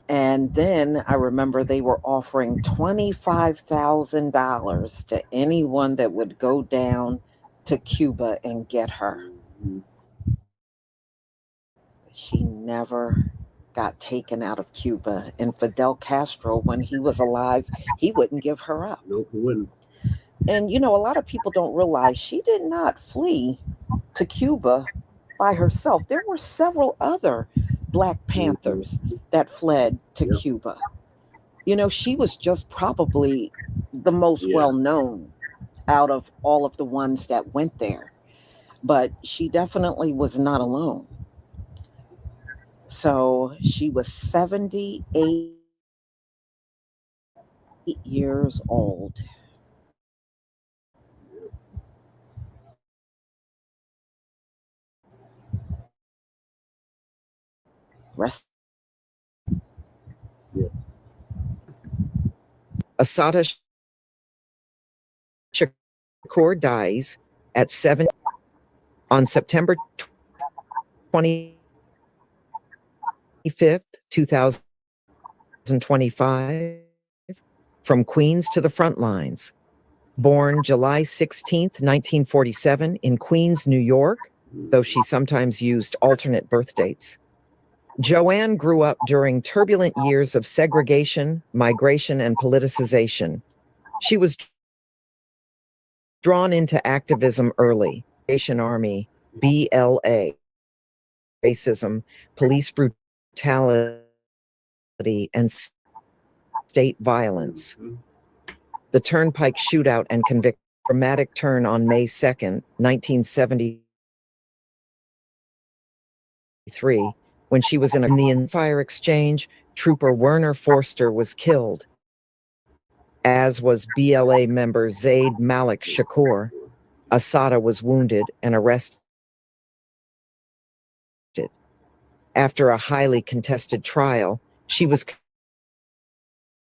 And then I remember they were offering $25,000 to anyone that would go down to Cuba and get her. She never got taken out of Cuba. And Fidel Castro, when he was alive, he wouldn't give her up. Nope, he wouldn't. And, you know, a lot of people don't realize she did not flee to Cuba by herself. There were several other Black Panthers that fled to Cuba. You know, she was just probably the most well-known out of all of the ones that went there. But she definitely was not alone. So she was 78 years old. Rest. Assata Shakur dies at 7 on September 25th, 2025, from Queens to the front lines. Born July 16th, 1947 in Queens, New York, though she sometimes used alternate birth dates. Joanne grew up during turbulent years of segregation, migration, and politicization. She was drawn into activism early. Salvation Army, BLA, racism, police brutality, and state violence. The Turnpike Shootout and conviction. Dramatic turn on May 2nd, 1973, when she was in the fire exchange. Trooper Werner Forster was killed, as was BLA member Zaid Malik Shakur. Assata was wounded and arrested. After a highly contested trial, she was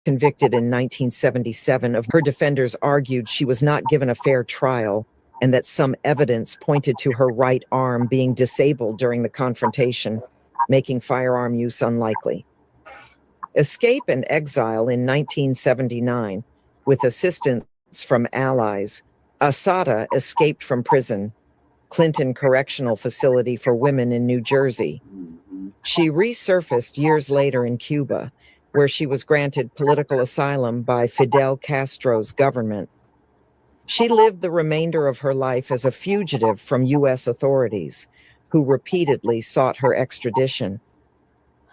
convicted in 1977 of her defenders argued she was not given a fair trial and that some evidence pointed to her right arm being disabled during the confrontation, making firearm use unlikely. Escape and exile in 1979, with assistance from allies, Assata escaped from prison, Clinton Correctional Facility for Women in New Jersey. She resurfaced years later in Cuba, where she was granted political asylum by Fidel Castro's government. She lived the remainder of her life as a fugitive from U.S. authorities, who repeatedly sought her extradition.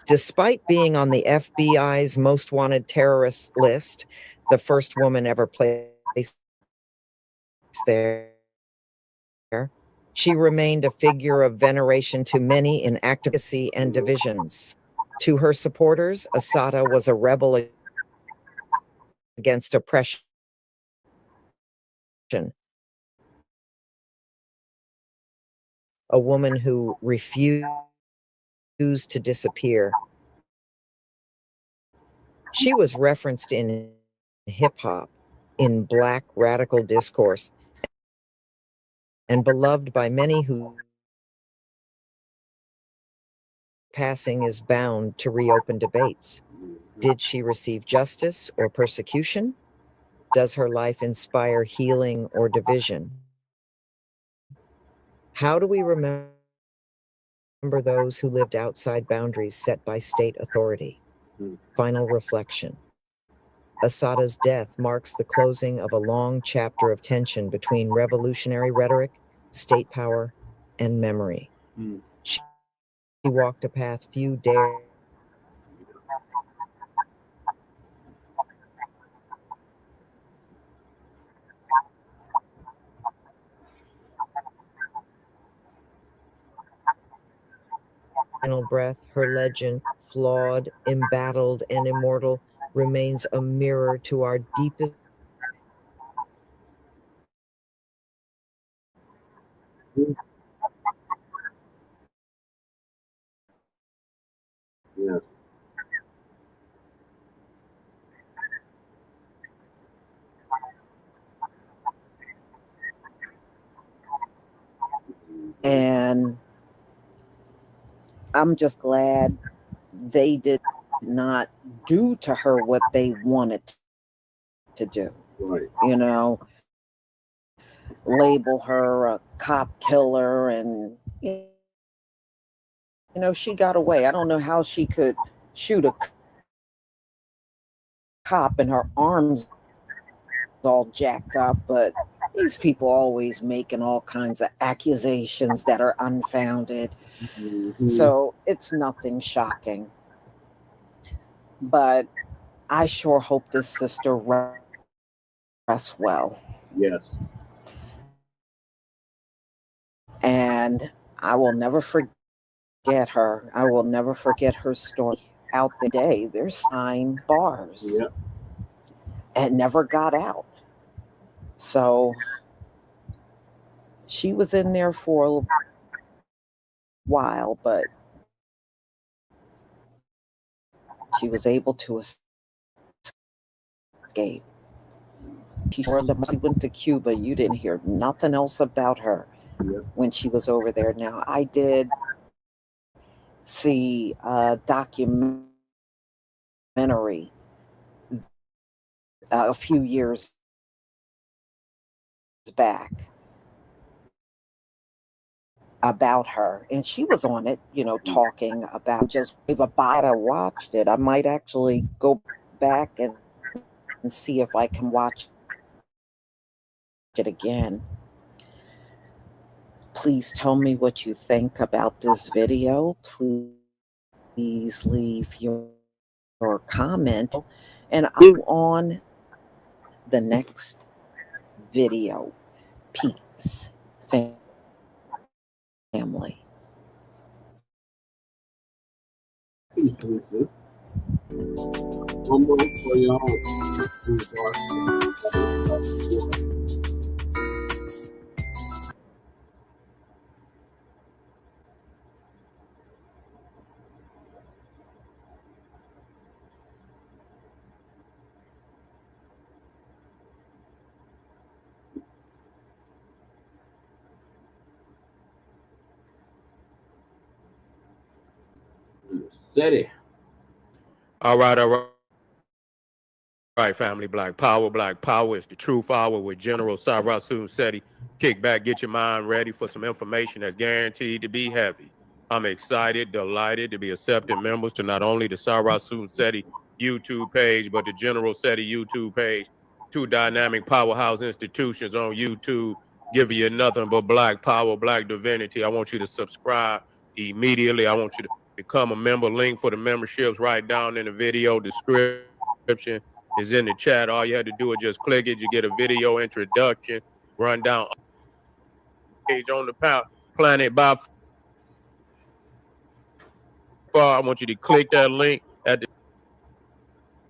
Despite being on the FBI's most wanted terrorist list, the first woman ever placed there, she remained a figure of veneration to many in activism and divisions. To her supporters, Assata was a rebel against oppression, a woman who refused to disappear. She was referenced in hip-hop, in Black radical discourse, and beloved by many who passing is bound to reopen debates. Did she receive justice or persecution? Does her life inspire healing or division? How do we remember those who lived outside boundaries set by state authority? Final reflection. Assata's death marks the closing of a long chapter of tension between revolutionary rhetoric, state power, and memory. She walked a path few dare final breath. Her legend, flawed, embattled, and immortal, remains a mirror to our deepest Yes. and I'm just glad they did not do to her what they wanted to do. Right. You know, label her a cop killer, and you know, she got away. I don't know how she could shoot a cop and her arms all jacked up, but these people always making all kinds of accusations that are unfounded. So it's nothing shocking. But I sure hope this sister rests well. Yes. And I will never forget her. I will never forget her story. Out the day, there's 9 bars. Yep. And never got out. So she was in there for a while, but she was able to escape. She went to Cuba. You didn't hear nothing else about her when she was over there. Now, I did see a documentary a few years back about her, and she was on it, you know, talking about, just if I watched it, I might actually go back and see if I can watch it again. Please tell me what you think about this video. Please leave your comment, and I'm on the next video. Peace, family. Peace, Lisa. One more for y'all. City. All right, all right. All right, family, Black Power is the truth hour with General Sarasu Seti. Kick back, get your mind ready for some information that's guaranteed to be heavy. I'm excited, delighted to be accepting members to not only the Sarasu Seti YouTube page, but the General Seti YouTube page. 2 dynamic powerhouse institutions on YouTube giving you nothing but Black power, Black divinity. I want you to subscribe immediately. I want you to become a member. Link for the memberships right down in the video description is in the chat. All you had to do is just click it. You get a video introduction, run down page on the planet by far. I want you to click that link at the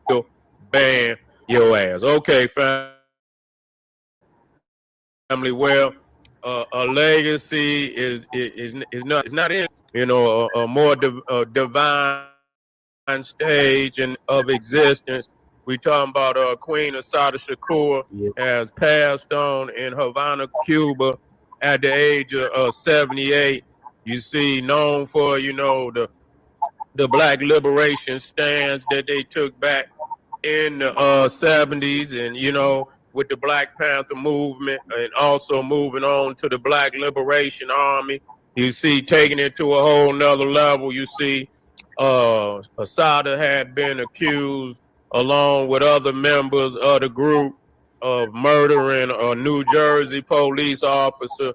video, ban your ass. Okay, family. Well, a legacy is not in, you know, a more divine stage and of existence. We talking about Queen Assata Shakur has passed on in Havana, Cuba, at the age of 78. You see, known for, you know, the Black liberation stands that they took back in the 70s, and you know, with the Black Panther movement, and also moving on to the Black Liberation Army. You see, taking it to a whole nother level. You see, Assata had been accused, along with other members of the group, of murdering a New Jersey police officer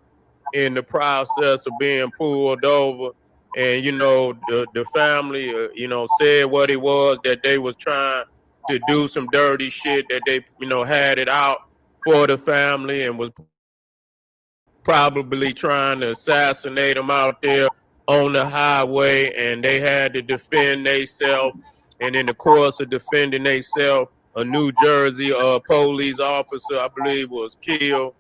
in the process of being pulled over. And you know, the family, you know, said what it was, that they was trying to do some dirty shit, that they, you know, had it out for the family and was probably trying to assassinate them out there on the highway, and they had to defend themselves. And in the course of defending themselves, a New Jersey police officer, I believe, was killed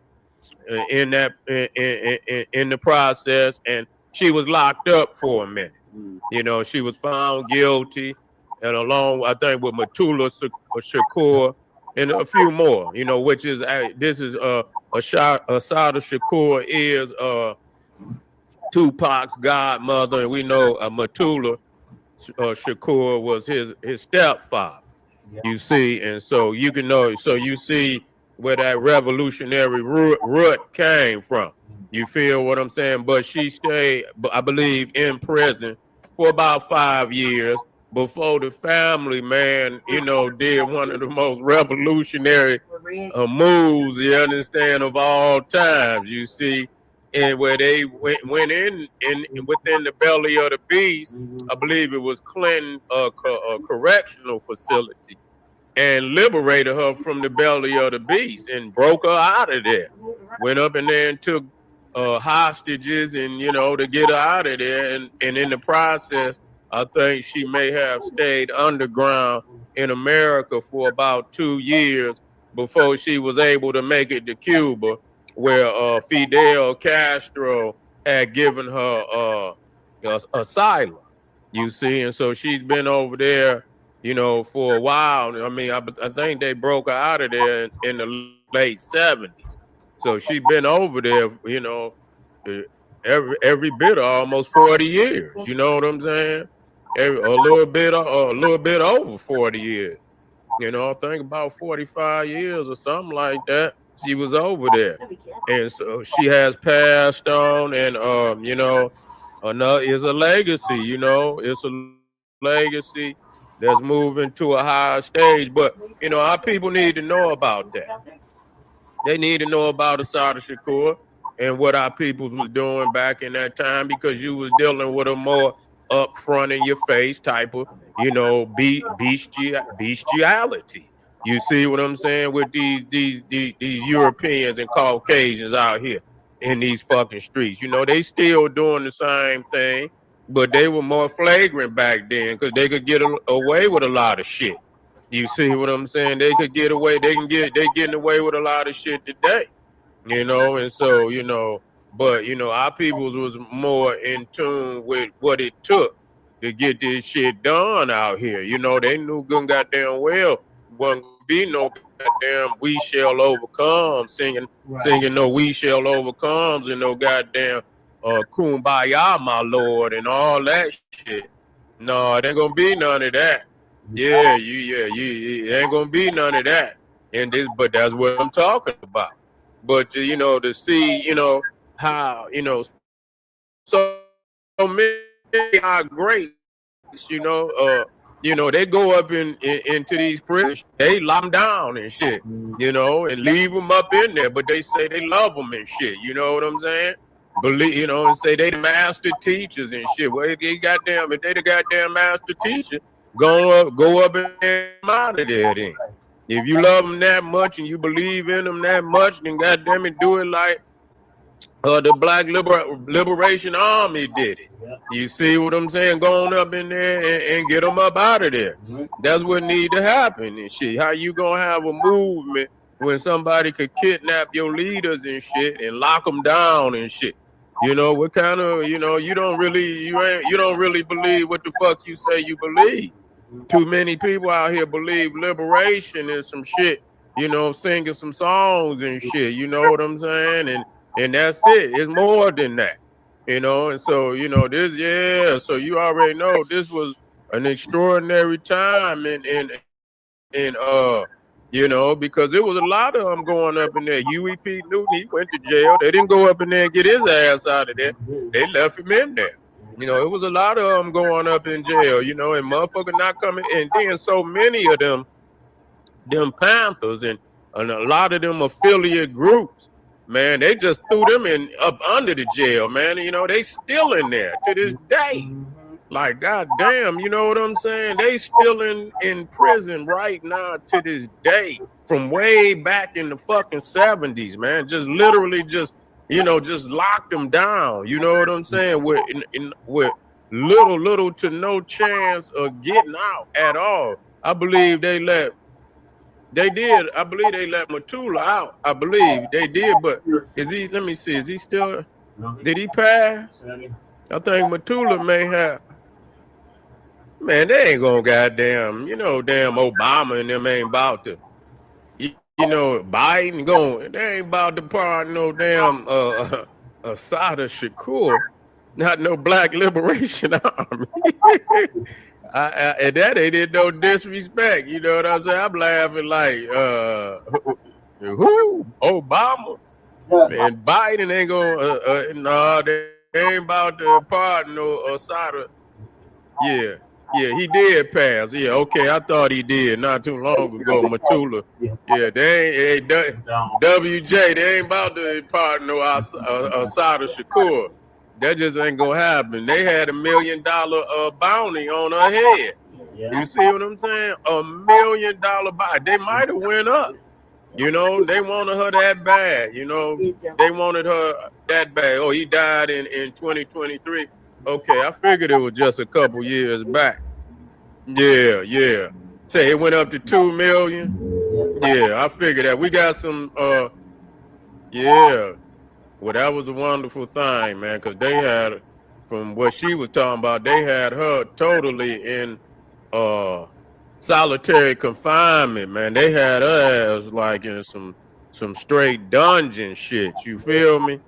in the process, and she was locked up for a minute. You know, she was found guilty, and along, I think, with Matula Shakur and a few more. You know, which is this is Assata Shakur is Tupac's godmother, and we know Matula Shakur was his stepfather. You see, and so you can know, so you see where that revolutionary root came from. You feel what I'm saying? But she stayed, I believe, in prison for about 5 years before the family, man, you know, did one of the most revolutionary moves, you understand, of all times. You see, and where they went in within the belly of the beast, I believe it was Clinton correctional facility, and liberated her from the belly of the beast and broke her out of there. Went up in there and took hostages, and you know, to get her out of there, and in the process, I think she may have stayed underground in America for about 2 years before she was able to make it to Cuba, where Fidel Castro had given her asylum. You see, and so she's been over there, you know, for a while. I mean, I think they broke her out of there in the late 70s. So she's been over there, you know, every bit of almost 40 years. You know what I'm saying? A little bit over 40 years. You know, I think about 45 years or something like that. She was over there, and so she has passed on, and you know, another is a legacy. You know, it's a legacy that's moving to a higher stage. But you know, our people need to know about that. They need to know about Assata Shakur and what our peoples was doing back in that time, because you was dealing with a more upfront in your face type of, you know, bestiality. You see what I'm saying, with these Europeans and Caucasians out here in these fucking streets. You know, they still doing the same thing, but they were more flagrant back then because they could get away with a lot of shit. You see what I'm saying? They could get away. They getting away with a lot of shit today, you know. And so, you know, but you know, our peoples was more in tune with what it took to get this shit done out here. You know, they knew good goddamn well wasn't gonna be no goddamn "We Shall Overcome" singing no "We Shall Overcomes" and no goddamn "Kumbaya, my lord" and all that shit. No, it ain't gonna be none of that. Yeah, it ain't gonna be none of that. And but that's what I'm talking about. But you know, to see, you know, how, you know, so many are great, you know, they go up into these prisons, they lock them down and shit, you know, and leave them up in there, but they say they love them and shit. You know what I'm saying? believe, you know, and say they the master teachers and shit. Well, if they the goddamn master teacher, go up and come out of there then. If you love them that much and you believe in them that much, then goddamn it, do it like the Black Liberation Army did it. You see what I'm saying? Going up in there and get them up out of there. That's what need to happen and shit. How you gonna have a movement when somebody could kidnap your leaders and shit and lock them down and shit? You know what kind of, you know, you don't really believe what the fuck you say you believe. Too many people out here believe liberation and some shit, you know, singing some songs and shit. You know what I'm saying? And that's it. It's more than that, you know. And so, you know, so you already know this was an extraordinary time and you know, because there was a lot of them going up in there. UEP Newton, he went to jail. They didn't go up in there and get his ass out of there. They left him in there. You know, it was a lot of them going up in jail, you know, and motherfucker not coming. And then so many of them Panthers and a lot of them affiliate groups, man, they just threw them in up under the jail, man. You know, they still in there to this day. Like, goddamn, you know what I'm saying? They still in prison right now to this day from way back in the fucking 70s, man. Just literally just, you know, just locked them down. You know what I'm saying? With little to no chance of getting out at all. I believe they let Matula out. I believe they did, but let me see, is he still, did he pass? I think Matula may have. Man, they ain't gonna goddamn, you know, damn Obama and them ain't about to, you know, Biden going, they ain't about to pardon no damn Assata Shakur, not no Black Liberation Army. And that ain't in no disrespect, you know what I'm saying? I'm laughing like, who? Obama? And Biden ain't gonna, no, they ain't about to pardon no Assata. Yeah, he did pass. Yeah, okay, I thought he did not too long ago, Matula. Yeah, they ain't, WJ, they ain't about to pardon no Assata Shakur. That just ain't gonna happen. They had $1 million bounty on her head. You see what I'm saying? $1 million bounty. They might have went up. You know, they wanted her that bad. You know, they wanted her that bad. Oh, he died in 2023. Okay, I figured it was just a couple years back. Yeah. Say it went up to 2 million. Yeah, I figured that. We got some yeah. Well, that was a wonderful thing, man, because they had, from what she was talking about, they had her totally in solitary confinement, man. They had her ass like in some straight dungeon shit. You feel me?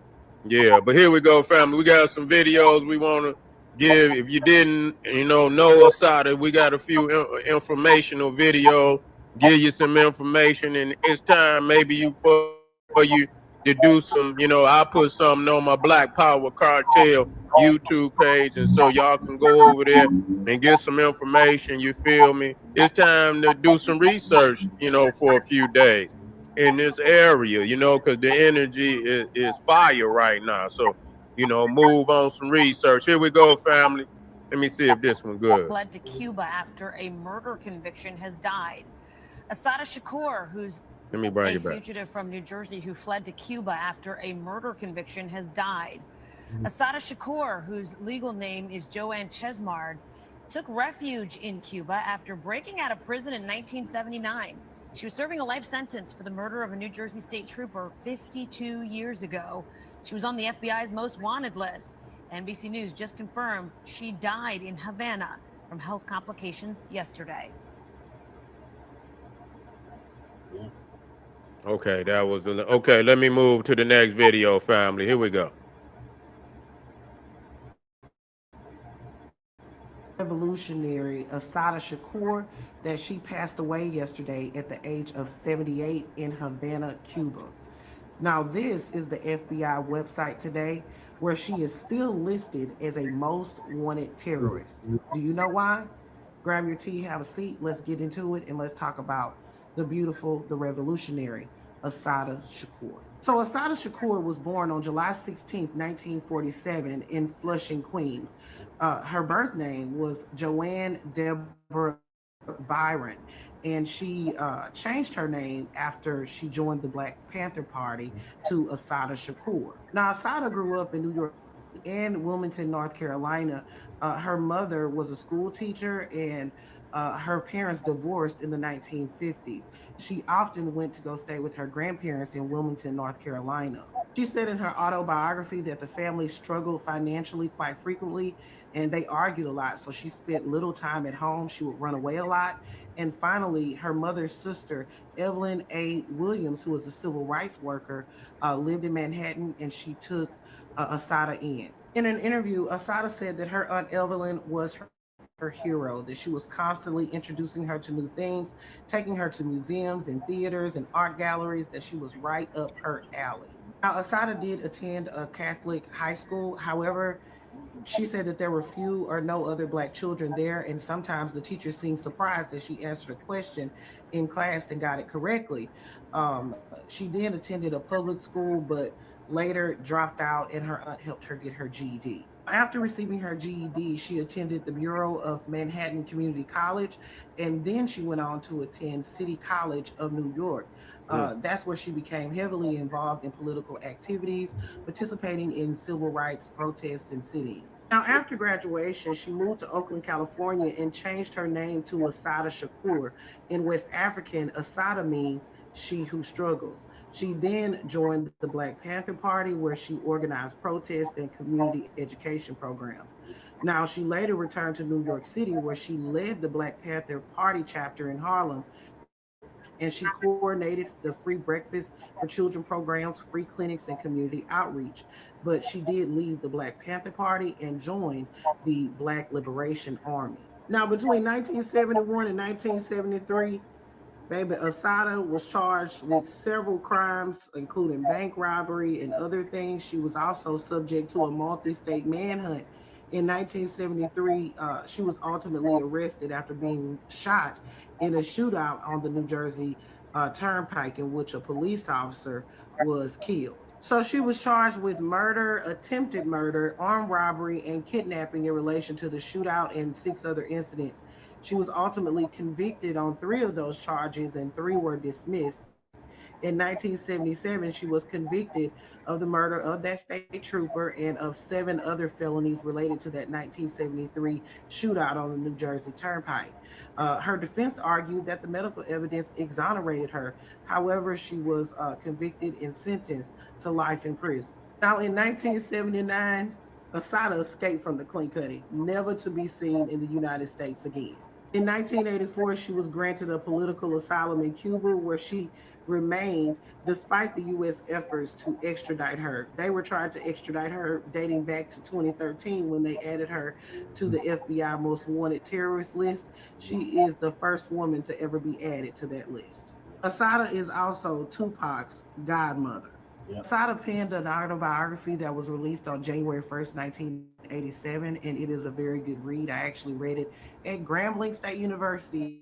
Yeah, but here we go, family. We got some videos we want to give. If you didn't, you know Assata, we got a few informational videos. Give you some information, and it's time maybe for you to do some, you know, I'll put something on my Black Power Cartel YouTube page, and so y'all can go over there and get some information. You feel me? It's time to do some research, you know, for a few days in this area, you know, because the energy is fire right now. So, you know, move on some research. Here we go, family. Let me see if this one good. Fled to Cuba after a murder conviction has died. Assata Shakur, who's Let me bring a you back. fugitive from New Jersey who fled to Cuba after a murder conviction has died. Assata Shakur, whose legal name is Joanne Chesmard, took refuge in Cuba after breaking out of prison in 1979. She was serving a life sentence for the murder of a New Jersey state trooper 52 years ago. She was on the FBI's most wanted list. NBC News just confirmed she died in Havana from health complications yesterday. Okay, that was the okay. Let me move to the next video, family. Here we go. Revolutionary Assata Shakur, that she passed away yesterday at the age of 78 in Havana, Cuba. Now, this is the FBI website today, where she is still listed as a most wanted terrorist. Do you know why? Grab your tea, have a seat, let's get into it, and let's talk about the beautiful, the revolutionary. Assata Shakur. So Assata Shakur was born on July 16th, 1947 in Flushing, Queens. Her birth name was Joanne Deborah Byron, and she changed her name after she joined the Black Panther Party to Assata Shakur. Now, Assata grew up in New York and Wilmington, North Carolina. Her mother was a school teacher, and her parents divorced in the 1950s. She often went to go stay with her grandparents in Wilmington, North Carolina. She said in her autobiography that the family struggled financially quite frequently and they argued a lot. So she spent little time at home. She would run away a lot. And finally, her mother's sister, Evelyn A. Williams, who was a civil rights worker, lived in Manhattan, and she took Assata in. In an interview, Assata said that her Aunt Evelyn was her hero, that she was constantly introducing her to new things, taking her to museums and theaters and art galleries, that she was right up her alley. Now, Assata did attend a Catholic high school. However, she said that there were few or no other Black children there, and sometimes the teachers seemed surprised that she answered a question in class and got it correctly. She then attended a public school, but later dropped out, and her aunt helped her get her GED. After receiving her GED, she attended the Bureau of Manhattan Community College, and then she went on to attend City College of New York. That's where she became heavily involved in political activities, participating in civil rights protests and sit-ins. Now, after graduation, she moved to Oakland, California, and changed her name to Assata Shakur. In West African, Assata means she who struggles. She then joined the Black Panther Party, where she organized protests and community education programs. Now, she later returned to New York City, where she led the Black Panther Party chapter in Harlem, and she coordinated the free breakfast for children programs, free clinics, and community outreach. But she did leave the Black Panther Party and joined the Black Liberation Army. Now, between 1971 and 1973, baby, Assata was charged with several crimes, including bank robbery and other things. She was also subject to a multi-state manhunt. In 1973, she was ultimately arrested after being shot in a shootout on the New Jersey Turnpike, in which a police officer was killed. So she was charged with murder, attempted murder, armed robbery, and kidnapping in relation to the shootout and 6 other incidents. She was ultimately convicted on 3 of those charges, and 3 were dismissed. In 1977, she was convicted of the murder of that state trooper and of 7 other felonies related to that 1973 shootout on the New Jersey Turnpike. Her defense argued that the medical evidence exonerated her. However, she was convicted and sentenced to life in prison. Now, in 1979, Assata escaped from the clean cutting, never to be seen in the United States again. In 1984, she was granted a political asylum in Cuba, where she remained despite the U.S. efforts to extradite her. They were trying to extradite her dating back to 2013 when they added her to the FBI most wanted terrorist list. She is the first woman to ever be added to that list. Assata is also Tupac's godmother. Assata penned an autobiography that was released on January 1st, 1987, and it is a very good read. I actually read it at Grambling State University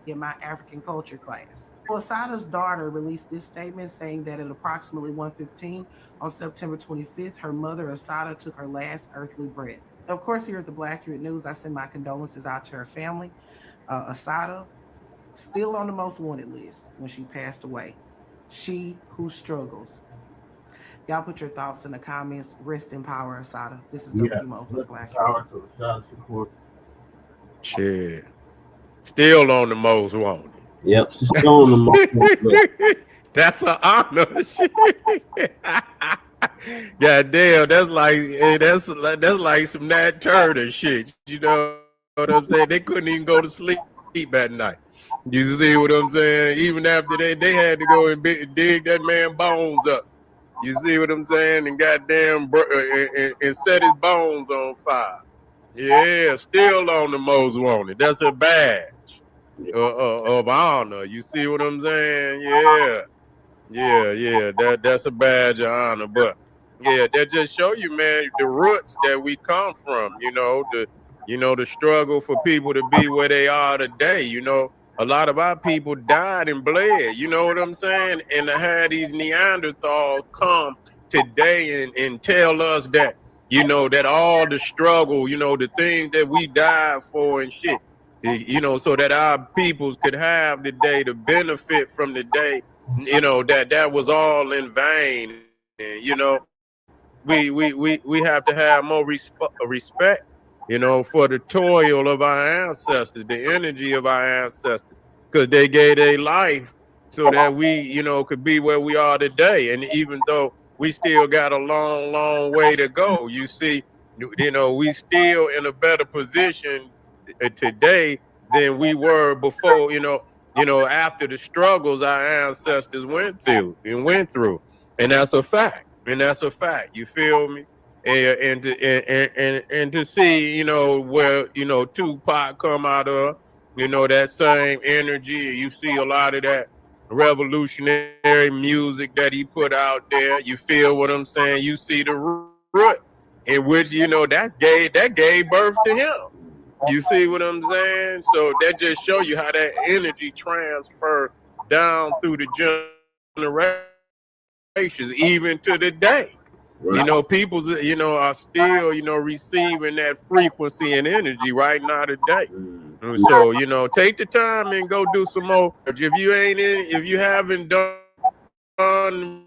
in my African culture class. Assata's daughter released this statement saying that at approximately 1:15 on September 25th, her mother, Assata, took her last earthly breath. Of course, here at the Blacc News, I send my condolences out to her family. Assata, still on the most wanted list when she passed away. She who struggles. Y'all put your thoughts in the comments. Rest in power, Assata. This is Dr. Mo for the Blacc. Power to Assata Shakur. Shit. Still on the most wanted. Yep, she's still on the most wanted. That's an honor. God damn, that's like some Nat Turner shit. You know what I'm saying? They couldn't even go to sleep at night. You see what I'm saying? Even after they had to go and dig that man bones up. You see what I'm saying? And goddamn, and set his bones on fire. Yeah, still on the most wanted. That's a badge of honor. You see what I'm saying? Yeah. That's a badge of honor. But yeah, that just show you, man, the roots that we come from. The struggle for people to be where they are today. a lot of our people died and bled, you know what I'm saying? And to have these Neanderthals come today and tell us that, you know, that all the struggle, you know, the things that we died for and shit, you know, so that our peoples could have the day to benefit from the day, you know, that was all in vain. And, you know, we have to have more respect, you know, for the toil of our ancestors, the energy of our ancestors, because they gave their life so that we, you know, could be where we are today. And even though we still got a long, long way to go, you see, you know, we still in a better position today than we were before, you know, after the struggles our ancestors went through. And that's a fact. And that's a fact. You feel me? And to see, you know, where, you know, Tupac come out of, you know, that same energy. You see a lot of that revolutionary music that he put out there. You feel what I'm saying? You see the root in which, you know, that gave birth to him. You see what I'm saying? So that just show you how that energy transfer down through the generations, even to the day. Right. You know, people, you know, are still, you know, receiving that frequency and energy right now today. And so, you know, take the time and go do some more. If you haven't done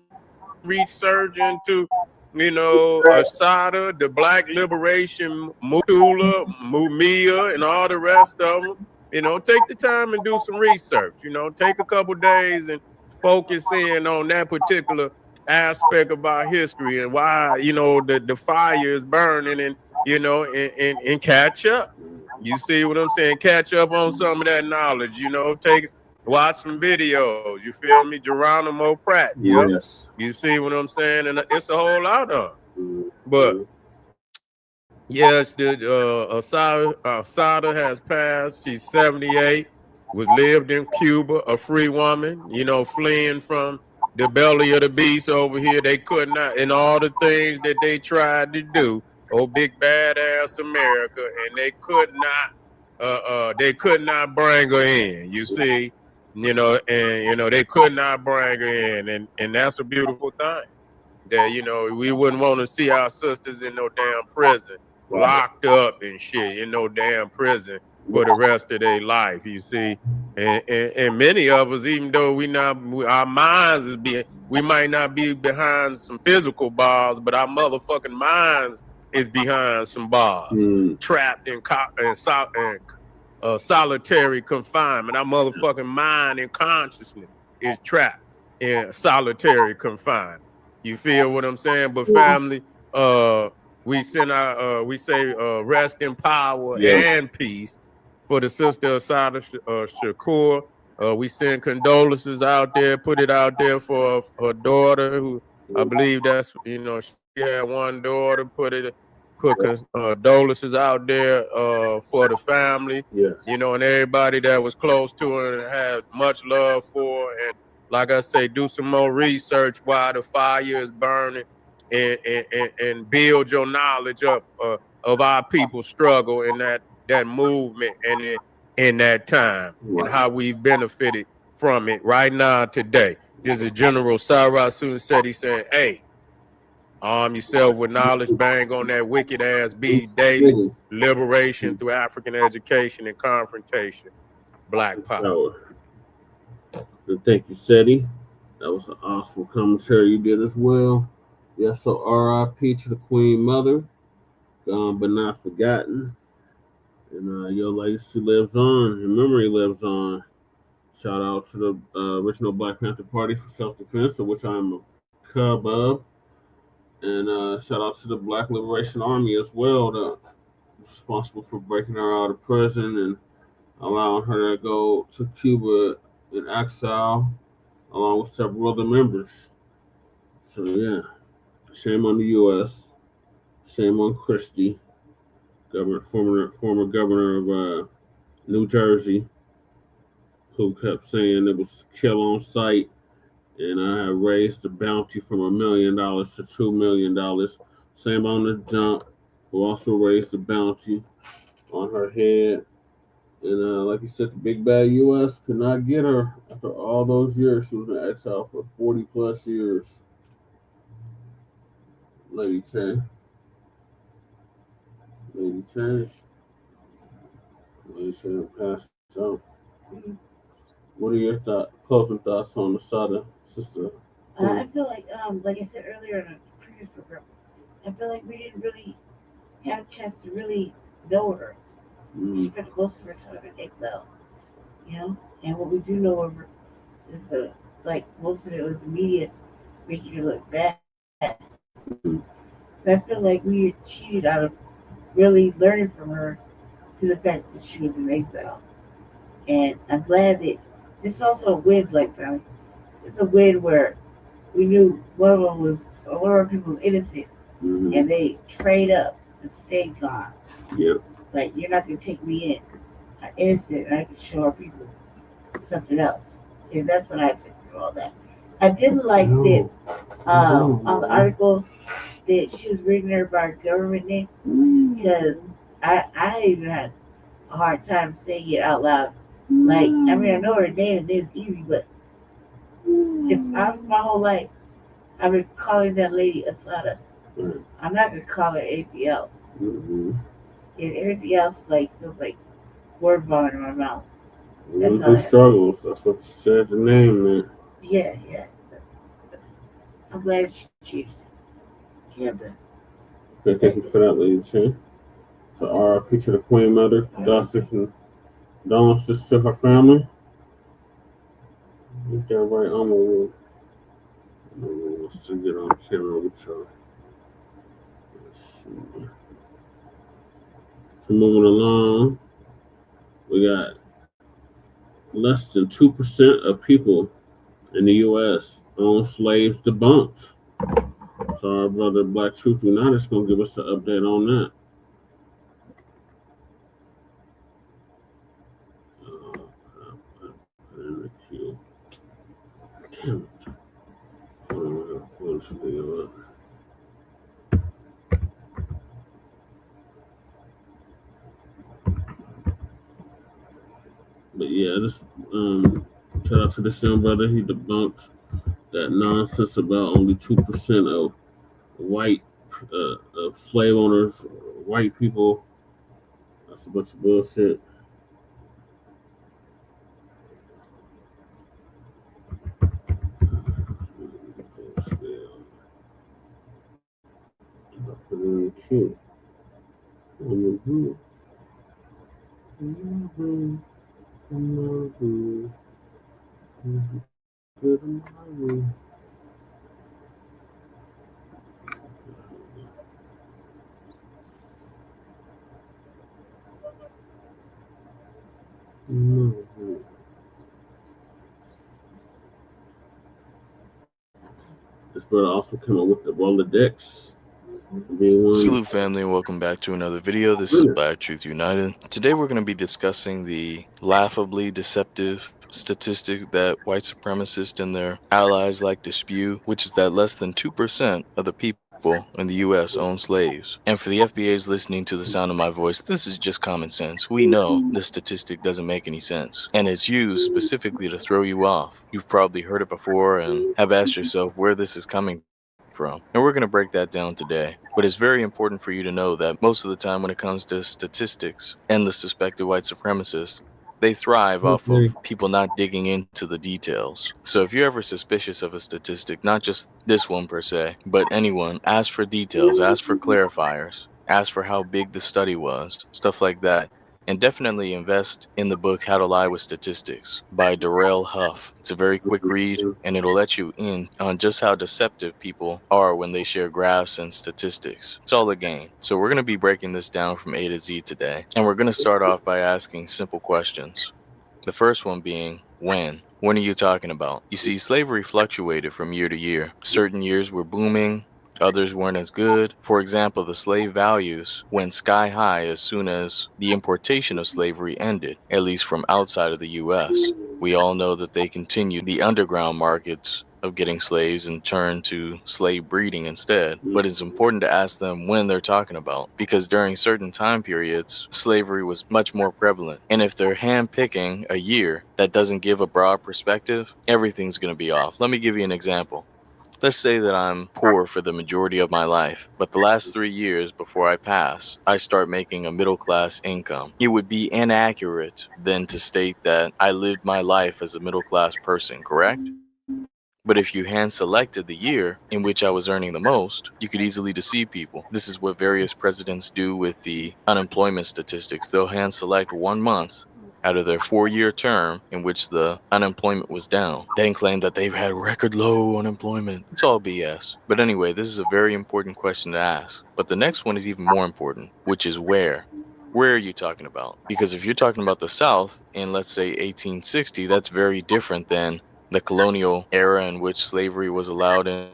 research into, you know, Assata, the Black Liberation, Mutula, Mumia, and all the rest of them, you know, take the time and do some research. You know, take a couple days and focus in on that particular aspect of our history and why, you know, the fire is burning, and, you know, and catch up. You see what I'm saying? Catch up on some of that knowledge, you know, watch some videos. You feel me? Geronimo Pratt. Yep. Yes. You see what I'm saying? And it's a whole lot of them. But yes, the Assata has passed. She's 78. Lived in Cuba, a free woman, you know, fleeing from the belly of the beast over here. They could not, and all the things that they tried to do, oh big badass America, and they could not bring her in. You see, you know, and you know they could not bring her in, and that's a beautiful thing. That, you know, we wouldn't want to see our sisters in no damn prison, locked up and shit in no damn prison for the rest of their life. You see, and many of us, even though our minds we might not be behind some physical bars, but our motherfucking minds is behind some bars, trapped in solitary confinement. Our motherfucking mind and consciousness is trapped in solitary confinement. You feel what I'm saying? But family, we say rest in power and peace for the sister Assata Shakur. We send condolences out there, put it out there for her daughter, who I believe that's, you know, she had one daughter, put condolences out there for the family, you know, and everybody that was close to her and had much love for her. And like I say, do some more research while the fire is burning, and build your knowledge up of our people's struggle in that movement and in that time, and how we've benefited from it right now today. This is General Sarah Soon-Seti saying, hey, arm yourself with knowledge, bang on that wicked ass beast daily, liberation through African education and confrontation. Black power. And thank you, Seti. That was an awesome commentary you did as well. Yes, so R.I.P. to the Queen Mother, gone but not forgotten. And your legacy lives on, your memory lives on. Shout out to the original Black Panther Party for self-defense, of which I'm a cub of. And shout out to the Black Liberation Army as well, that was responsible for breaking her out of prison and allowing her to go to Cuba in exile, along with several other members. So yeah, shame on the U.S., shame on Christie, former governor of New Jersey, who kept saying it was kill on sight, and I have raised the bounty from $1 million to $2 million. Same on the jump, who also raised the bounty on her head And like you said, the big bad U.S. could not get her after all those years. She was in exile for 40 plus years. Lady Chen. Lady Chen. Lady Chen passed out. What are your closing thoughts on Assata, sister? I feel like I said earlier in a previous program, I feel like we didn't really have a chance to really know her. She spent most of her time in exile, you know. And what we do know of her is like most of it was the media making her look bad. So I feel like we were cheated out of really learning from her to the fact that she was in exile. And I'm glad that this is also a win, Black Family. It's a win where we knew one of our people was innocent, and they trade up and stayed gone. Yeah. Like, you're not gonna take me in. I'm innocent, and I can show our people something else. And that's what I took from all that. I didn't like that on the article that she was reading her by her government name, because I even had a hard time saying it out loud. Like, I mean, I know her name is easy, but if my whole life I've been calling that lady Assata, I'm not gonna call her anything else. And everything else feels like word vomit in my mouth. That's all. Struggles. That's what she said. The name, man. Yeah. I'm glad she cheated. Okay, thank you for that, Lady Chen. So, RIP to the Queen Mother, condolences to her family. Get that right on the wall. Let's to get on camera with y'all. So, moving along, we got less than 2% of people in the U.S. own slaves debunked. So, our brother Black Truth United is going to give us an update on that. Damn it. But yeah, this shout out to this young brother. He debunked that nonsense about only 2% of white of slave owners, white people. That's a bunch of bullshit. This brother also came up with the Rolodex. Salute family and welcome back to another video. This is Black Truth United. Today we're going to be discussing the laughably deceptive statistic that white supremacists and their allies like to spew, which is that less than 2% of the people in the US own slaves. And for the FBAs listening to the sound of my voice, this is just common sense. We know this statistic doesn't make any sense, and it's used specifically to throw you off. You've probably heard it before and have asked yourself where this is coming from. And we're going to break that down today. But it's very important for you to know that most of the time when it comes to statistics and the suspected white supremacists, they thrive off of people not digging into the details. So if you're ever suspicious of a statistic, not just this one per se, but anyone, ask for details, ask for clarifiers, ask for how big the study was, stuff like that. And definitely invest in the book How to Lie with Statistics by Darrell Huff. It's a very quick read, and it'll let you in on just how deceptive people are when they share graphs and statistics. It's all a game. So we're going to be breaking this down from A to Z today. And we're going to start off by asking simple questions. The first one being, when? When are you talking about? You see, slavery fluctuated from year to year. Certain years were booming, others weren't as good. For example, the slave values went sky high as soon as the importation of slavery ended, at least from outside of the US. We all know that they continued the underground markets of getting slaves and turn to slave breeding instead. But it's important to ask them when they're talking about, because during certain time periods, slavery was much more prevalent. And if they're hand-picking a year that doesn't give a broad perspective, everything's going to be off. Let me give you an example. Let's say that I'm poor for the majority of my life, but the last 3 years before I pass, I start making a middle-class income. It would be inaccurate then to state that I lived my life as a middle-class person, correct? But if you hand-selected the year in which I was earning the most, you could easily deceive people. This is what various presidents do with the unemployment statistics. They'll hand-select 1 month out of their 4-year term in which the unemployment was down, then claim that they've had record low unemployment. It's all BS. But anyway, this is a very important question to ask. But the next one is even more important, which is where. Where are you talking about? Because if you're talking about the South in, let's say, 1860, that's very different than the colonial era in which slavery was allowed in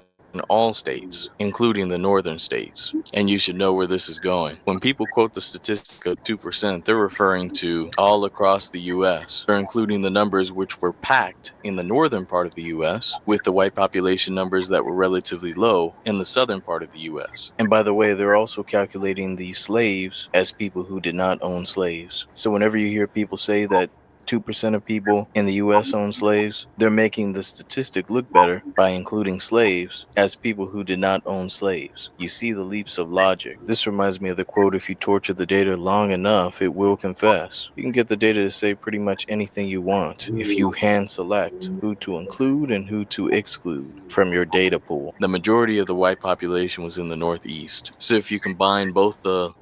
all states, including the northern states. And you should know where this is going. When people quote the statistic of 2%, they're referring to all across the U.S. They're including the numbers which were packed in the northern part of the U.S. with the white population numbers that were relatively low in the southern part of the U.S. And by the way, they're also calculating the slaves as people who did not own slaves. So whenever you hear people say that 2% of people in the U.S. own slaves, they're making the statistic look better by including slaves as people who did not own slaves. You see the leaps of logic. This reminds me of the quote, if you torture the data long enough, it will confess. You can get the data to say pretty much anything you want if you hand select who to include and who to exclude from your data pool. The majority of the white population was in the Northeast. So if you combine both the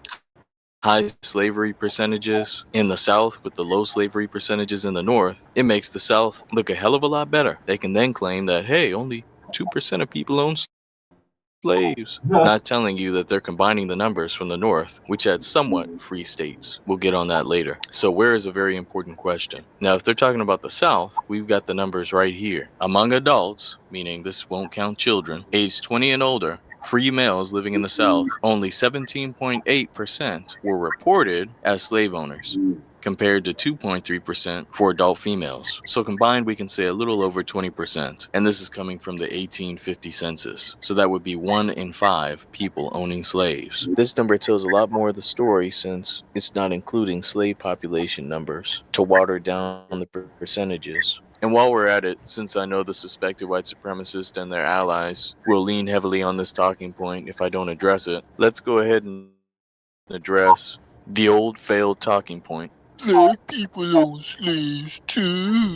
high slavery percentages in the South with the low slavery percentages in the North, it makes the South look a hell of a lot better. They can then claim that, hey, only 2% of people own slaves. Not telling you that they're combining the numbers from the North, which had somewhat free states. We'll get on that later. So where is a very important question. Now, if they're talking about the South, we've got the numbers right here. Among adults, meaning this won't count children, aged 20 and older, free males living in the South, only 17.8% were reported as slave owners, compared to 2.3% for adult females. So combined, we can say a little over 20%. And this is coming from the 1850 census. So that would be 1 in 5 people owning slaves. This number tells a lot more of the story since it's not including slave population numbers to water down the percentages. And while we're at it, since I know the suspected white supremacists and their allies will lean heavily on this talking point if I don't address it, let's go ahead and address the old failed talking point. Black people own slaves too.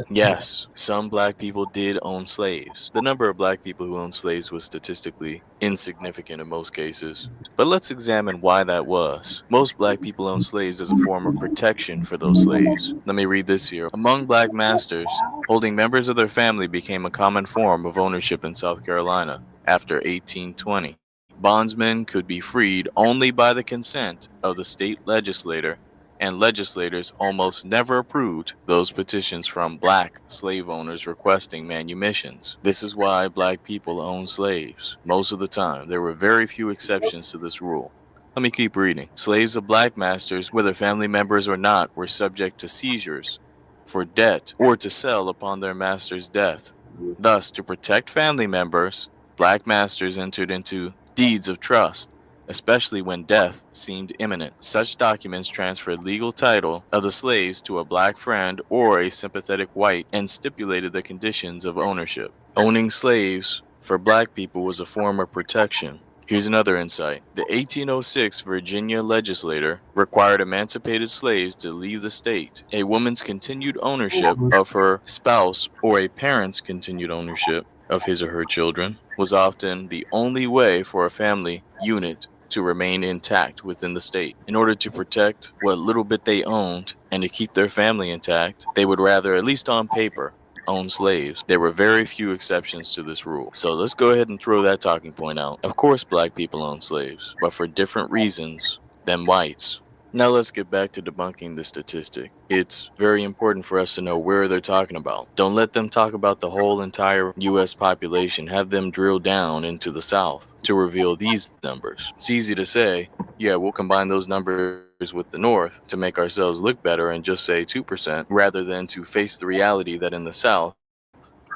Yes, some black people did own slaves. The number of black people who owned slaves was statistically insignificant in most cases. But let's examine why that was. Most black people owned slaves as a form of protection for those slaves. Let me read this here. Among black masters, holding members of their family became a common form of ownership in South Carolina after 1820. Bondsmen could be freed only by the consent of the state legislator, and legislators almost never approved those petitions from black slave owners requesting manumissions. This is why black people own slaves. Most of the time, there were very few exceptions to this rule. Let me keep reading. Slaves of black masters, whether family members or not, were subject to seizures for debt or to sell upon their master's death. Thus, to protect family members, black masters entered into deeds of trust, especially when death seemed imminent. Such documents transferred legal title of the slaves to a black friend or a sympathetic white and stipulated the conditions of ownership. Owning slaves for black people was a form of protection. Here's another insight. The 1806 Virginia legislature required emancipated slaves to leave the state. A woman's continued ownership of her spouse or a parent's continued ownership of his or her children was often the only way for a family unit to remain intact within the state. In order to protect what little bit they owned and to keep their family intact, they would rather, at least on paper, own slaves. There were very few exceptions to this rule. So let's go ahead and throw that talking point out. Of course, black people own slaves, but for different reasons than whites. Now let's get back to debunking the statistic. It's very important for us to know where they're talking about. Don't let them talk about the whole entire U.S. population. Have them drill down into the South to reveal these numbers. It's easy to say, yeah, we'll combine those numbers with the North to make ourselves look better and just say 2%, rather than to face the reality that in the South,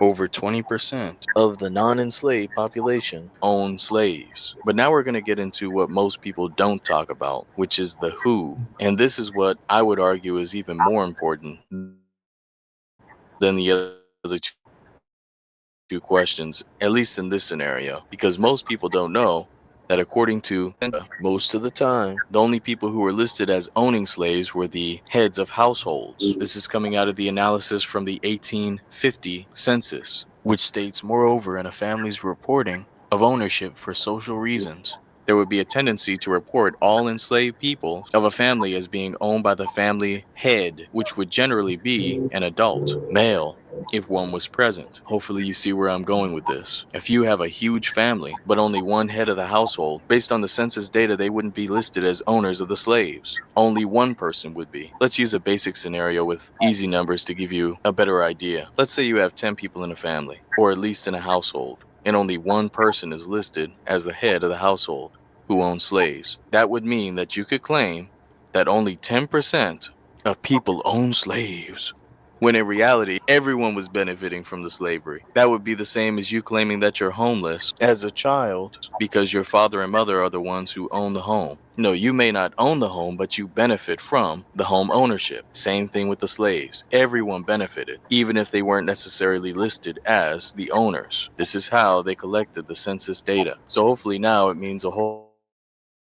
over 20% of the non-enslaved population owned slaves. But now we're going to get into what most people don't talk about, which is the who. And this is what I would argue is even more important than the other two questions, at least in this scenario, because most people don't know that according to most of the time, the only people who were listed as owning slaves were the heads of households. This is coming out of the analysis from the 1850 census, which states, moreover, in a family's reporting of ownership for social reasons, there would be a tendency to report all enslaved people of a family as being owned by the family head, which would generally be an adult male, if one was present. Hopefully you see where I'm going with this. If you have a huge family, but only one head of the household, based on the census data, they wouldn't be listed as owners of the slaves. Only one person would be. Let's use a basic scenario with easy numbers to give you a better idea. Let's say you have 10 people in a family, or at least in a household, and only one person is listed as the head of the household who owns slaves. That would mean that you could claim that only 10% of people own slaves, when in reality, everyone was benefiting from the slavery. That would be the same as you claiming that you're homeless as a child because your father and mother are the ones who own the home. No, you may not own the home, but you benefit from the home ownership. Same thing with the slaves. Everyone benefited, even if they weren't necessarily listed as the owners. This is how they collected the census data. So hopefully now it means a whole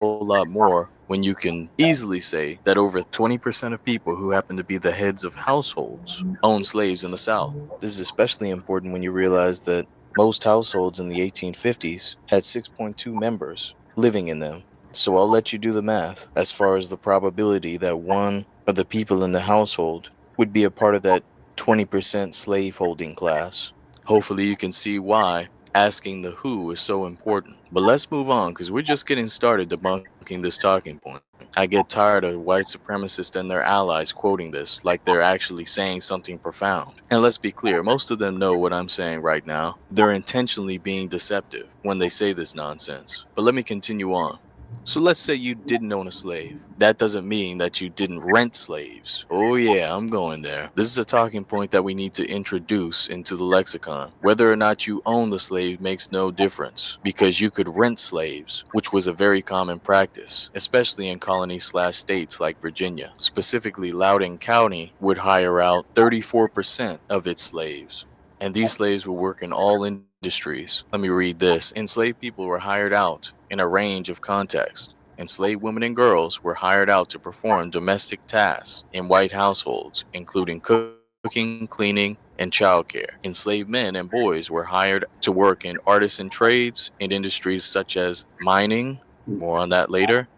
lot more when you can easily say that over 20% of people who happen to be the heads of households own slaves in the South. This is especially important when you realize that most households in the 1850s had 6.2 members living in them. So I'll let you do the math as far as the probability that one of the people in the household would be a part of that 20% slaveholding class. Hopefully you can see why asking the who is so important. But let's move on, because we're just getting started debunking this talking point. I get tired of white supremacists and their allies quoting this like they're actually saying something profound. And let's be clear, most of them know what I'm saying right now. They're intentionally being deceptive when they say this nonsense. But let me continue on. So let's say you didn't own a slave. That doesn't mean that you didn't rent slaves. Oh yeah, I'm going there. This is a talking point that we need to introduce into the lexicon. Whether or not you own the slave makes no difference, because you could rent slaves, which was a very common practice, especially in colony/states like Virginia. Specifically, Loudoun County would hire out 34% of its slaves, and these slaves would work in all industries. Let me read this. Enslaved people were hired out in a range of contexts. Enslaved women and girls were hired out to perform domestic tasks in white households, including cooking, cleaning, and childcare. Enslaved men and boys were hired to work in artisan trades in industries such as mining, more on that later,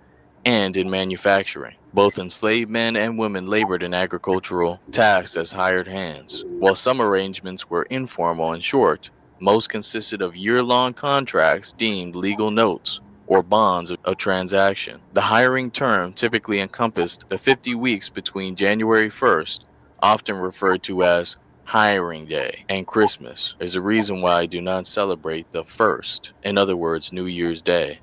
and in manufacturing. Both enslaved men and women labored in agricultural tasks as hired hands. While some arrangements were informal and short, most consisted of year-long contracts deemed legal notes or bonds of transaction. The hiring term typically encompassed the 50 weeks between January 1st, often referred to as hiring day, and Christmas. There's a reason why I do not celebrate the 1st, in other words, New Year's Day.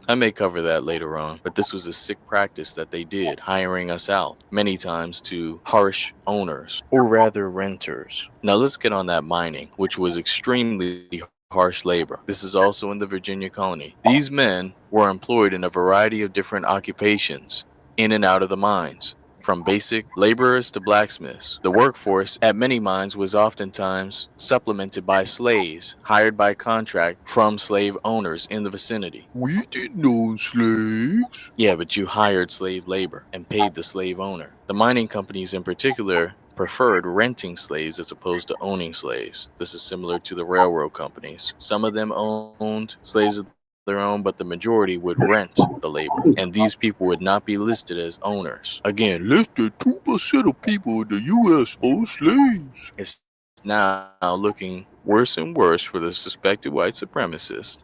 I may cover that later on, but this was a sick practice that they did, hiring us out many times to harsh owners, or rather renters. Now let's get on that mining, which was extremely harsh labor. This is also in the Virginia colony. These men were employed in a variety of different occupations in and out of the mines, from basic laborers to blacksmiths. The workforce at many mines was oftentimes supplemented by slaves hired by contract from slave owners in the vicinity. We didn't own slaves. Yeah, but you hired slave labor and paid the slave owner. The mining companies in particular preferred renting slaves as opposed to owning slaves. This is similar to the railroad companies. Some of them owned slaves of their own, but the majority would rent the labor, and these people would not be listed as owners. Again, less than 2% of people in the U.S. own slaves. It's now looking worse and worse for the suspected white supremacists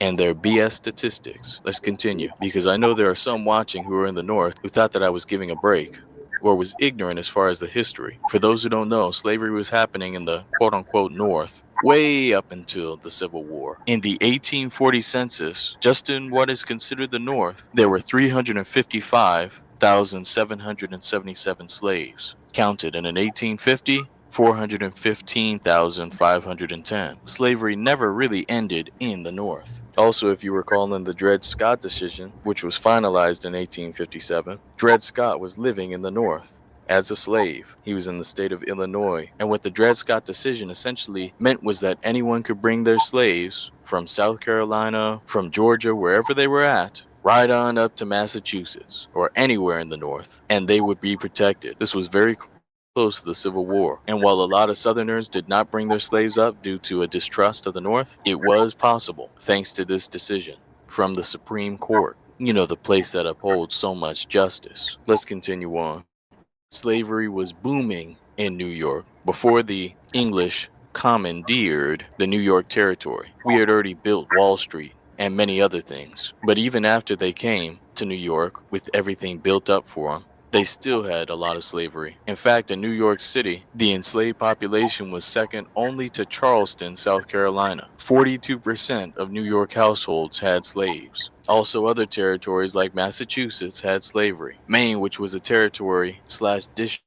and their BS statistics. Let's continue, because I know there are some watching who are in the North who thought that I was giving a break, or was ignorant as far as the history. For those who don't know, slavery was happening in the quote-unquote North way up until the Civil War. In the 1840 census, just in what is considered the North, there were 355,777 slaves counted, and in 1850, 415,510. Slavery never really ended in the North. Also, if you recall in the Dred Scott decision, which was finalized in 1857, Dred Scott was living in the North as a slave. He was in the state of Illinois, and what the Dred Scott decision essentially meant was that anyone could bring their slaves from South Carolina, from Georgia, wherever they were at, right on up to Massachusetts or anywhere in the North, and they would be protected. This was very close to the Civil War, and while a lot of Southerners did not bring their slaves up due to a distrust of the North, it was possible thanks to this decision from the Supreme Court, you know, the place that upholds so much justice. Let's continue on. Slavery was booming in New York before the English commandeered the New York territory. We had already built Wall Street and many other things, but even after they came to New York with everything built up for them, they still had a lot of slavery. In fact, in New York City, the enslaved population was second only to Charleston, South Carolina. 42% of New York households had slaves. Also, other territories like Massachusetts had slavery. Maine, which was a territory / district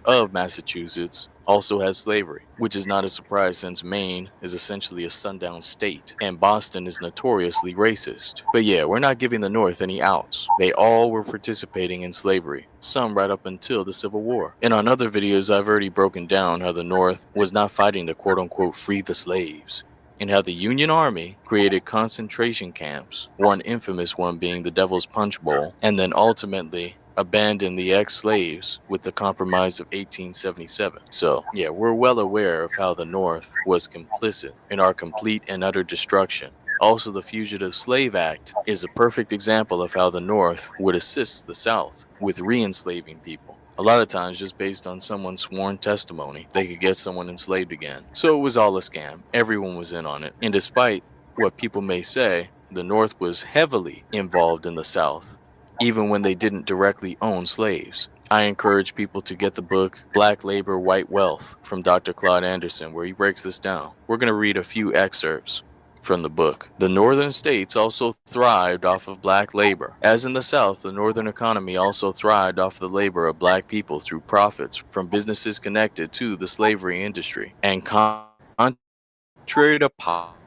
of Massachusetts, also has slavery, which is not a surprise since Maine is essentially a sundown state and Boston is notoriously racist. But yeah, we're not giving the North any outs. They all were participating in slavery, some right up until the Civil War. And on other videos, I've already broken down how the North was not fighting to quote-unquote free the slaves, and how the Union Army created concentration camps, one infamous one being the Devil's Punch Bowl, and then ultimately abandoned the ex-slaves with the Compromise of 1877. So yeah, we're well aware of how the North was complicit in our complete and utter destruction. Also, the Fugitive Slave Act is a perfect example of how the North would assist the South with re-enslaving people. A lot of times just based on someone's sworn testimony, they could get someone enslaved again. So it was all a scam. Everyone was in on it. And despite what people may say, the North was heavily involved in the South, even when they didn't directly own slaves. I encourage people to get the book Black Labor, White Wealth from Dr. Claude Anderson, where he breaks this down. We're going to read a few excerpts from the book. The northern states also thrived off of black labor. As in the South, the northern economy also thrived off the labor of black people through profits from businesses connected to the slavery industry. And contrary to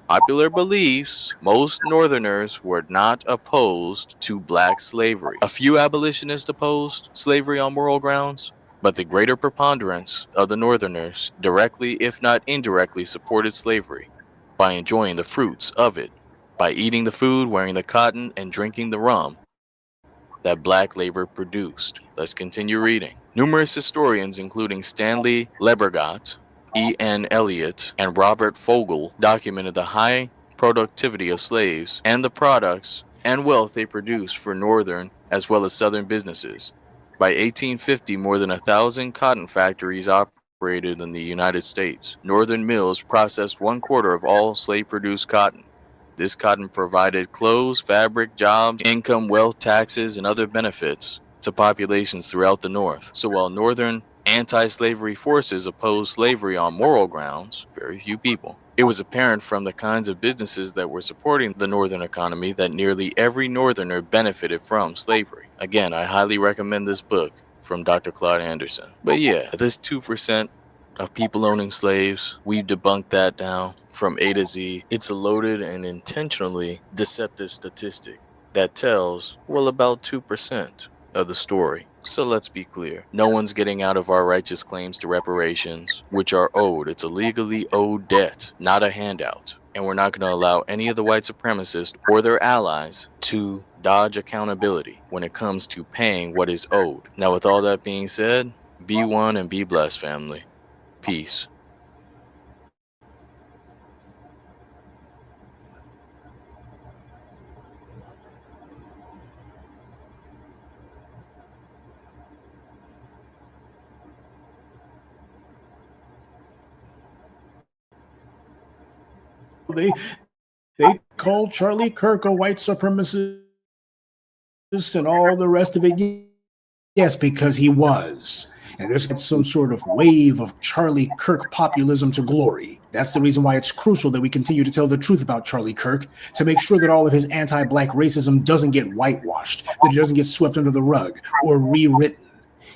popular beliefs, most Northerners were not opposed to black slavery. A few abolitionists opposed slavery on moral grounds, but the greater preponderance of the Northerners directly, if not indirectly, supported slavery by enjoying the fruits of it, by eating the food, wearing the cotton, and drinking the rum that black labor produced. Let's continue reading. Numerous historians, including Stanley Lebergott, E.N. Eliot, and Robert Fogel, documented the high productivity of slaves and the products and wealth they produced for northern as well as southern businesses. By 1850, more than 1,000 cotton factories operated in the United States. Northern mills processed 1/4 of all slave-produced cotton. This cotton provided clothes, fabric, jobs, income, wealth, taxes, and other benefits to populations throughout the North. So while northern anti-slavery forces opposed slavery on moral grounds, very few people, it was apparent from the kinds of businesses that were supporting the northern economy that nearly every northerner benefited from slavery. Again, I highly recommend this book from Dr. Claude Anderson. But yeah, this 2% of people owning slaves, we've debunked that down from A to Z. It's a loaded and intentionally deceptive statistic that tells, well, about 2% of the story. So let's be clear. No one's getting out of our righteous claims to reparations, which are owed. It's a legally owed debt, not a handout. And we're not going to allow any of the white supremacists or their allies to dodge accountability when it comes to paying what is owed. Now, with all that being said, be one and be blessed, family. Peace. They called Charlie Kirk a white supremacist and all the rest of it. Yes, because he was. And there's some sort of wave of Charlie Kirk populism to glory. That's the reason why it's crucial that we continue to tell the truth about Charlie Kirk, to make sure that all of his anti-black racism doesn't get whitewashed, that it doesn't get swept under the rug or rewritten.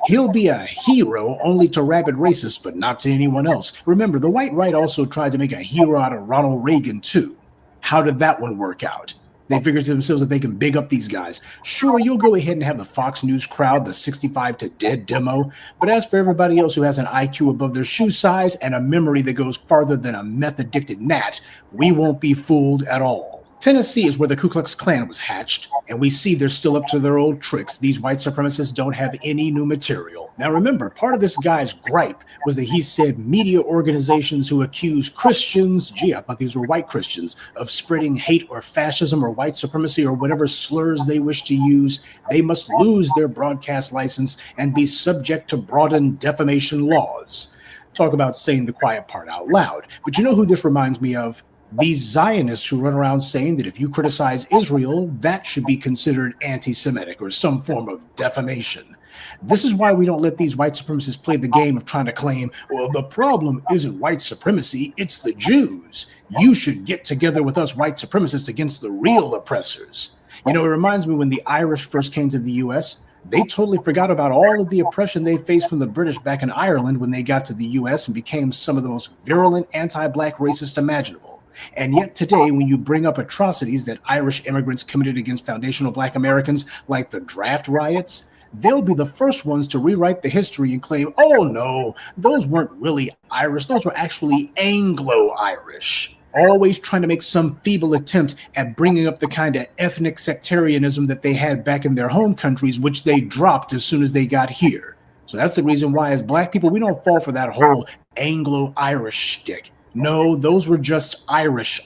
He'll be a hero only to rabid racists, but not to anyone else. Remember, the white right also tried to make a hero out of Ronald Reagan, too. How did that one work out? They figure to themselves that they can big up these guys. Sure, you'll go ahead and have the Fox News crowd, the 65 to dead demo, but as for everybody else who has an IQ above their shoe size and a memory that goes farther than a meth-addicted gnat, we won't be fooled at all. Tennessee is where the Ku Klux Klan was hatched, and we see they're still up to their old tricks. These white supremacists don't have any new material. Now remember, part of this guy's gripe was that he said media organizations who accuse Christians, gee, I thought these were white Christians, of spreading hate or fascism or white supremacy or whatever slurs they wish to use, they must lose their broadcast license and be subject to broadened defamation laws. Talk about saying the quiet part out loud. But you know who this reminds me of? These Zionists who run around saying that if you criticize Israel, that should be considered anti-Semitic or some form of defamation. This is why we don't let these white supremacists play the game of trying to claim, well, the problem isn't white supremacy, it's the Jews. You should get together with us white supremacists against the real oppressors. You know, it reminds me when the Irish first came to the U.S., they totally forgot about all of the oppression they faced from the British back in Ireland when they got to the U.S. and became some of the most virulent anti-black racists imaginable. And yet today, when you bring up atrocities that Irish immigrants committed against foundational black Americans, like the draft riots, they'll be the first ones to rewrite the history and claim, oh no, those weren't really Irish, those were actually Anglo-Irish. Always trying to make some feeble attempt at bringing up the kind of ethnic sectarianism that they had back in their home countries, which they dropped as soon as they got here. So that's the reason why, as black people, we don't fall for that whole Anglo-Irish shtick. No, those were just Irish.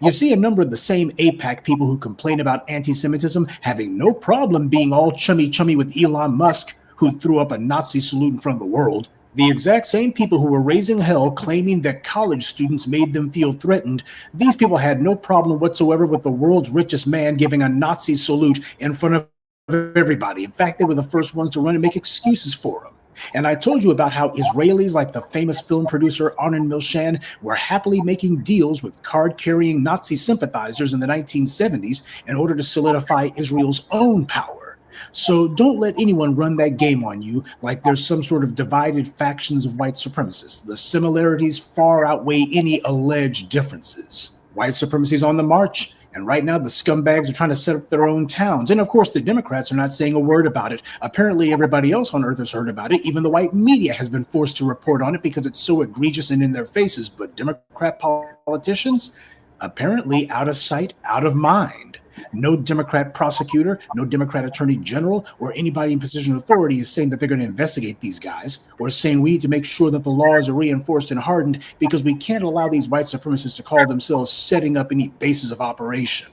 You see a number of the same APAC people who complain about anti-Semitism having no problem being all chummy with Elon Musk, who threw up a Nazi salute in front of the world. The exact same people who were raising hell claiming that college students made them feel threatened, these people had no problem whatsoever with the world's richest man giving a Nazi salute in front of everybody. In fact, they were the first ones to run and make excuses for him. And I told you about how Israelis like the famous film producer Arnon Milchan were happily making deals with card-carrying Nazi sympathizers in the 1970s in order to solidify Israel's own power. So don't let anyone run that game on you like there's some sort of divided factions of white supremacists. The similarities far outweigh any alleged differences. White supremacy is on the march. And right now, the scumbags are trying to set up their own towns. And of course, the Democrats are not saying a word about it. Apparently, everybody else on earth has heard about it. Even the white media has been forced to report on it because it's so egregious and in their faces. But Democrat politicians, apparently out of sight, out of mind. No Democrat prosecutor, no Democrat attorney general, or anybody in position of authority is saying that they're going to investigate these guys, or saying we need to make sure that the laws are reinforced and hardened because we can't allow these white supremacists to call themselves setting up any bases of operation.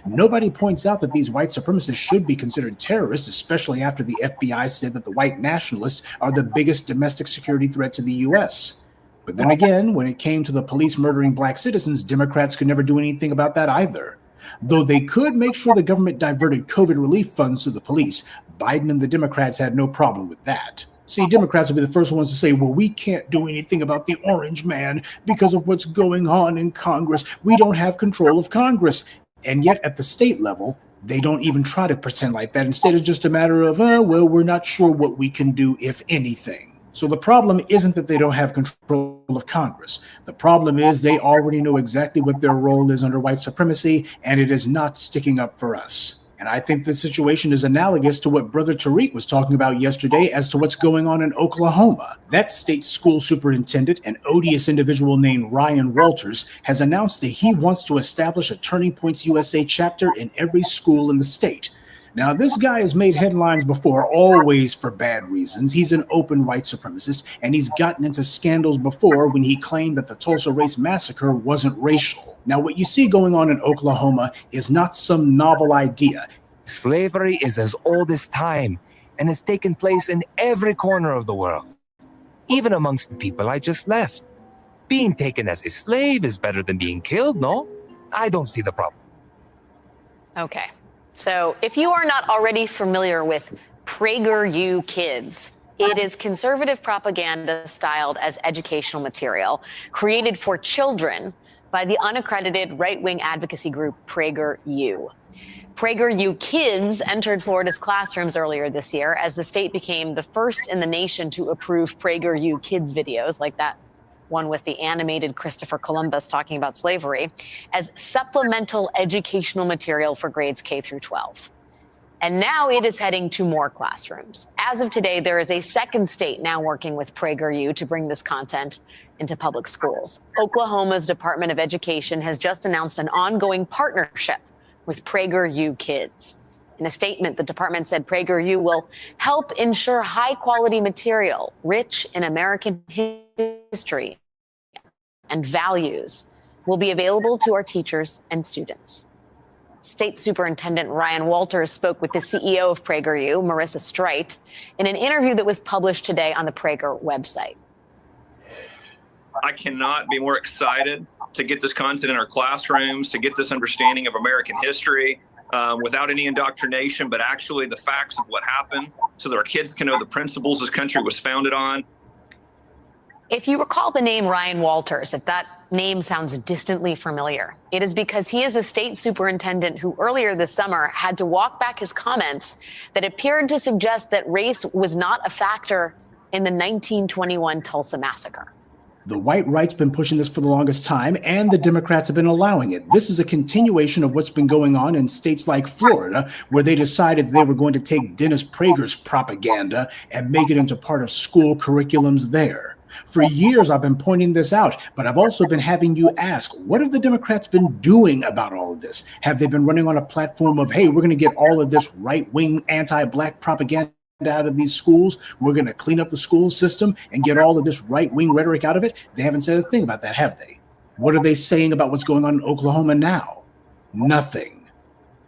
Nobody points out that these white supremacists should be considered terrorists, especially after the FBI said that the white nationalists are the biggest domestic security threat to the U.S. But then again, when it came to the police murdering black citizens, Democrats could never do anything about that either. Though they could make sure the government diverted COVID relief funds to the police, Biden and the Democrats had no problem with that. See, Democrats will be the first ones to say, well, we can't do anything about the orange man because of what's going on in Congress. We don't have control of Congress. And yet at the state level, they don't even try to pretend like that. Instead, it's just a matter of, well, we're not sure what we can do, if anything. So the problem isn't that they don't have control of Congress. The problem is they already know exactly what their role is under white supremacy, and it is not sticking up for us. And I think this situation is analogous to what Brother Tariq was talking about yesterday as to what's going on in Oklahoma. That state school superintendent, an odious individual named Ryan Walters, has announced that he wants to establish a Turning Points USA chapter in every school in the state. Now, this guy has made headlines before, always for bad reasons. He's an open white supremacist, and he's gotten into scandals before when he claimed that the Tulsa Race Massacre wasn't racial. Now, what you see going on in Oklahoma is not some novel idea. Slavery is as old as time and has taken place in every corner of the world, even amongst the people I just left. Being taken as a slave is better than being killed, no? I don't see the problem. Okay. So if you are not already familiar with PragerU Kids, It is conservative propaganda styled as educational material created for children by the unaccredited right-wing advocacy group PragerU. PragerU kids entered Florida's classrooms earlier this year as the state became the first in the nation to approve PragerU kids videos, like that one with the animated Christopher Columbus talking about slavery, as supplemental educational material for grades K through 12. And now it is heading to more classrooms. As of today, there is a second state now working with PragerU to bring this content into public schools. Oklahoma's Department of Education has just announced an ongoing partnership with PragerU kids. In a statement, the department said PragerU will help ensure high-quality material rich in American history and values will be available to our teachers and students. State Superintendent Ryan Walters spoke with the CEO of PragerU, Marissa Streit, in an interview that was published today on the Prager website. I cannot be more excited to get this content in our classrooms, to get this understanding of American history without any indoctrination, but actually the facts of what happened so that our kids can know the principles this country was founded on. If you recall the name Ryan Walters, if that name sounds distantly familiar, it is because he is a state superintendent who earlier this summer had to walk back his comments that appeared to suggest that race was not a factor in the 1921 Tulsa massacre. The white right's been pushing this for the longest time, and the Democrats have been allowing it. This is a continuation of what's been going on in states like Florida, where they decided they were going to take Dennis Prager's propaganda and make it into part of school curriculums there. For years, I've been pointing this out, but I've also been having you ask, what have the Democrats been doing about all of this? Have they been running on a platform of, hey, we're going to get all of this right-wing anti-black propaganda out of these schools, we're going to clean up the school system and get all of this right-wing rhetoric out of it? They haven't said a thing about that, have they? What are they saying about what's going on in Oklahoma now? Nothing.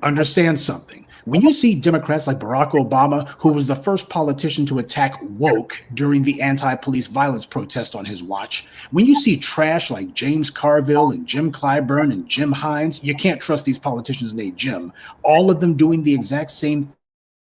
Understand something. When you see Democrats like Barack Obama, who was the first politician to attack woke during the anti-police violence protest on his watch, when you see trash like James Carville and Jim Clyburn and Jim Hines, you can't trust these politicians named Jim. All of them doing the exact same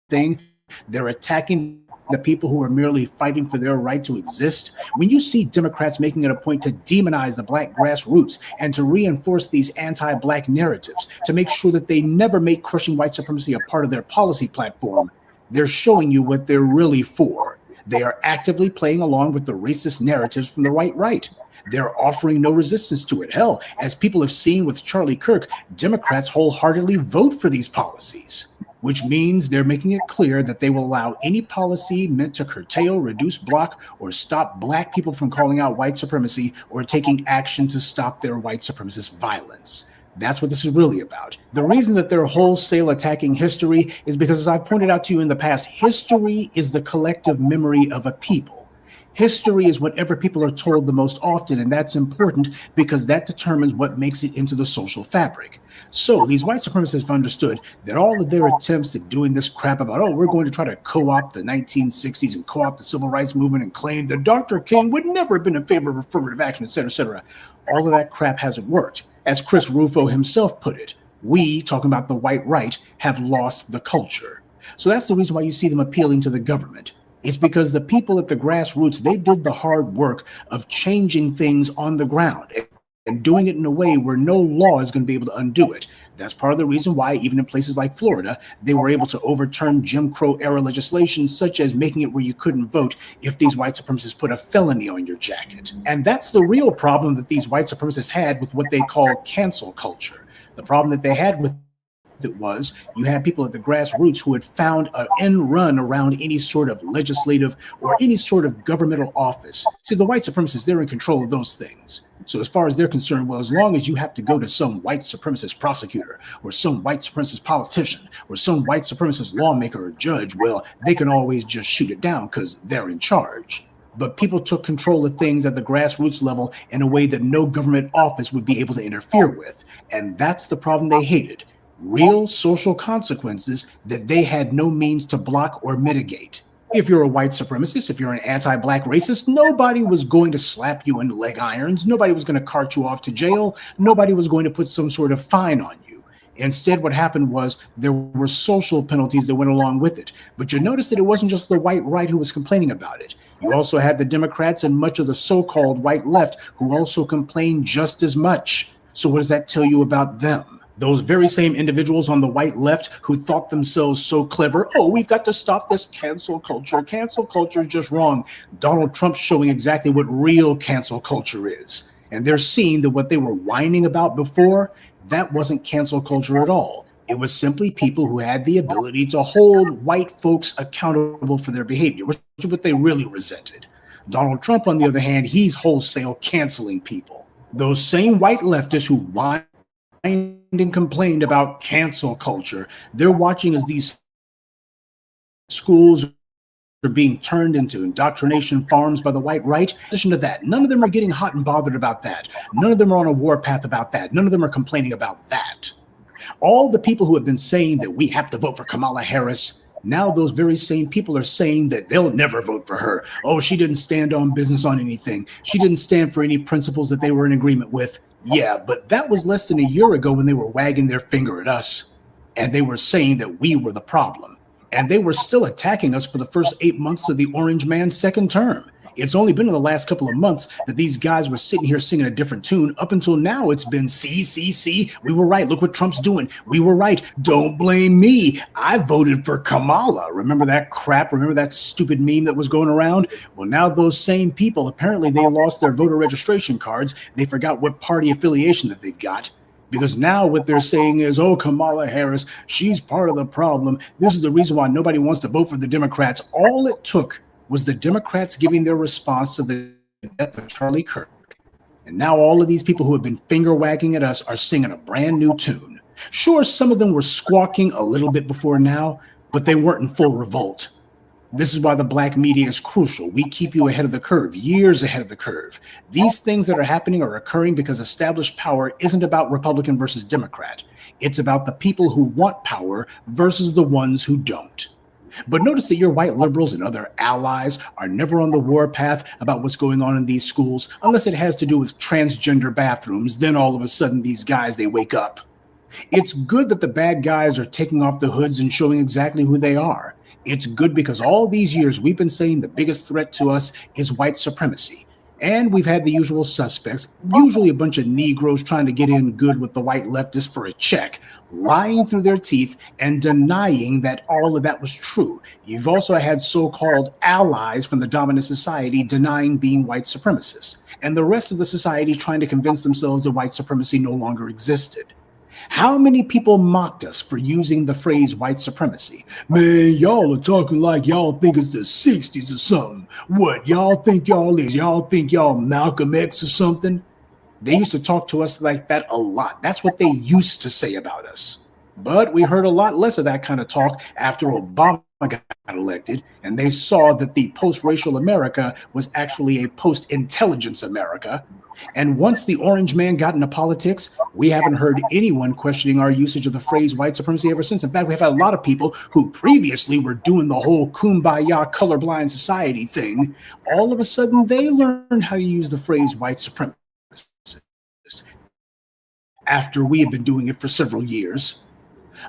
thing. They're attacking the people who are merely fighting for their right to exist. When you see Democrats making it a point to demonize the black grassroots and to reinforce these anti-black narratives, to make sure that they never make crushing white supremacy a part of their policy platform, they're showing you what they're really for. They are actively playing along with the racist narratives from the right. They're offering no resistance to it. Hell, as people have seen with Charlie Kirk, Democrats wholeheartedly vote for these policies, which means they're making it clear that they will allow any policy meant to curtail, reduce, block, or stop black people from calling out white supremacy or taking action to stop their white supremacist violence. That's what this is really about. The reason that they're wholesale attacking history is because, as I've pointed out to you in the past, history is the collective memory of a people. History is whatever people are told the most often, and that's important because that determines what makes it into the social fabric. So these white supremacists have understood that all of their attempts at doing this crap about, oh, we're going to try to co-opt the 1960s and co-opt the civil rights movement and claim that Dr. King would never have been in favor of affirmative action, et cetera, all of that crap hasn't worked. As Chris Rufo himself put it, we, talking about the white right, have lost the culture. So that's the reason why you see them appealing to the government. It's because the people at the grassroots, they did the hard work of changing things on the ground and doing it in a way where no law is going to be able to undo it. That's part of the reason why, even in places like Florida, they were able to overturn Jim Crow era legislation, such as making it where you couldn't vote if these white supremacists put a felony on your jacket. And that's the real problem that these white supremacists had with what they call cancel culture. The problem that they had with it was you had people at the grassroots who had found an end run around any sort of legislative or any sort of governmental office. See, the white supremacists, they're in control of those things. So as far as they're concerned, well, as long as you have to go to some white supremacist prosecutor or some white supremacist politician or some white supremacist lawmaker or judge, well, they can always just shoot it down because they're in charge. But people took control of things at the grassroots level in a way that no government office would be able to interfere with. And that's the problem they hated. Real social consequences that they had no means to block or mitigate. If you're a white supremacist, if you're an anti-black racist, nobody was going to slap you into leg irons. Nobody was going to cart you off to jail. Nobody was going to put some sort of fine on you. Instead, what happened was there were social penalties that went along with it. But you notice that it wasn't just the white right who was complaining about it. You also had the Democrats and much of the so-called white left who also complained just as much. So what does that tell you about them? Those very same individuals on the white left who thought themselves so clever, oh, we've got to stop this cancel culture. Cancel culture is just wrong. Donald Trump's showing exactly what real cancel culture is. And they're seeing that what they were whining about before, that wasn't cancel culture at all. It was simply people who had the ability to hold white folks accountable for their behavior, which is what they really resented. Donald Trump, on the other hand, he's wholesale canceling people. Those same white leftists who whined and complained about cancel culture, they're watching as these schools are being turned into indoctrination farms by the white right. In addition to that, none of them are getting hot and bothered about that. None of them are on a warpath about that. None of them are complaining about that. All the people who have been saying that we have to vote for Kamala Harris, now those very same people are saying that they'll never vote for her. Oh, she didn't stand on business on anything. She didn't stand for any principles that they were in agreement with. Yeah, but that was less than a year ago when they were wagging their finger at us and they were saying that we were the problem. And they were still attacking us for the first 8 months of the Orange Man's second term. It's only been in the last couple of months that these guys were sitting here singing a different tune. Up until now, it's been see, we were right. Look what Trump's doing. We were right. Don't blame me. I voted for Kamala. Remember that crap? Remember that stupid meme that was going around? Well, now those same people, apparently they lost their voter registration cards. They forgot what party affiliation that they've got. Because now what they're saying is, oh, Kamala Harris, she's part of the problem. This is the reason why nobody wants to vote for the Democrats. All it took was the Democrats giving their response to the death of Charlie Kirk. And now all of these people who have been finger wagging at us are singing a brand new tune. Sure, some of them were squawking a little bit before now, but they weren't in full revolt. This is why the Blacc media is crucial. We keep you ahead of the curve, years ahead of the curve. These things that are happening are occurring because established power isn't about Republican versus Democrat. It's about the people who want power versus the ones who don't. But notice that your white liberals and other allies are never on the warpath about what's going on in these schools, unless it has to do with transgender bathrooms. Then all of a sudden, these guys, they wake up. It's good that the bad guys are taking off the hoods and showing exactly who they are. It's good because all these years we've been saying the biggest threat to us is white supremacy. And we've had the usual suspects, usually a bunch of Negroes trying to get in good with the white leftists for a check, lying through their teeth and denying that all of that was true. You've also had so-called allies from the dominant society denying being white supremacists, and the rest of the society trying to convince themselves that white supremacy no longer existed. How many people mocked us for using the phrase white supremacy? Man, y'all are talking like y'all think it's the 60s or something. What, y'all think y'all is? Y'all think y'all Malcolm X or something? They used to talk to us like that a lot. That's what they used to say about us. But we heard a lot less of that kind of talk after Obama got elected, and they saw that the post-racial America was actually a post-intelligence America. And once the orange man got into politics, we haven't heard anyone questioning our usage of the phrase white supremacy ever since. In fact, we've had a lot of people who previously were doing the whole kumbaya colorblind society thing. All of a sudden, they learned how to use the phrase white supremacist after we had been doing it for several years.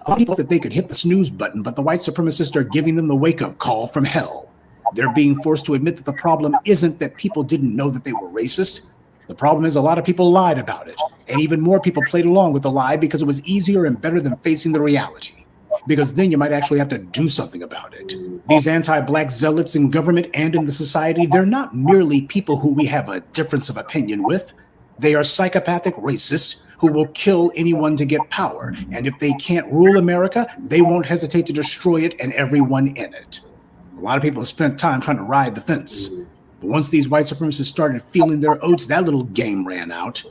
A lot of people thought that they could hit the snooze button, but the white supremacists are giving them the wake-up call from hell. They're being forced to admit that the problem isn't that people didn't know that they were racist. The problem is a lot of people lied about it, and even more people played along with the lie because it was easier and better than facing the reality. Because then you might actually have to do something about it. These anti-black zealots in government and in the society, they're not merely people who we have a difference of opinion with. They are psychopathic racists who will kill anyone to get power. And if they can't rule America, they won't hesitate to destroy it and everyone in it. A lot of people have spent time trying to ride the fence. But once these white supremacists started feeling their oats, that little game ran out.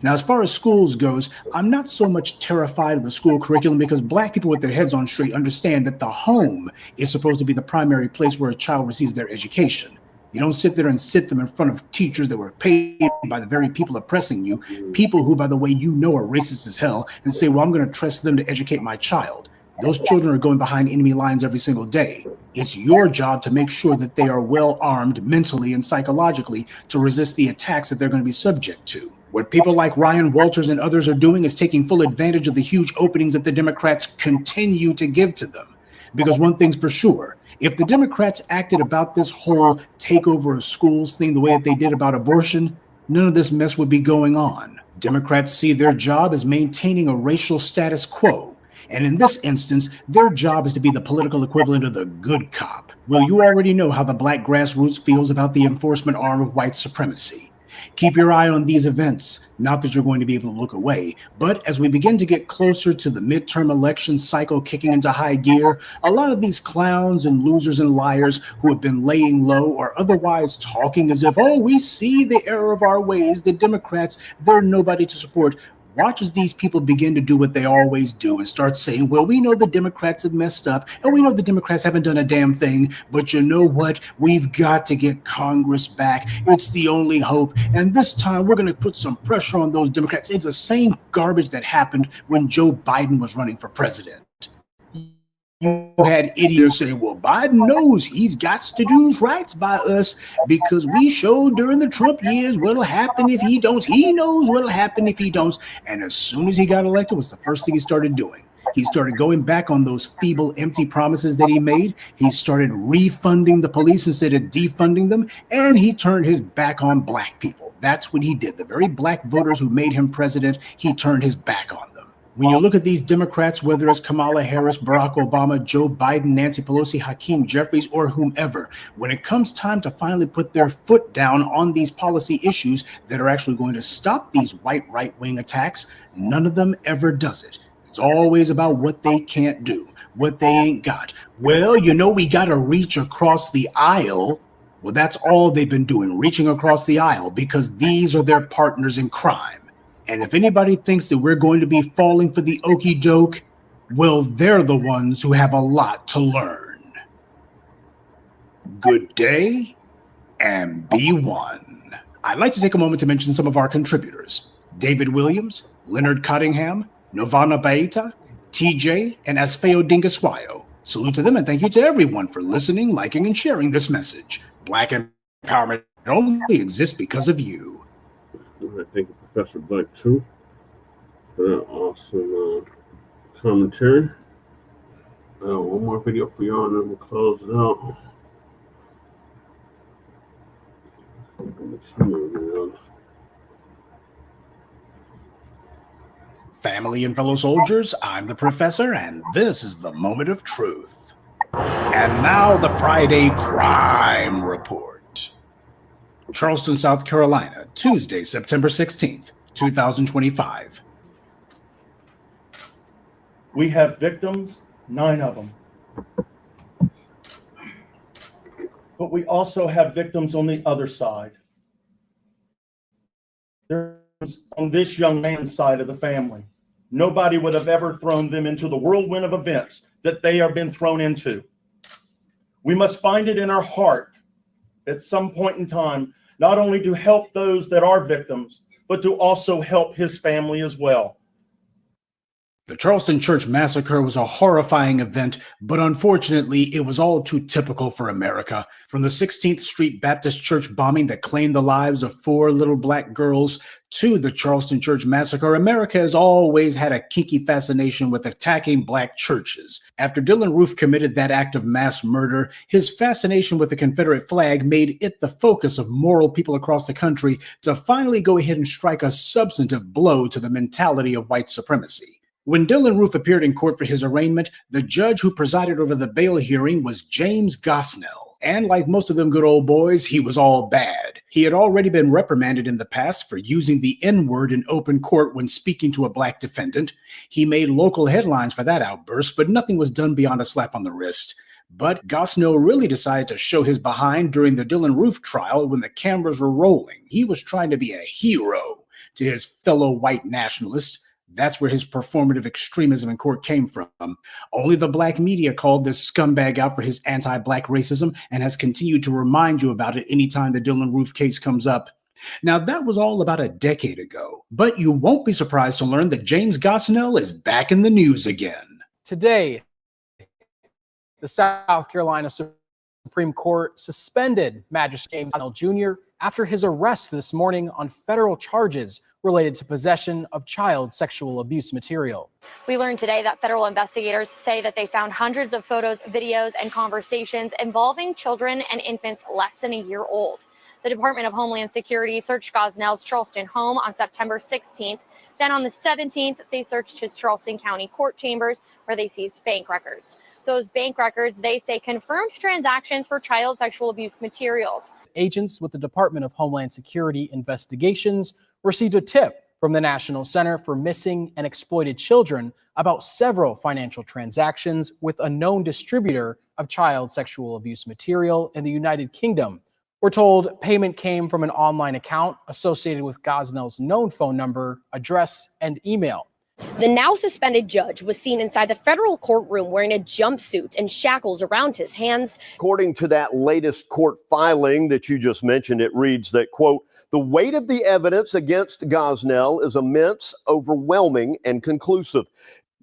Now, as far as schools goes, I'm not so much terrified of the school curriculum because black people with their heads on straight understand that the home is supposed to be the primary place where a child receives their education. You don't sit there and sit them in front of teachers that were paid by the very people oppressing you, people who, by the way, you know are racist as hell, and say, well, I'm going to trust them to educate my child. Those children are going behind enemy lines every single day. It's your job to make sure that they are well armed mentally and psychologically to resist the attacks that they're going to be subject to. What people like Ryan Walters and others are doing is taking full advantage of the huge openings that the Democrats continue to give to them. Because one thing's for sure, if the Democrats acted about this whole takeover of schools thing the way that they did about abortion, none of this mess would be going on. Democrats see their job as maintaining a racial status quo. And in this instance, their job is to be the political equivalent of the good cop. Well, you already know how the black grassroots feels about the enforcement arm of white supremacy. Keep your eye on these events, not that you're going to be able to look away, but as we begin to get closer to the midterm election cycle kicking into high gear, a lot of these clowns and losers and liars who have been laying low or otherwise talking as if, oh, we see the error of our ways, the Democrats, they're nobody to support. Watch as these people begin to do what they always do and start saying, well, we know the Democrats have messed up and we know the Democrats haven't done a damn thing, but you know what? We've got to get Congress back. It's the only hope. And this time we're going to put some pressure on those Democrats. It's the same garbage that happened when Joe Biden was running for president. You had idiots saying, well, Biden knows he's got to do rights by us because we showed during the Trump years what'll happen if he don't. He knows what'll happen if he don't. And as soon as he got elected, was the first thing he started doing. He started going back on those feeble, empty promises that he made. He started refunding the police instead of defunding them. And he turned his back on black people. That's what he did. The very black voters who made him president, he turned his back on them. When you look at these Democrats, whether it's Kamala Harris, Barack Obama, Joe Biden, Nancy Pelosi, Hakeem Jeffries, or whomever, when it comes time to finally put their foot down on these policy issues that are actually going to stop these white right-wing attacks, none of them ever does it. It's always about what they can't do, what they ain't got. Well, you know, we got to reach across the aisle. Well, that's all they've been doing, reaching across the aisle, because these are their partners in crime. And if anybody thinks that we're going to be falling for the okie doke, well, they're the ones who have a lot to learn. Good day and be one. I'd like to take a moment to mention some of our contributors: David Williams, Leonard Cottingham, Novana Baeta, TJ, and Asfeo Dingaswayo. Salute to them and thank you to everyone for listening, liking, and sharing this message. Black empowerment only exists because of you. Thank you, Professor Blacc, too, for that awesome commentary. One more video for y'all, and then we'll close it out. Family and fellow soldiers, I'm the Professor, and this is the Moment of Truth. And now the Friday Crime Report. Charleston, South Carolina, Tuesday, September 16th, 2025. We have victims, 9 of them. But we also have victims on the other side. There's on this young man's side of the family. Nobody would have ever thrown them into the whirlwind of events that they have been thrown into. We must find it in our heart at some point in time, not only to help those that are victims, but to also help his family as well. The Charleston Church Massacre was a horrifying event, but unfortunately, it was all too typical for America. From the 16th Street Baptist Church bombing that claimed the lives of 4 little black girls to the Charleston Church Massacre, America has always had a kinky fascination with attacking black churches. After Dylann Roof committed that act of mass murder, his fascination with the Confederate flag made it the focus of moral people across the country to finally go ahead and strike a substantive blow to the mentality of white supremacy. When Dylann Roof appeared in court for his arraignment, the judge who presided over the bail hearing was James Gosnell. And like most of them good old boys, he was all bad. He had already been reprimanded in the past for using the N-word in open court when speaking to a black defendant. He made local headlines for that outburst, but nothing was done beyond a slap on the wrist. But Gosnell really decided to show his behind during the Dylann Roof trial when the cameras were rolling. He was trying to be a hero to his fellow white nationalists. That's where his performative extremism in court came from. Only the Blacc Media called this scumbag out for his anti-black racism and has continued to remind you about it anytime the Dylann Roof case comes up. Now, that was all about a decade ago, but you won't be surprised to learn that James Gosnell is back in the news again. Today, The South Carolina Supreme Court suspended Magistrate James Gosnell Jr. after his arrest this morning on federal charges related to possession of child sexual abuse material. We learned today that federal investigators say that they found hundreds of photos, videos, and conversations involving children and infants less than a year old. The Department of Homeland Security searched Gosnell's Charleston home on September 16th. Then on the 17th, they searched his Charleston County court chambers where they seized bank records. Those bank records, they say, confirmed transactions for child sexual abuse materials. Agents with the Department of Homeland Security investigations received a tip from the National Center for Missing and Exploited Children about several financial transactions with a known distributor of child sexual abuse material in the United Kingdom. We're told payment came from an online account associated with Gosnell's known phone number, address, and email. The now suspended judge was seen inside the federal courtroom wearing a jumpsuit and shackles around his hands. According to that latest court filing that you just mentioned, it reads that, quote, the weight of the evidence against Gosnell is immense, overwhelming, and conclusive.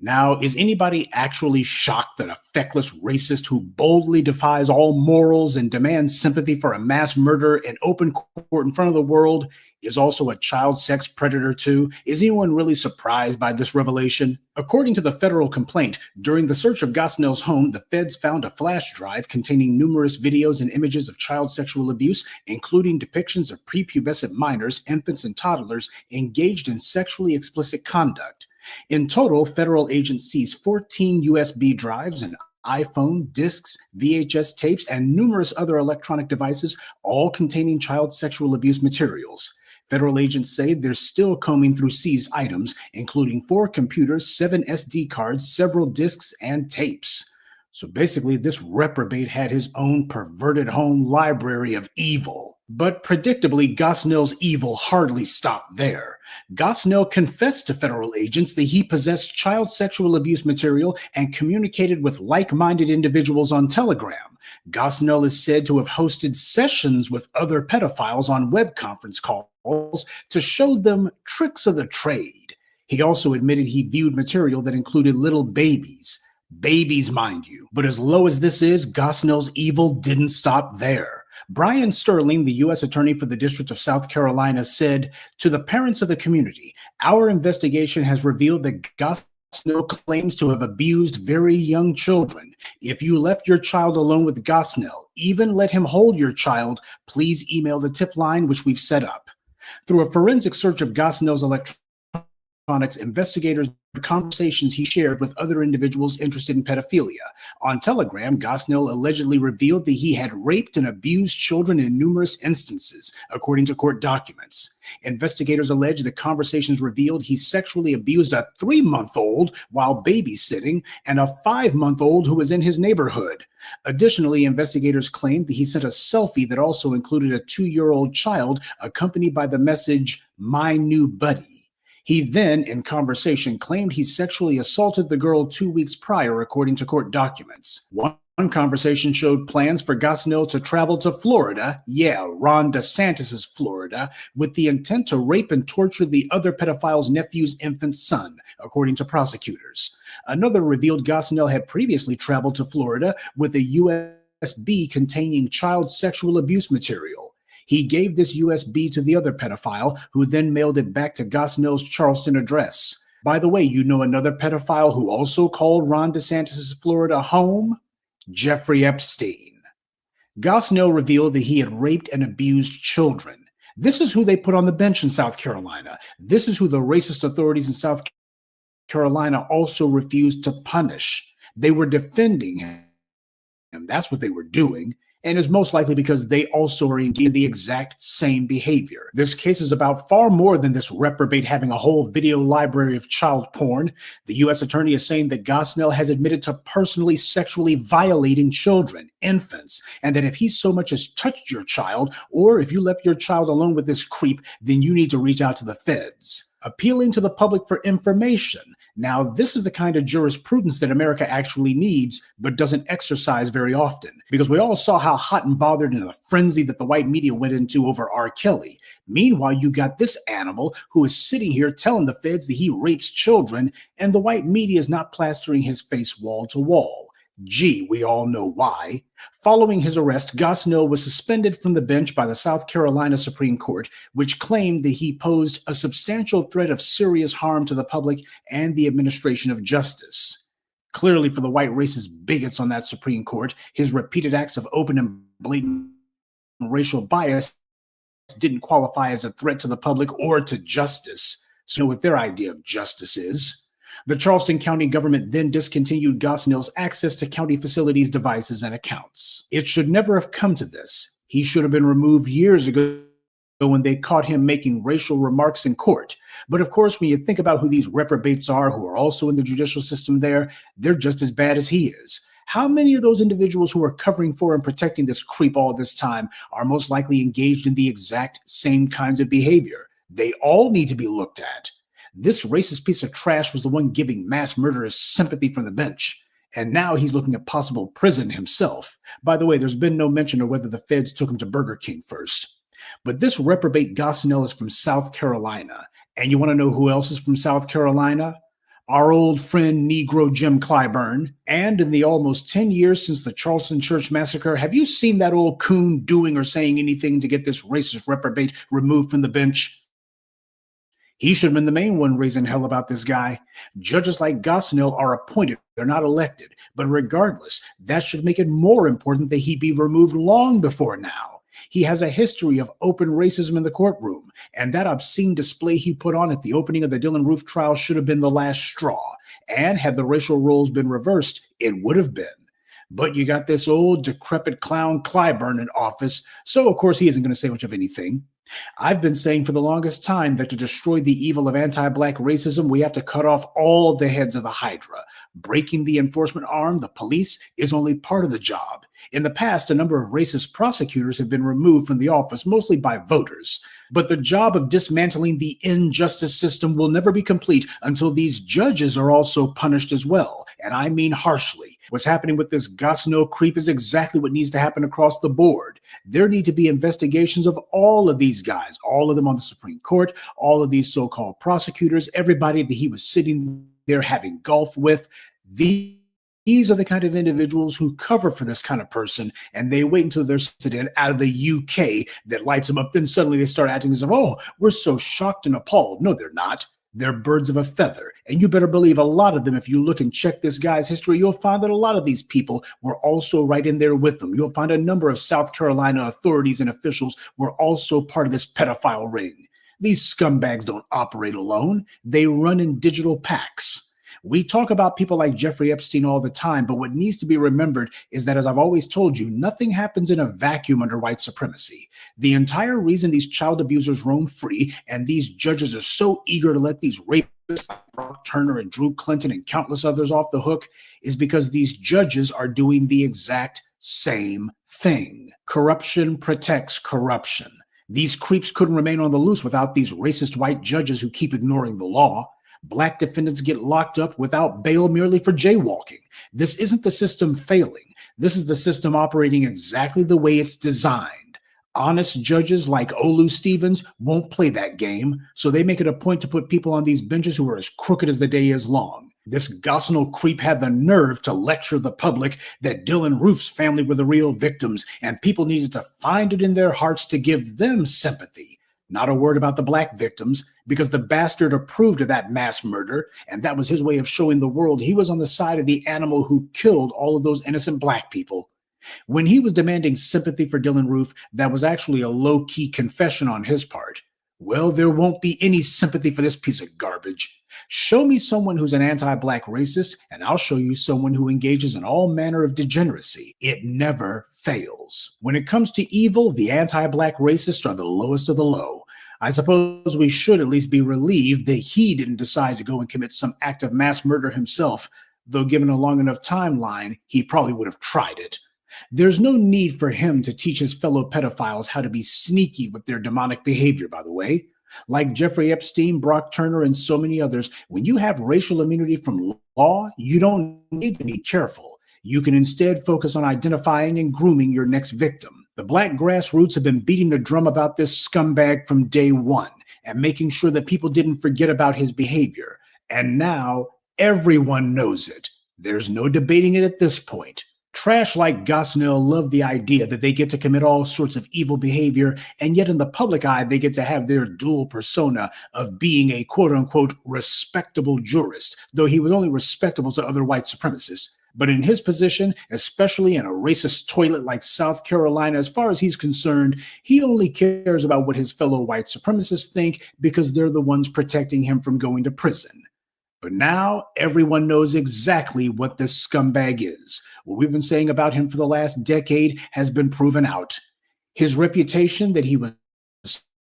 Now, is anybody actually shocked that a feckless racist who boldly defies all morals and demands sympathy for a mass murder in open court in front of the world is also a child sex predator too? Is anyone really surprised by this revelation? According to the federal complaint, during the search of Gosnell's home, the feds found a flash drive containing numerous videos and images of child sexual abuse, including depictions of prepubescent minors, infants, and toddlers engaged in sexually explicit conduct. In total, federal agents seized 14 USB drives, an iPhone, discs, VHS tapes, and numerous other electronic devices, all containing child sexual abuse materials. Federal agents say they're still combing through seized items, including 4 computers, 7 SD cards, several discs, and tapes. So basically, this reprobate had his own perverted home library of evil. But predictably, Gosnell's evil hardly stopped there. Gosnell confessed to federal agents that he possessed child sexual abuse material and communicated with like-minded individuals on Telegram. Gosnell is said to have hosted sessions with other pedophiles on web conference calls to show them tricks of the trade. He also admitted he viewed material that included little babies. Babies, mind you. But as low as this is, Gosnell's evil didn't stop there. Brian Sterling, the U.S. Attorney for the District of South Carolina, said, to the parents of the community, our investigation has revealed that Gosnell claims to have abused very young children. If you left your child alone with Gosnell, even let him hold your child, please email the tip line, which we've set up. Through a forensic search of Gosnell's electronics, investigators conversations he shared with other individuals interested in pedophilia. On Telegram, Gosnell allegedly revealed that he had raped and abused children in numerous instances, according to court documents. Investigators allege that conversations revealed he sexually abused a 3-month-old while babysitting and a 5-month-old who was in his neighborhood. Additionally, investigators claimed that he sent a selfie that also included a 2-year-old child accompanied by the message, "My new buddy." He then, in conversation, claimed he sexually assaulted the girl 2 weeks prior, according to court documents. One conversation showed plans for Gosnell to travel to Florida, Ron DeSantis' Florida, with the intent to rape and torture the other pedophile's nephew's infant son, according to prosecutors. Another revealed Gosnell had previously traveled to Florida with a USB containing child sexual abuse material. He gave this USB to the other pedophile, who then mailed it back to Gosnell's Charleston address. By the way, you know another pedophile who also called Ron DeSantis' Florida home? Jeffrey Epstein. Gosnell revealed that he had raped and abused children. This is who they put on the bench in South Carolina. This is who the racist authorities in South Carolina also refused to punish. They were defending him. That's what they were doing. And is most likely because they also are engaged in the exact same behavior. This case is about far more than this reprobate having a whole video library of child porn. The U.S. Attorney is saying that Gosnell has admitted to personally sexually violating children, infants, and that if he so much as touched your child, or if you left your child alone with this creep, then you need to reach out to the feds. Appealing to the public for information. Now, this is the kind of jurisprudence that America actually needs, but doesn't exercise very often. Because we all saw how hot and bothered and the frenzy that the white media went into over R. Kelly. Meanwhile, you got this animal who is sitting here telling the feds that he rapes children, and the white media is not plastering his face wall to wall. Gee, we all know why. Following his arrest, Gosnell was suspended from the bench by the South Carolina Supreme Court, which claimed that he posed a substantial threat of serious harm to the public and the administration of justice. Clearly, for the white racist bigots on that Supreme Court, his repeated acts of open and blatant racial bias didn't qualify as a threat to the public or to justice. So what their idea of justice is. The Charleston County government then discontinued Gosnell's access to county facilities, devices, and accounts. It should never have come to this. He should have been removed years ago when they caught him making racial remarks in court. But of course, when you think about who these reprobates are who are also in the judicial system there, they're just as bad as he is. How many of those individuals who are covering for and protecting this creep all this time are most likely engaged in the exact same kinds of behavior? They all need to be looked at. This racist piece of trash was the one giving mass murderers sympathy from the bench. And now he's looking at possible prison himself. By the way, there's been no mention of whether the feds took him to Burger King first. But this reprobate Gosnell is from South Carolina. And you want to know who else is from South Carolina? Our old friend Negro Jim Clyburn. And in the almost 10 years since the Charleston Church Massacre, have you seen that old coon doing or saying anything to get this racist reprobate removed from the bench? He should have been the main one raising hell about this guy. Judges like Gosnell are appointed, they're not elected. But regardless, that should make it more important that he be removed long before now. He has a history of open racism in the courtroom, and that obscene display he put on at the opening of the Dylann Roof trial should have been the last straw. And had the racial roles been reversed, it would have been. But you got this old decrepit clown Clyburn in office, so of course he isn't going to say much of anything. I've been saying for the longest time that to destroy the evil of anti-Black racism, we have to cut off all the heads of the Hydra. Breaking the enforcement arm, the police, is only part of the job. In the past, a number of racist prosecutors have been removed from the office, mostly by voters. But the job of dismantling the injustice system will never be complete until these judges are also punished as well, and I mean harshly. What's happening with this Gosnell creep is exactly what needs to happen across the board. There need to be investigations of all of these guys, all of them on the Supreme Court, all of these so-called prosecutors, everybody that he was sitting there having golf with. These are the kind of individuals who cover for this kind of person, and they wait until they're sitting out of the UK that lights them up. Then suddenly they start acting as if, oh, we're so shocked and appalled. No, they're not. They're birds of a feather. And you better believe a lot of them, if you look and check this guy's history, you'll find that a lot of these people were also right in there with them. You'll find a number of South Carolina authorities and officials were also part of this pedophile ring. These scumbags don't operate alone. They run in digital packs. We talk about people like Jeffrey Epstein all the time, but what needs to be remembered is that, as I've always told you, nothing happens in a vacuum under white supremacy. The entire reason these child abusers roam free and these judges are so eager to let these rapists like Brock Turner and Drew Clinton and countless others off the hook is because these judges are doing the exact same thing. Corruption protects corruption. These creeps couldn't remain on the loose without these racist white judges who keep ignoring the law. Black defendants get locked up without bail merely for jaywalking. This isn't the system failing. This is the system operating exactly the way it's designed. Honest judges like Olu Stevens won't play that game, so they make it a point to put people on these benches who are as crooked as the day is long. This Gosnell creep had the nerve to lecture the public that Dylann Roof's family were the real victims, and people needed to find it in their hearts to give them sympathy. Not a word about the Black victims, because the bastard approved of that mass murder, and that was his way of showing the world he was on the side of the animal who killed all of those innocent Black people. When he was demanding sympathy for Dylann Roof, that was actually a low-key confession on his part. Well, there won't be any sympathy for this piece of garbage. Show me someone who's an anti-Black racist, and I'll show you someone who engages in all manner of degeneracy. It never fails. When it comes to evil, the anti-Black racists are the lowest of the low. I suppose we should at least be relieved that he didn't decide to go and commit some act of mass murder himself, though given a long enough timeline, he probably would have tried it. There's no need for him to teach his fellow pedophiles how to be sneaky with their demonic behavior, by the way. Like Jeffrey Epstein, Brock Turner, and so many others, when you have racial immunity from law, you don't need to be careful. You can instead focus on identifying and grooming your next victim. The Black grassroots have been beating the drum about this scumbag from day one and making sure that people didn't forget about his behavior. And now everyone knows it. There's no debating it at this point. Trash like Gosnell love the idea that they get to commit all sorts of evil behavior, and yet in the public eye, they get to have their dual persona of being a quote-unquote respectable jurist, though he was only respectable to other white supremacists. But in his position, especially in a racist toilet like South Carolina, as far as he's concerned, he only cares about what his fellow white supremacists think because they're the ones protecting him from going to prison. But now everyone knows exactly what this scumbag is. What we've been saying about him for the last decade has been proven out. His reputation that he was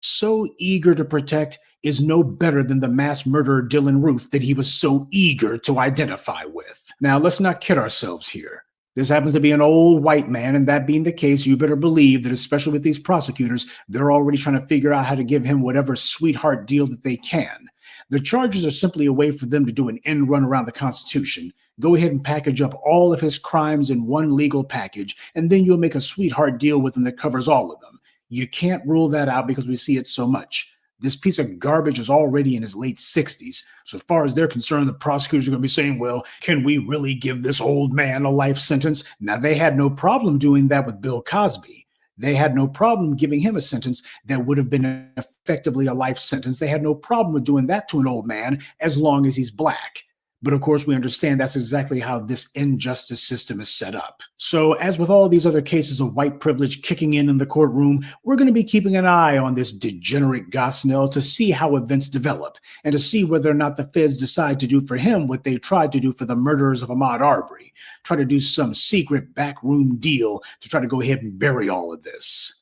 so eager to protect is no better than the mass murderer Dylan Roof that he was so eager to identify with. Now, let's not kid ourselves here. This happens to be an old white man, and that being the case, you better believe that, especially with these prosecutors, they're already trying to figure out how to give him whatever sweetheart deal that they can. The charges are simply a way for them to do an end run around the Constitution. Go ahead and package up all of his crimes in one legal package, and then you'll make a sweetheart deal with him that covers all of them. You can't rule that out because we see it so much. This piece of garbage is already in his late 60s. So as far as they're concerned, the prosecutors are going to be saying, well, can we really give this old man a life sentence? Now, they had no problem doing that with Bill Cosby. They had no problem giving him a sentence that would have been effectively a life sentence. They had no problem with doing that to an old man as long as he's black. But of course, we understand that's exactly how this injustice system is set up. So as with all these other cases of white privilege kicking in the courtroom, we're going to be keeping an eye on this degenerate Gosnell to see how events develop and to see whether or not the feds decide to do for him what they tried to do for the murderers of Ahmaud Arbery, try to do some secret backroom deal to try to go ahead and bury all of this.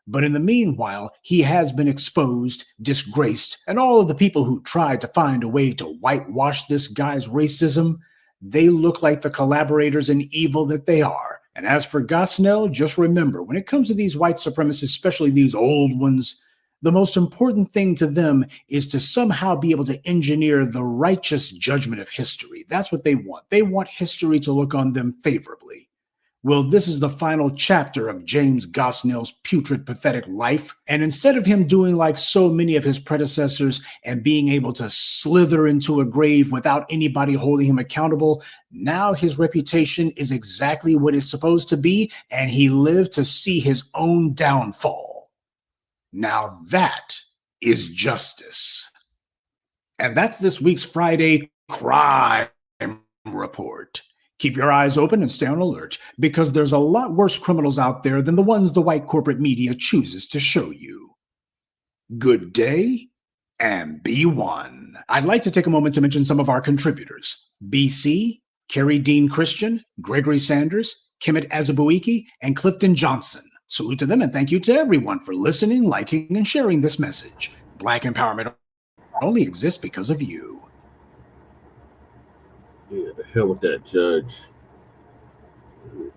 But in the meanwhile, he has been exposed, disgraced, and all of the people who tried to find a way to whitewash this guy's racism, they look like the collaborators in evil that they are. And as for Gosnell, just remember, when it comes to these white supremacists, especially these old ones, the most important thing to them is to somehow be able to engineer the righteous judgment of history. That's what they want. They want history to look on them favorably. Well, this is the final chapter of James Gosnell's putrid, pathetic life. And instead of him doing like so many of his predecessors and being able to slither into a grave without anybody holding him accountable, now his reputation is exactly what it's supposed to be, and he lived to see his own downfall. Now that is justice. And that's this week's Friday Crime Report. Keep your eyes open and stay on alert, because there's a lot worse criminals out there than the ones the white corporate media chooses to show you. Good day, and be one. I'd like to take a moment to mention some of our contributors. BC, Carrie Dean Christian, Gregory Sanders, Kemet Azubuike, and Clifton Johnson. Salute to them, and thank you to everyone for listening, liking, and sharing this message. Black empowerment only exists because of you. Yeah, the hell with that judge. The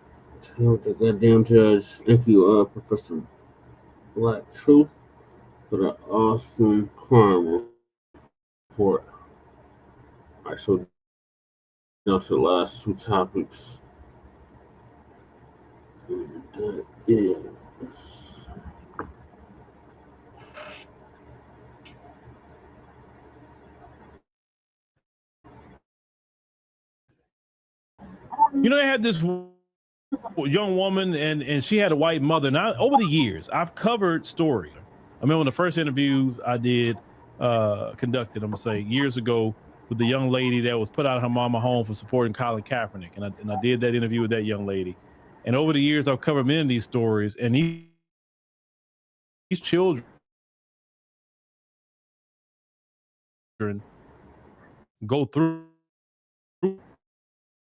hell with that goddamn judge. Thank you, Professor Black Truth, for the awesome crime report. Alright, so down to the last two topics. And that is... You know, they had this young woman, and she had a white mother. Now, over the years, I've covered story. I remember the first interview I did, conducted, I'm gonna say, years ago, with the young lady that was put out of her mama home for supporting Colin Kaepernick, and I did that interview with that young lady. And over the years, I've covered many of these stories, and these children go through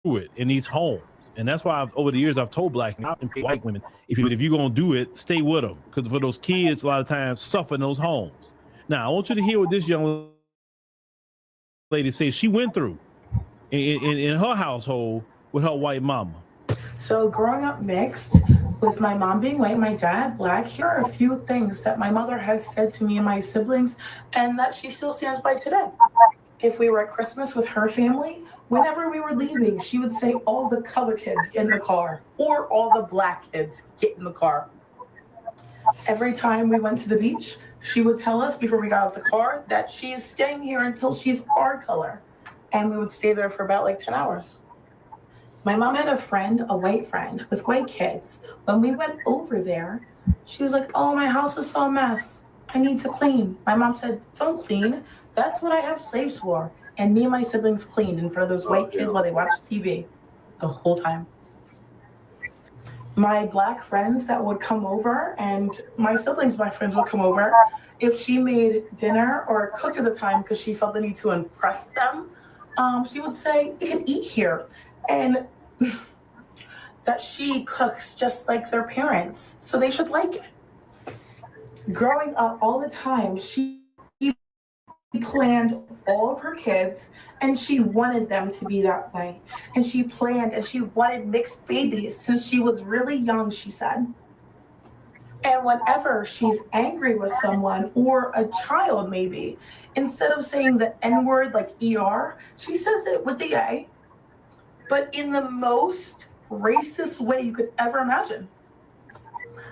it in these homes. And that's why over the years I've told black and white women, if you're gonna do it, stay with them, because for those kids a lot of times suffer in those homes. Now I want you to hear what this young lady says she went through in her household with her white mama. So growing up mixed, with my mom being white, my dad black, here are a few things that my mother has said to me and my siblings, and that she still stands by today. If we were at Christmas with her family, whenever we were leaving, she would say, all the color kids in the car, or all the black kids get in the car. Every time we went to the beach, she would tell us before we got out of the car that she's staying here until she's our color. And we would stay there for about like 10 hours. My mom had a friend, a white friend with white kids. When we went over there, she was like, oh, my house is so a mess. I need to clean. My mom said, don't clean. That's what I have slaves for. And me and my siblings cleaned in front of those white kids while they watched TV the whole time. My black friends that would come over, and my siblings' black friends would come over, if she made dinner or cooked at the time because she felt the need to impress them, she would say, you can eat here. And that she cooks just like their parents, so they should like it. Growing up all the time, she planned all of her kids, and she wanted them to be that way. And she planned and she wanted mixed babies since she was really young, she said. And whenever she's angry with someone or a child, maybe, instead of saying the N-word like ER, she says it with the A, but in the most racist way you could ever imagine.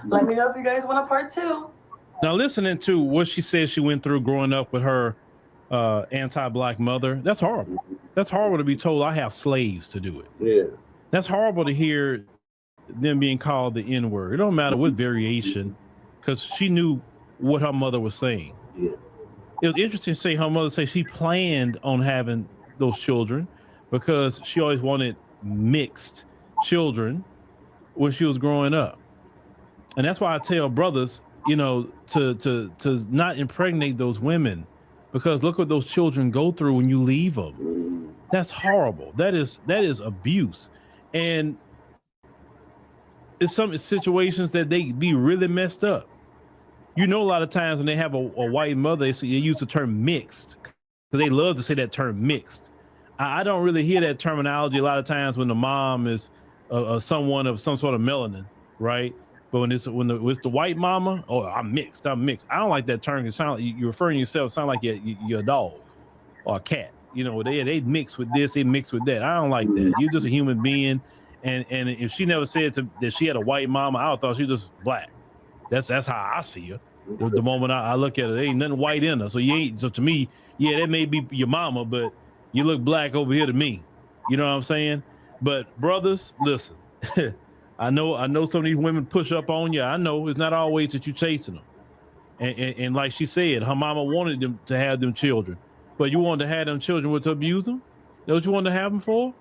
Let me know if you guys want a part 2. Now, listening to what she said she went through growing up with her anti-black mother, that's horrible. That's horrible to be told I have slaves to do it. Yeah. That's horrible to hear them being called the N-word. It don't matter what variation, because she knew what her mother was saying. Yeah. It was interesting to say her mother say she planned on having those children because she always wanted mixed children when she was growing up. And that's why I tell brothers, you know, to not impregnate those women, because look what those children go through when you leave them. That's horrible. That is abuse. And it's some situations that they be really messed up. You know, a lot of times when they have a white mother, they use the term mixed, because they love to say that term mixed. I don't really hear that terminology a lot of times when the mom is someone of some sort of melanin, right? But when it's the white mama, oh, I'm mixed. I don't like that term. It sound like you're referring to yourself. Sound like you're a dog or a cat. You know, they mix with this, they mix with that. I don't like that. You're just a human being, and if she never said that she had a white mama, I thought she was just black. That's how I see her. The moment I look at her, there ain't nothing white in her. So to me, yeah, that may be your mama, but you look black over here to me. You know what I'm saying? But brothers, listen. I know some of these women push up on you. I know it's not always that you chasing them. And like she said, her mama wanted them to have them children, but you wanted to have them children to abuse them? That's what you wanted to have them for?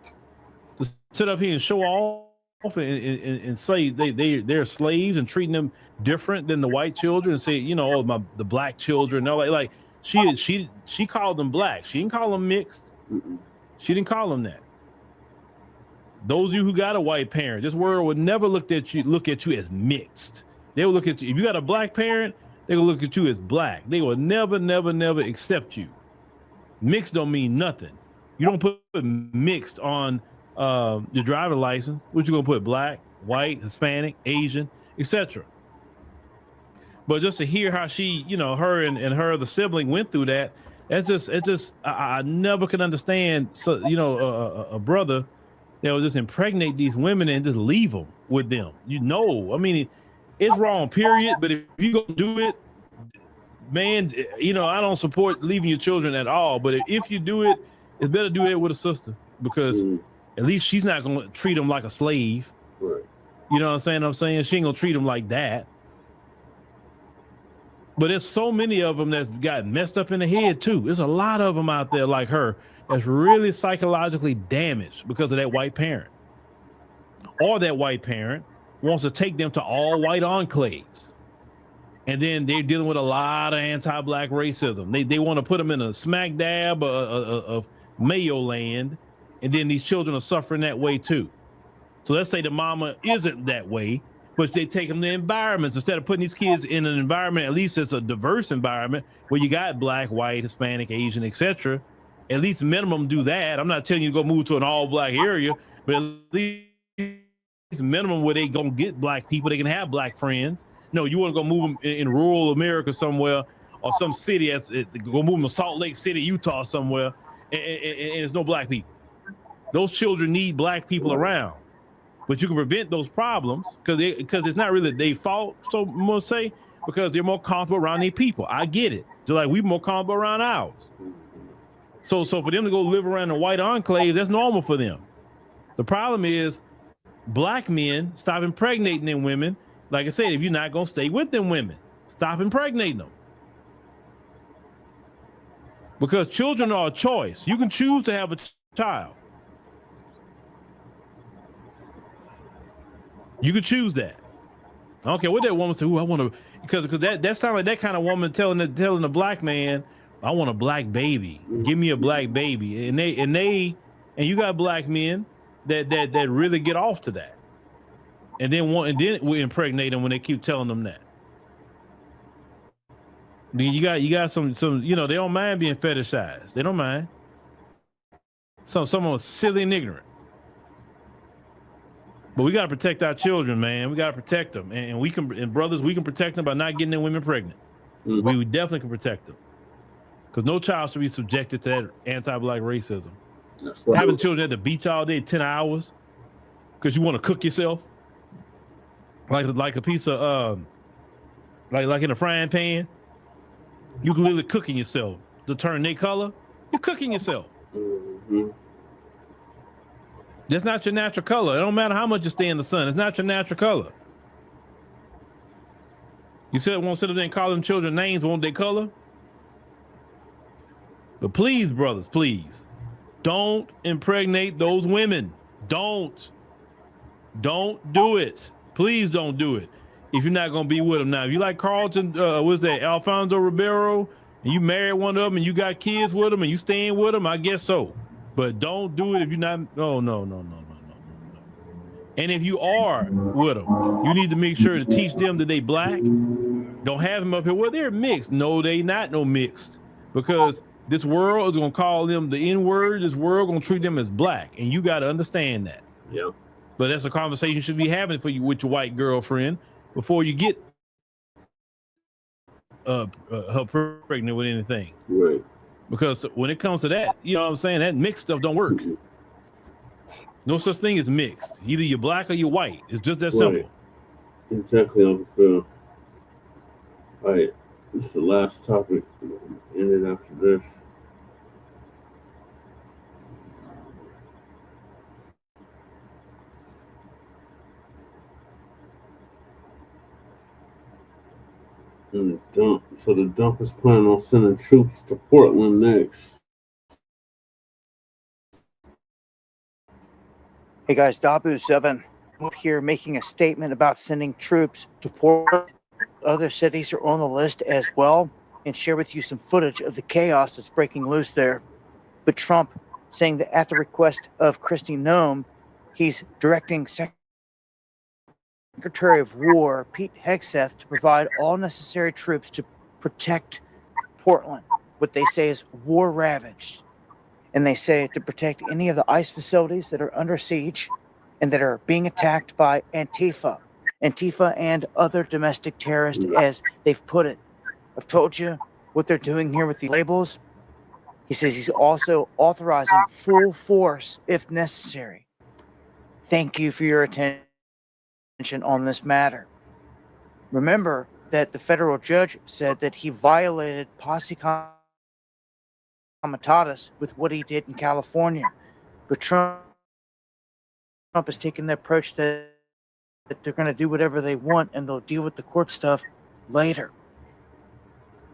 To sit up here and show off and say they're slaves and treating them different than the white children and say, you know, oh, the black children. No, like she called them black. She didn't call them mixed. She didn't call them that. Those of you who got a white parent, this world would never look at you as mixed. They will look at you. If you got a black parent, they will look at you as black. They will never accept you. Mixed don't mean nothing. You don't put mixed on your driver's license. What you gonna put? Black, white, Hispanic, Asian, etc. But just to hear how she, you know, her and her the sibling went through that, I never could understand. So, you know, a brother that will just impregnate these women and just leave them with them. You know, I mean, it's wrong, period. But if you gonna do it, man, you know, I don't support leaving your children at all. But if you do it, it's better do that with a sister, because at least she's not gonna treat them like a slave. Right. You know what I'm saying? She ain't gonna treat them like that. But there's so many of them that's got messed up in the head too. There's a lot of them out there like her that's really psychologically damaged because of that white parent. Or that white parent wants to take them to all white enclaves. And then they're dealing with a lot of anti-black racism. They want to put them in a smack dab of Mayo land, and then these children are suffering that way too. So let's say the mama isn't that way, but they take them to environments instead of putting these kids in an environment, at least it's a diverse environment where you got black, white, Hispanic, Asian, etc. At least minimum do that. I'm not telling you to go move to an all black area, but at least minimum where they gonna get black people, they can have black friends. No, you want to go move them in rural America somewhere, or some city, go move them to Salt Lake City, Utah somewhere, and there's no black people. Those children need black people around. But you can prevent those problems because it's not really their fault, so I'm gonna say, because they're more comfortable around their people. I get it. Just like we're more comfortable around ours. So for them to go live around the white enclave, that's normal for them. The problem is black men stop impregnating them women. Like I said, if you're not going to stay with them women, stop impregnating them. Because children are a choice. You can choose to have a child. You can choose that. I don't care what that woman said. I want to, because that sounds like that kind of woman telling the black man, I want a black baby. Give me a black baby. And you got black men that really get off to that. And then we impregnate them when they keep telling them that. You got some, they don't mind being fetishized. They don't mind. Someone silly and ignorant. But we got to protect our children, man. We got to protect them. And brothers, we can protect them by not getting their women pregnant. Mm-hmm. We definitely can protect them. Because no child should be subjected to that anti-black racism. Right. Having children at the beach all day, 10 hours, because you want to cook yourself. Like a piece of, like in a frying pan. You can literally cooking yourself to turn their color. You're cooking yourself. Mm-hmm. That's not your natural color. It don't matter how much you stay in the sun. It's not your natural color. You said won't sit up there and call them children names, won't they color? But please, brothers, please, don't impregnate those women. Don't do it. Please don't do it. If you're not gonna be with them now, if you like Carlton, what's that, Alfonso Ribeiro, and you married one of them and you got kids with them and you staying with them, I guess so. But don't do it if you're not. No. And if you are with them, you need to make sure to teach them that they black. Don't have them up here. Well, they're mixed. No, they not no mixed, because this world is gonna call them the N-word. This world gonna treat them as black, and you got to understand that. Yeah. But that's a conversation you should be having with your white girlfriend before you get her pregnant with anything. Right. Because when it comes to that, you know what I'm saying, that mixed stuff don't work. No such thing as mixed. Either you're black or you're white. It's just that simple. Exactly, Uncle Phil. All right, this is the last topic. End it after this. And the dump. So the dump is planning on sending troops to Portland next. Hey guys, Dabu7 up here making a statement about sending troops to Portland. Other cities are on the list as well, and share with you some footage of the chaos that's breaking loose there. But Trump saying that at the request of Kristi Noem, he's directing Secretary of War Pete Hegseth to provide all necessary troops to protect Portland, what they say is war ravaged. And they say to protect any of the ICE facilities that are under siege and that are being attacked by Antifa and other domestic terrorists, as they've put it. I've told you what they're doing here with the labels. He says he's also authorizing full force if necessary. Thank you for your attention on this matter. Remember that the federal judge said that he violated posse comitatus with what he did in California. But Trump has taken the approach that they're going to do whatever they want and they'll deal with the court stuff later.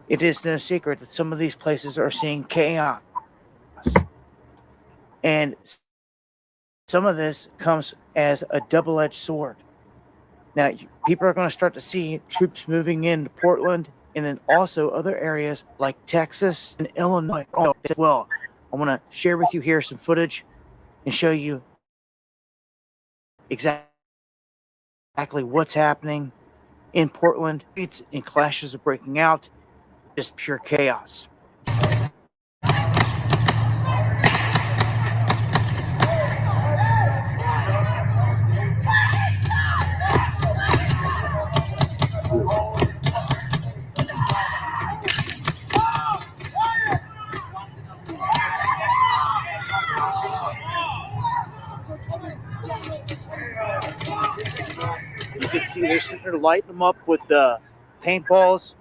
It is no secret that some of these places are seeing chaos. And some of this comes as a double-edged sword. Now, people are going to start to see troops moving into Portland and then also other areas like Texas and Illinois as well. I want to share with you here some footage and show you exactly what's happening in Portland. It's and clashes are breaking out, just pure chaos. You can see they're sitting there lighting them up with paintballs.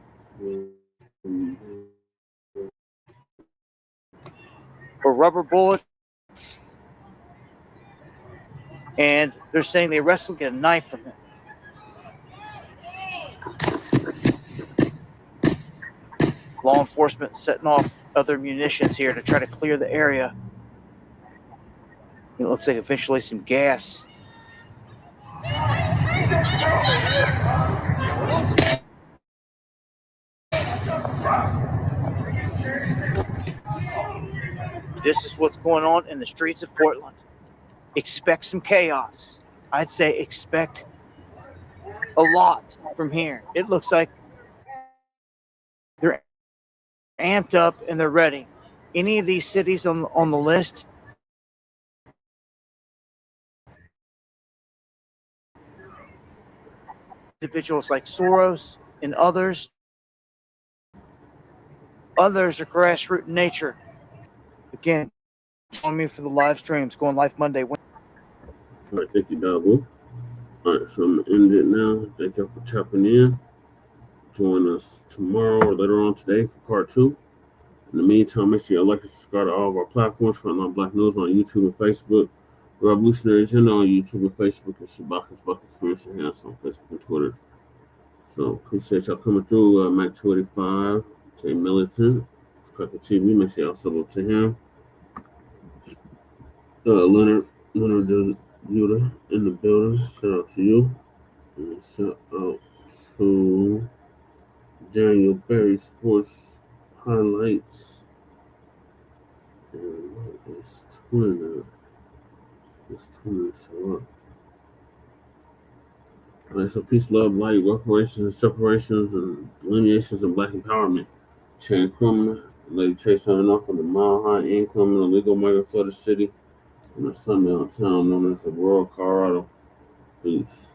Or rubber bullets. And they're saying they arrested him, get a knife from him. Law enforcement setting off other munitions here to try to clear the area. It looks like eventually some gas. This is what's going on in the streets of Portland. Expect some chaos. I'd say expect a lot from here. It looks like they're amped up and they're ready. Any of these cities on the list, individuals like Soros and others are grassroots in nature. Again, join me for the live streams going live Monday. All right, thank you, Double. All right, so I'm going to end it now. Thank you for tapping in. Join us tomorrow or later on today for part 2. In the meantime, make sure you like and subscribe to all of our platforms, Frontline Black News on YouTube and Facebook, Revolutionary Agenda on YouTube and Facebook, and Shabaka's Buck Experience Enhanced on Facebook and Twitter. So appreciate y'all coming through. Mac 285, Jay Militant, CROCCETT TV. Make sure y'all sub up to him. Leonard Judah in the building. Shout out to you. And shout out to Daniel Berry Sports Highlights. And it's Twitter. It's Twitter. So all right, so peace, love, light, reparations and separations and delineations of Black empowerment. Chan Krummer, Lady Chase signing off on the Mile High Income and illegal migrant flooded city in a sundown town known as Aurora, Colorado. Peace.